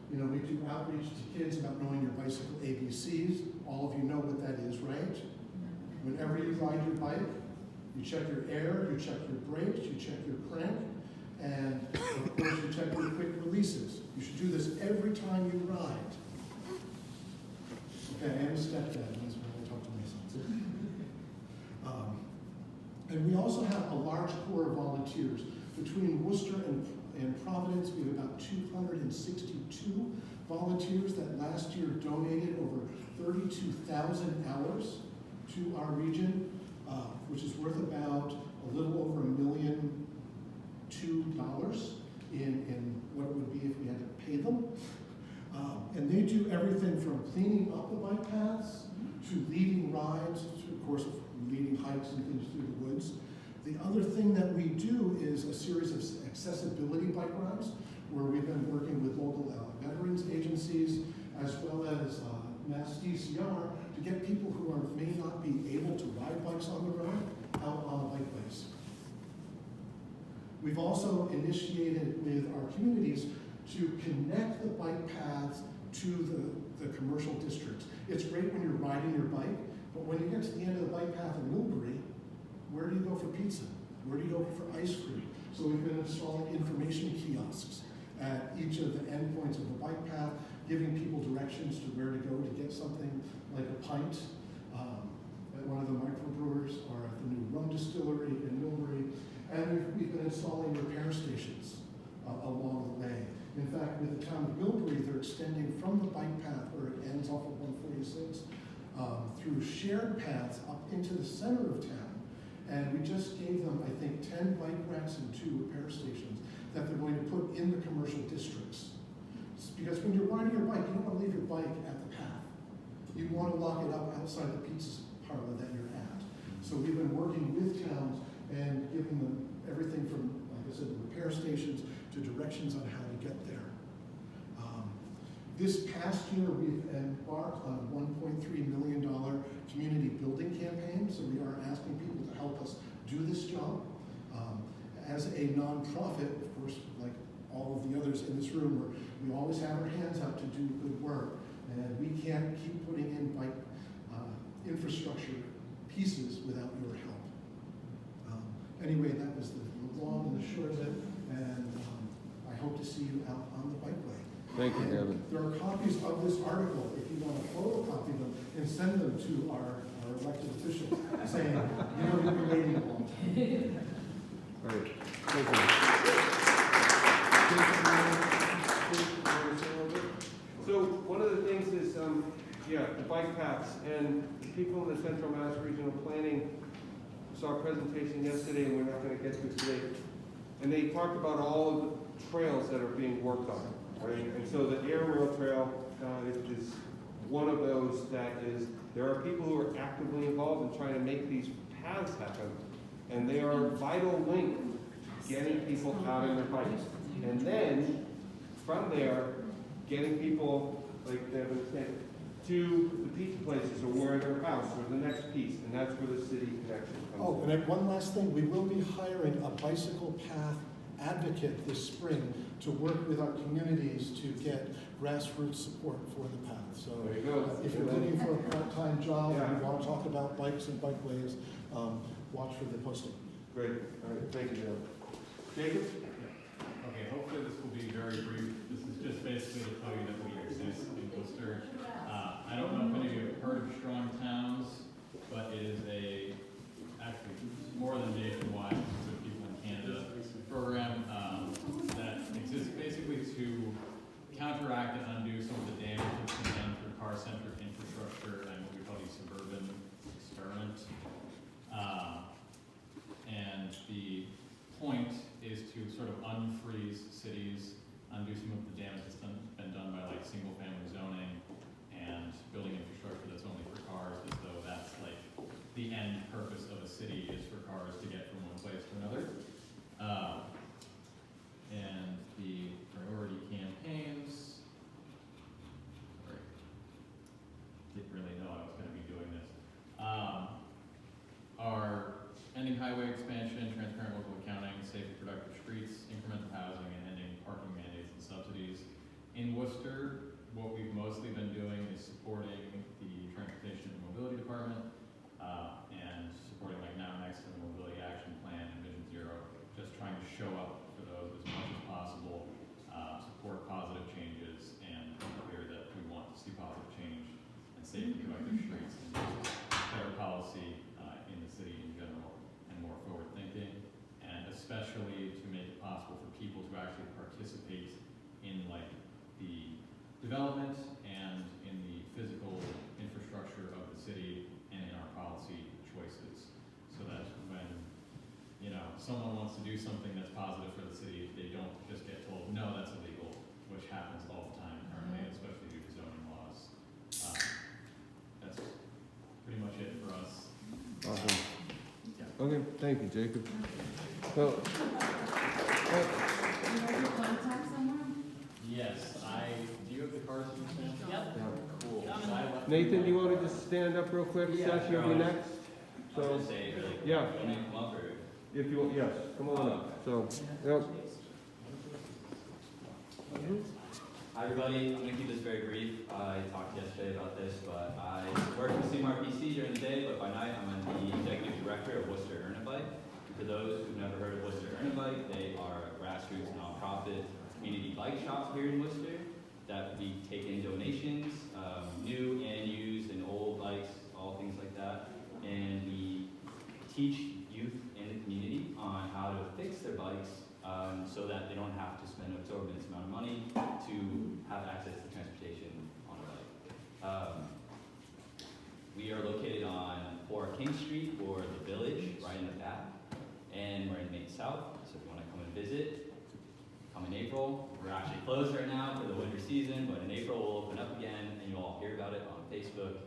We do outreach to kids about knowing your bicycle ABCs. All of you know what that is, right? Whenever you ride your bike, you check your air, you check your brakes, you check your crank, And of course, you check your quick releases. You should do this every time you ride. Okay, I am a stepdad, that's why I talk to my sons. And we also have a large core of volunteers. Between Worcester and Providence, we have about 262 volunteers that last year donated over 32,000 hours to our region, which is worth about a little over $1.2 million in what it would be if we had to pay them. And they do everything from cleaning up the bike paths to leading rides, to, of course, leading hikes and things through the woods. The other thing that we do is a series of accessibility bike rides, where we've been working with local veterans agencies, as well as Mass DCR, to get people who may not be able to ride bikes on the road out on the bikeways. We've also initiated with our communities to connect the bike paths to the commercial districts. It's great when you're riding your bike, but when you get to the end of the bike path in Millbury, where do you go for pizza? Where do you go for ice cream? So we've been installing information kiosks at each of the endpoints of the bike path, giving people directions to where to go to get something like a pint at one of the microbrewers or at the new rum distillery in Millbury. And we've been installing repair stations along the way. In fact, with the town of Millbury, they're extending from the bike path where it ends off of 146 through shared paths up into the center of town. And we just gave them, I think, 10 bike racks and 2 repair stations that they're going to put in the commercial districts. Because when you're riding your bike, you don't want to leave your bike at the path. You want to lock it up outside the pizza parlor that you're at. So we've been working with towns and giving them everything from, like I said, the repair stations to directions on how to get there. This past year, we've embarked on a $1.3 million community building campaign, so we are asking people to help us do this job. As a nonprofit, of course, like all of the others in this room, we always have our hands out to do good work, and we can't keep putting in bike infrastructure pieces without your help. Anyway, that was the long and the short of it, and I hope to see you out on the bikeway. Thank you, Devin. There are copies of this article, if you want to photocopy them and send them to our elected officials, saying, you know, we've been waiting a long time. All right. Thank you. So one of the things is, the bike paths, and people in the Central Mass Regional Planning saw a presentation yesterday, and we're not going to get to it today. And they talked about all of the trails that are being worked on, right? And so the Air Rail Trail is one of those that is, there are people who are actively involved in trying to make these paths happen. And they are a vital link to getting people out on their bikes. And then, from there, getting people, like Devin said, to the pizza places or where their house or the next piece, and that's where the city connection comes in. Oh, and then one last thing, we will be hiring a bicycle path advocate this spring to work with our communities to get grassroots support for the path. So there you go. If you're looking for a part-time job and you want to talk about bikes and bikeways, watch for the posting. Great. All right. Thank you, Joe. Jacob? Okay, hopefully this will be very brief. This is just basically to tell you that we exist in Worcester. I don't know if any of you have heard of Strong Towns, but it is actually more than nationwide, for people in Canada, program that exists basically to counteract and undo some of the damage that's been done through car-centric infrastructure and what we call the suburban experiment. And the point is to sort of unfreeze cities, undo some of the damage that's been done by like single-family zoning and building infrastructure that's only for cars, as though that's like the end purpose of a city is for cars to get from one place to another. And the priority campaigns, sorry, didn't really know I was going to be doing this, are ending highway expansion, transparent local accounting, safe and productive streets, incremental housing, and ending parking mandates and subsidies. In Worcester, what we've mostly been doing is supporting the Transportation and Mobility Department and supporting like Now Next and the Mobility Action Plan and Vision Zero, just trying to show up for those with actually participate in like the development and in the physical infrastructure of the city and in our policy choices. So that when, you know, someone wants to do something that's positive for the city, they don't just get told, no, that's illegal, which happens all the time currently, especially due to zoning laws. That's pretty much it for us. Awesome. Okay, thank you, Jacob. So, You have your contact somewhere? Yes, do you have the cards you sent? Yep. Cool. So I left Nathan, them do you want to just stand up real quick? Yeah, Seth, you'll be sure. next. I was So, gonna say, like, yeah. when you come up or? If you, yes, come on up. So, yep. Hi everybody, I'm gonna keep this very brief. I talked yesterday about this, but I work with CMRPC during the day, but by night I'm the executive director of Worcester Earn a Bike. For those who've never heard of Worcester Earn a Bike, they are a grassroots nonprofit community bike shop here in Worcester that we take in donations, new and used and old bikes, all things like that. And we teach youth in the community on how to fix their bikes so that they don't have to spend an exorbitant amount of money to have access to transportation on a bike. We are located on 4 King Street, or the Village, right in the back, and we're in Main South, so if you want to come and visit, come in April. We're actually closed right now for the winter season, but in April we'll open up again, and you'll all hear about it on Facebook,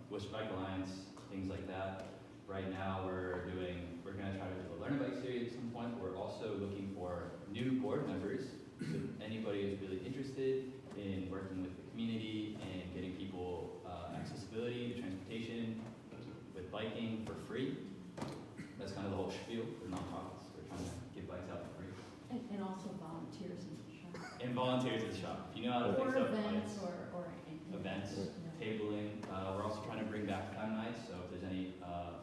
Worcester Bike Alliance, things like that. Right now we're gonna try to do a Learn a Bike series at some point. We're also looking for new board members. So if anybody is really interested in working with the community and getting people accessibility to transportation with biking for free, that's kind of the whole spiel for nonprofits. We're trying to give bikes out for free. And also volunteers in the shop. And volunteers in the shop. If you know how to fix Or up events bikes, or anything. events, Yeah. tabling. We're also trying to bring back Fam Nights, so if there's any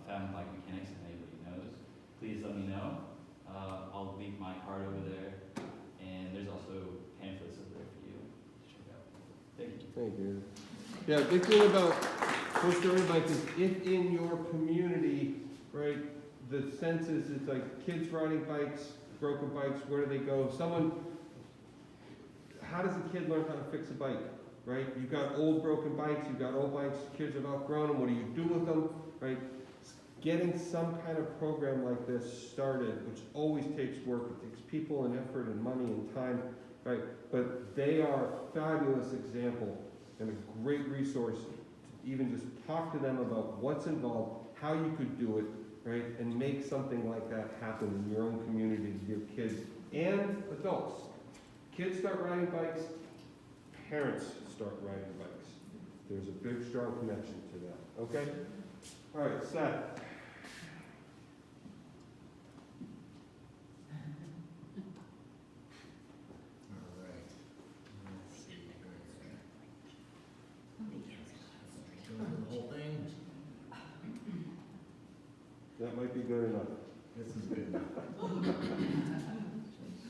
Fam bike mechanics that anybody knows, please let me know. I'll leave my card over there, and there's also pamphlets over there for you to check out. Thank you. Thank you. Yeah, big thing about Worcester Earn a Bike is if in your community, right, the sense is it's like kids riding bikes, broken bikes, where do they go? How does a kid learn how to fix a bike, right? You've got old broken bikes, you've got old bikes, kids have outgrown them, what do you do with them, right? Getting some kind of program like this started, which always takes work, it takes people and effort and money and time, right? But they are a fabulous example and a great resource to even just talk to them about what's involved, how you could do it, right? And make something like that happen in your own community to your kids and adults. Kids start riding bikes, parents start riding bikes. There's a big, strong connection to that, okay? All right, Seth. The whole thing? That might be good enough. This is good enough.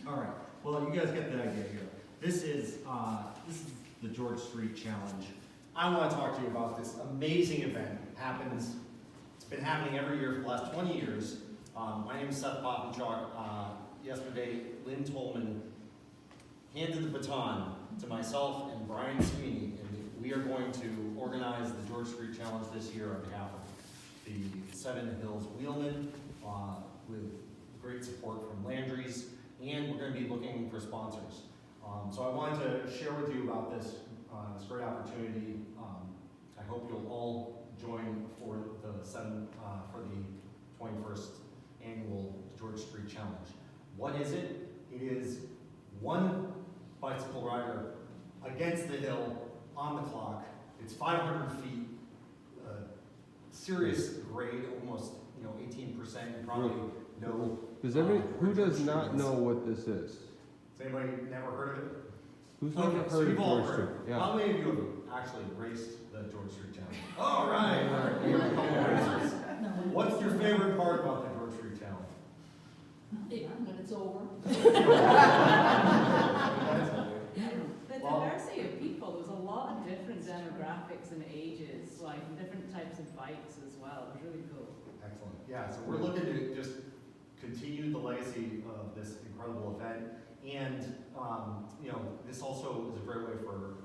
All right, well, you guys get the idea here. This is the George Street Challenge. I want to talk to you about this amazing event. It's been happening every year for the last 20 years. My name is Seth Popenchuk. Yesterday, Lynn Tolman handed the baton to myself and Brian Sweeney, and we are going to organize the George Street Challenge this year on behalf of the Seven Hills Wheelmen, with great support from Landry's, and we're going to be looking for sponsors. So I wanted to share with you about this great opportunity. I hope you'll all join for the 21st annual George Street Challenge. What is it? It is one bicycle rider against the hill on the clock. It's 500 feet, serious grade, almost 18%. You probably know. Who does not know what this is? Has anybody never heard of it? Who's Okay, never so heard you've of all George Street? heard. Yeah. How many of you have actually raced the George Street Challenge? All right. You have a couple racers. What's your favorite part about the George Street Challenge? When it's over. The diversity of people, there's a lot of different demographics and ages, like different types of bikes as well. It was really cool. Excellent. Yeah, so we're looking to just continue the legacy of this incredible event And, this also is a great way for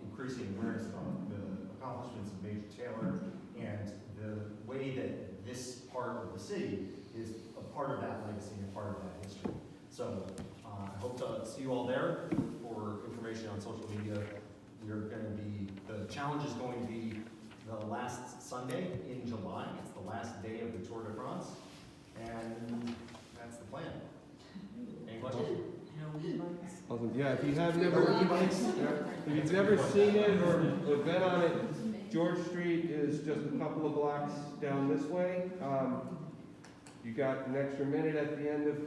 increasing awareness of the accomplishments of Major Taylor and the way that this part of the city is a part of that legacy and a part of that history. So I hope to see you all there. For information on social media, the challenge is going to be the last Sunday in July. It's the last day of the Tour de France, and that's the plan. Any questions? Awesome. Yeah, if you've never seen it or been on it, George Street is just a couple of blocks down this way. You got an extra minute at the end of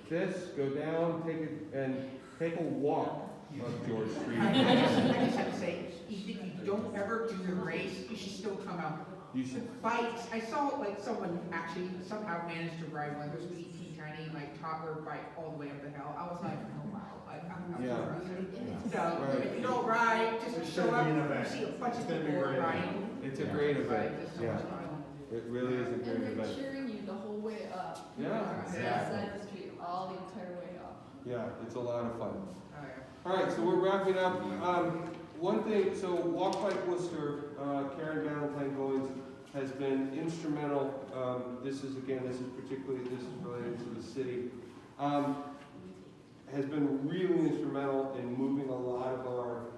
this. Go down, take a walk up George Street. I just have to say, if you don't ever do the race, you should still come out. You should. Bikes, I saw like someone actually somehow managed to ride one of those teeny tiny like toddler bike all the way up the hill. I was like, oh wow. So if you don't ride, just show up, you see a bunch of people riding. It's a great event. Yeah. It really is a great And they're event. cheering you the whole way up. Yeah. On the side of the street, all the entire way up. Yeah, it's a lot of fun. Oh, yeah. All right, so we're wrapping up. One thing, so Walk Bike Worcester, Karen Valentine Goins has been instrumental. This is related to the city. Has been really instrumental in moving a lot of our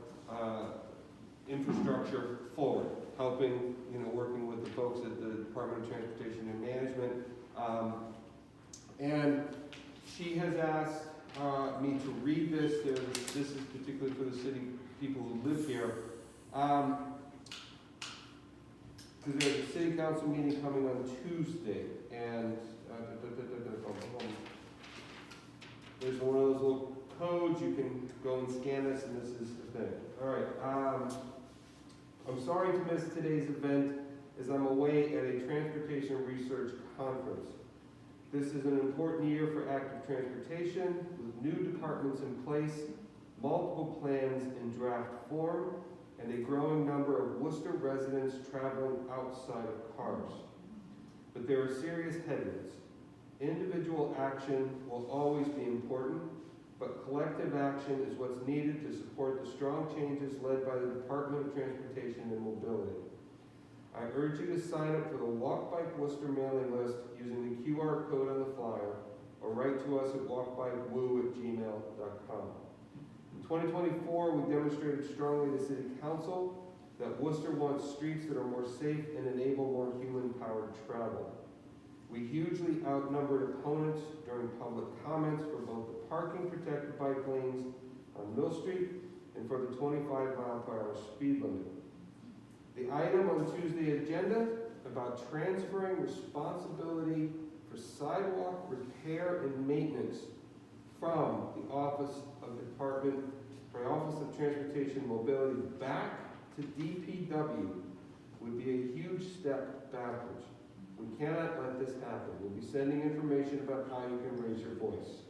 infrastructure forward, helping, working with the folks at the Department of Transportation and Management. And she has asked me to read this. This is particularly for the city people who live here. Because there's a city council meeting coming on Tuesday, and there's one of those little codes. You can go and scan this, and this is the thing. All right. I'm sorry to miss today's event, as I'm away at a transportation research conference. This is an important year for active transportation, with new departments in place, multiple plans in draft form, and a growing number of Worcester residents traveling outside of cars. But there are serious headwinds. Individual action will always be important, but collective action is what's needed to support the strong changes led by the Department of Transportation and Mobility. I urge you to sign up for the Walk Bike Worcester mailing list using the QR code on the flyer, or write to us at walkbikewoo@gmail.com. In 2024, we demonstrated strongly to City Council that Worcester wants streets that are more safe and enable more human-powered travel. We hugely outnumbered opponents during public comments for both the parking protected bike lanes on Mill Street and for the 25-mile-per-hour speed limit. The item on Tuesday's agenda about transferring responsibility for sidewalk repair and maintenance from the Office of Transportation and Mobility back to DPW would be a huge step backwards. We cannot let this happen. We'll be sending information about how you can raise your voice.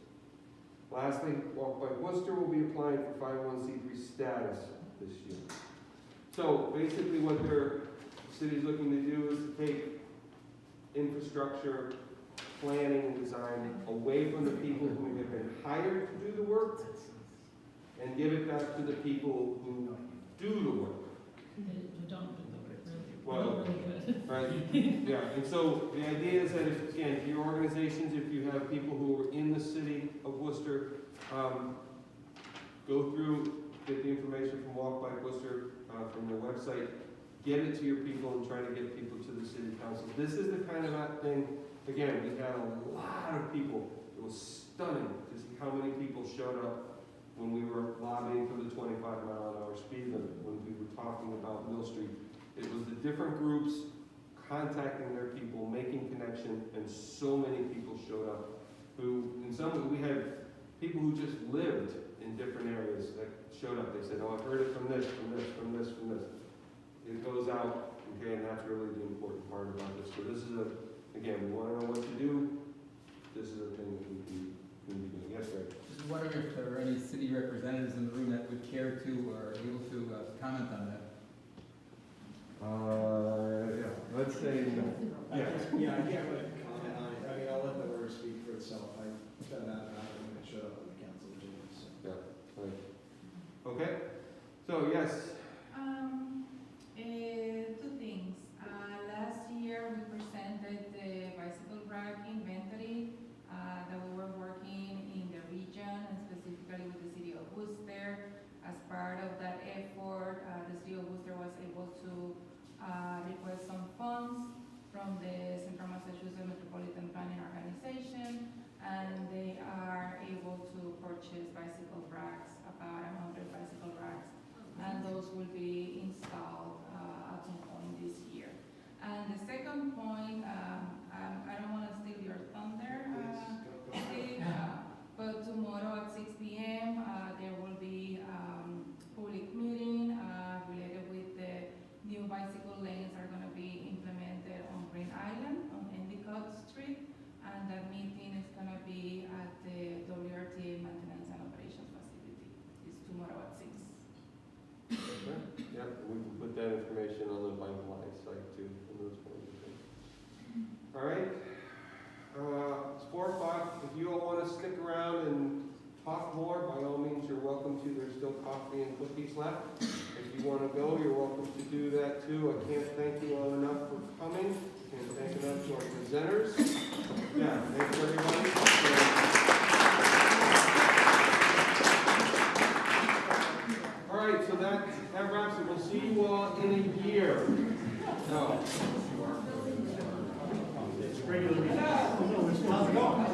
Lastly, Walk Bike Worcester will be applying for 501c3 status this year. So basically what the city's looking to do is to take infrastructure, planning, and design away from the people who have been hired to do the work and give it back to the people who do the work. Well, right, yeah, and so the idea is that if your organizations, if you have people who are in the city of Worcester, go through, get the information from Walk Bike Worcester, from their website, get it to your people and try to get people to the city council. This is the kind of thing, again, we had a lot of people. It was stunning to see how many people showed up when we were lobbying for the 25-mile-an-hour speed limit, when we were talking about Mill Street. It was the different groups contacting their people, making connection, and so many people showed up who, in some way, we had people who just lived in different areas that showed up. They said, oh, I've heard it from this, from this, from this, from this. It goes out, okay, and that's really the important part about this. So this is again, we want to know what to do. This is a thing that we can be doing. Yes, sir. Just wondering if there are any city representatives in the room that would care to or able to comment on that. Yeah, let's say no. I can't really comment on it. I mean, I'll let the order speak for itself. I found out about it when it showed up on the council agenda. Yeah, right. Okay, so yes, Two things. Last year, we presented the bicycle rack inventory that we were working in the region and specifically with the city of Worcester. As part of that effort, the city of Worcester was able to request some funds from the Central Massachusetts Metropolitan Planning Organization, and they are able to purchase bicycle racks, about 100 bicycle racks, and those will be installed at some point this year. And the second point, I don't want to steal your thunder, Steve, but tomorrow at 6 p.m. There will be public meeting related with the new bicycle lanes are going to be implemented on Green Island on Endicott Street, and that meeting is going to be at the WRTA Maintenance and Operations Facility. It's tomorrow at 6. okay, yep, we can put that information on the Bike Line site too, and those kinds of things. All right, it's 4 o'clock. If you all want to stick around and talk more, by all means, you're welcome to. There's still coffee and cookies left. If you want to go, you're welcome to do that too. I can't thank you all enough for coming. Can't thank enough to our presenters. Yeah, thanks everybody. All right, so that wraps it. We'll see you all in a year. No. Regular meeting. How's it going?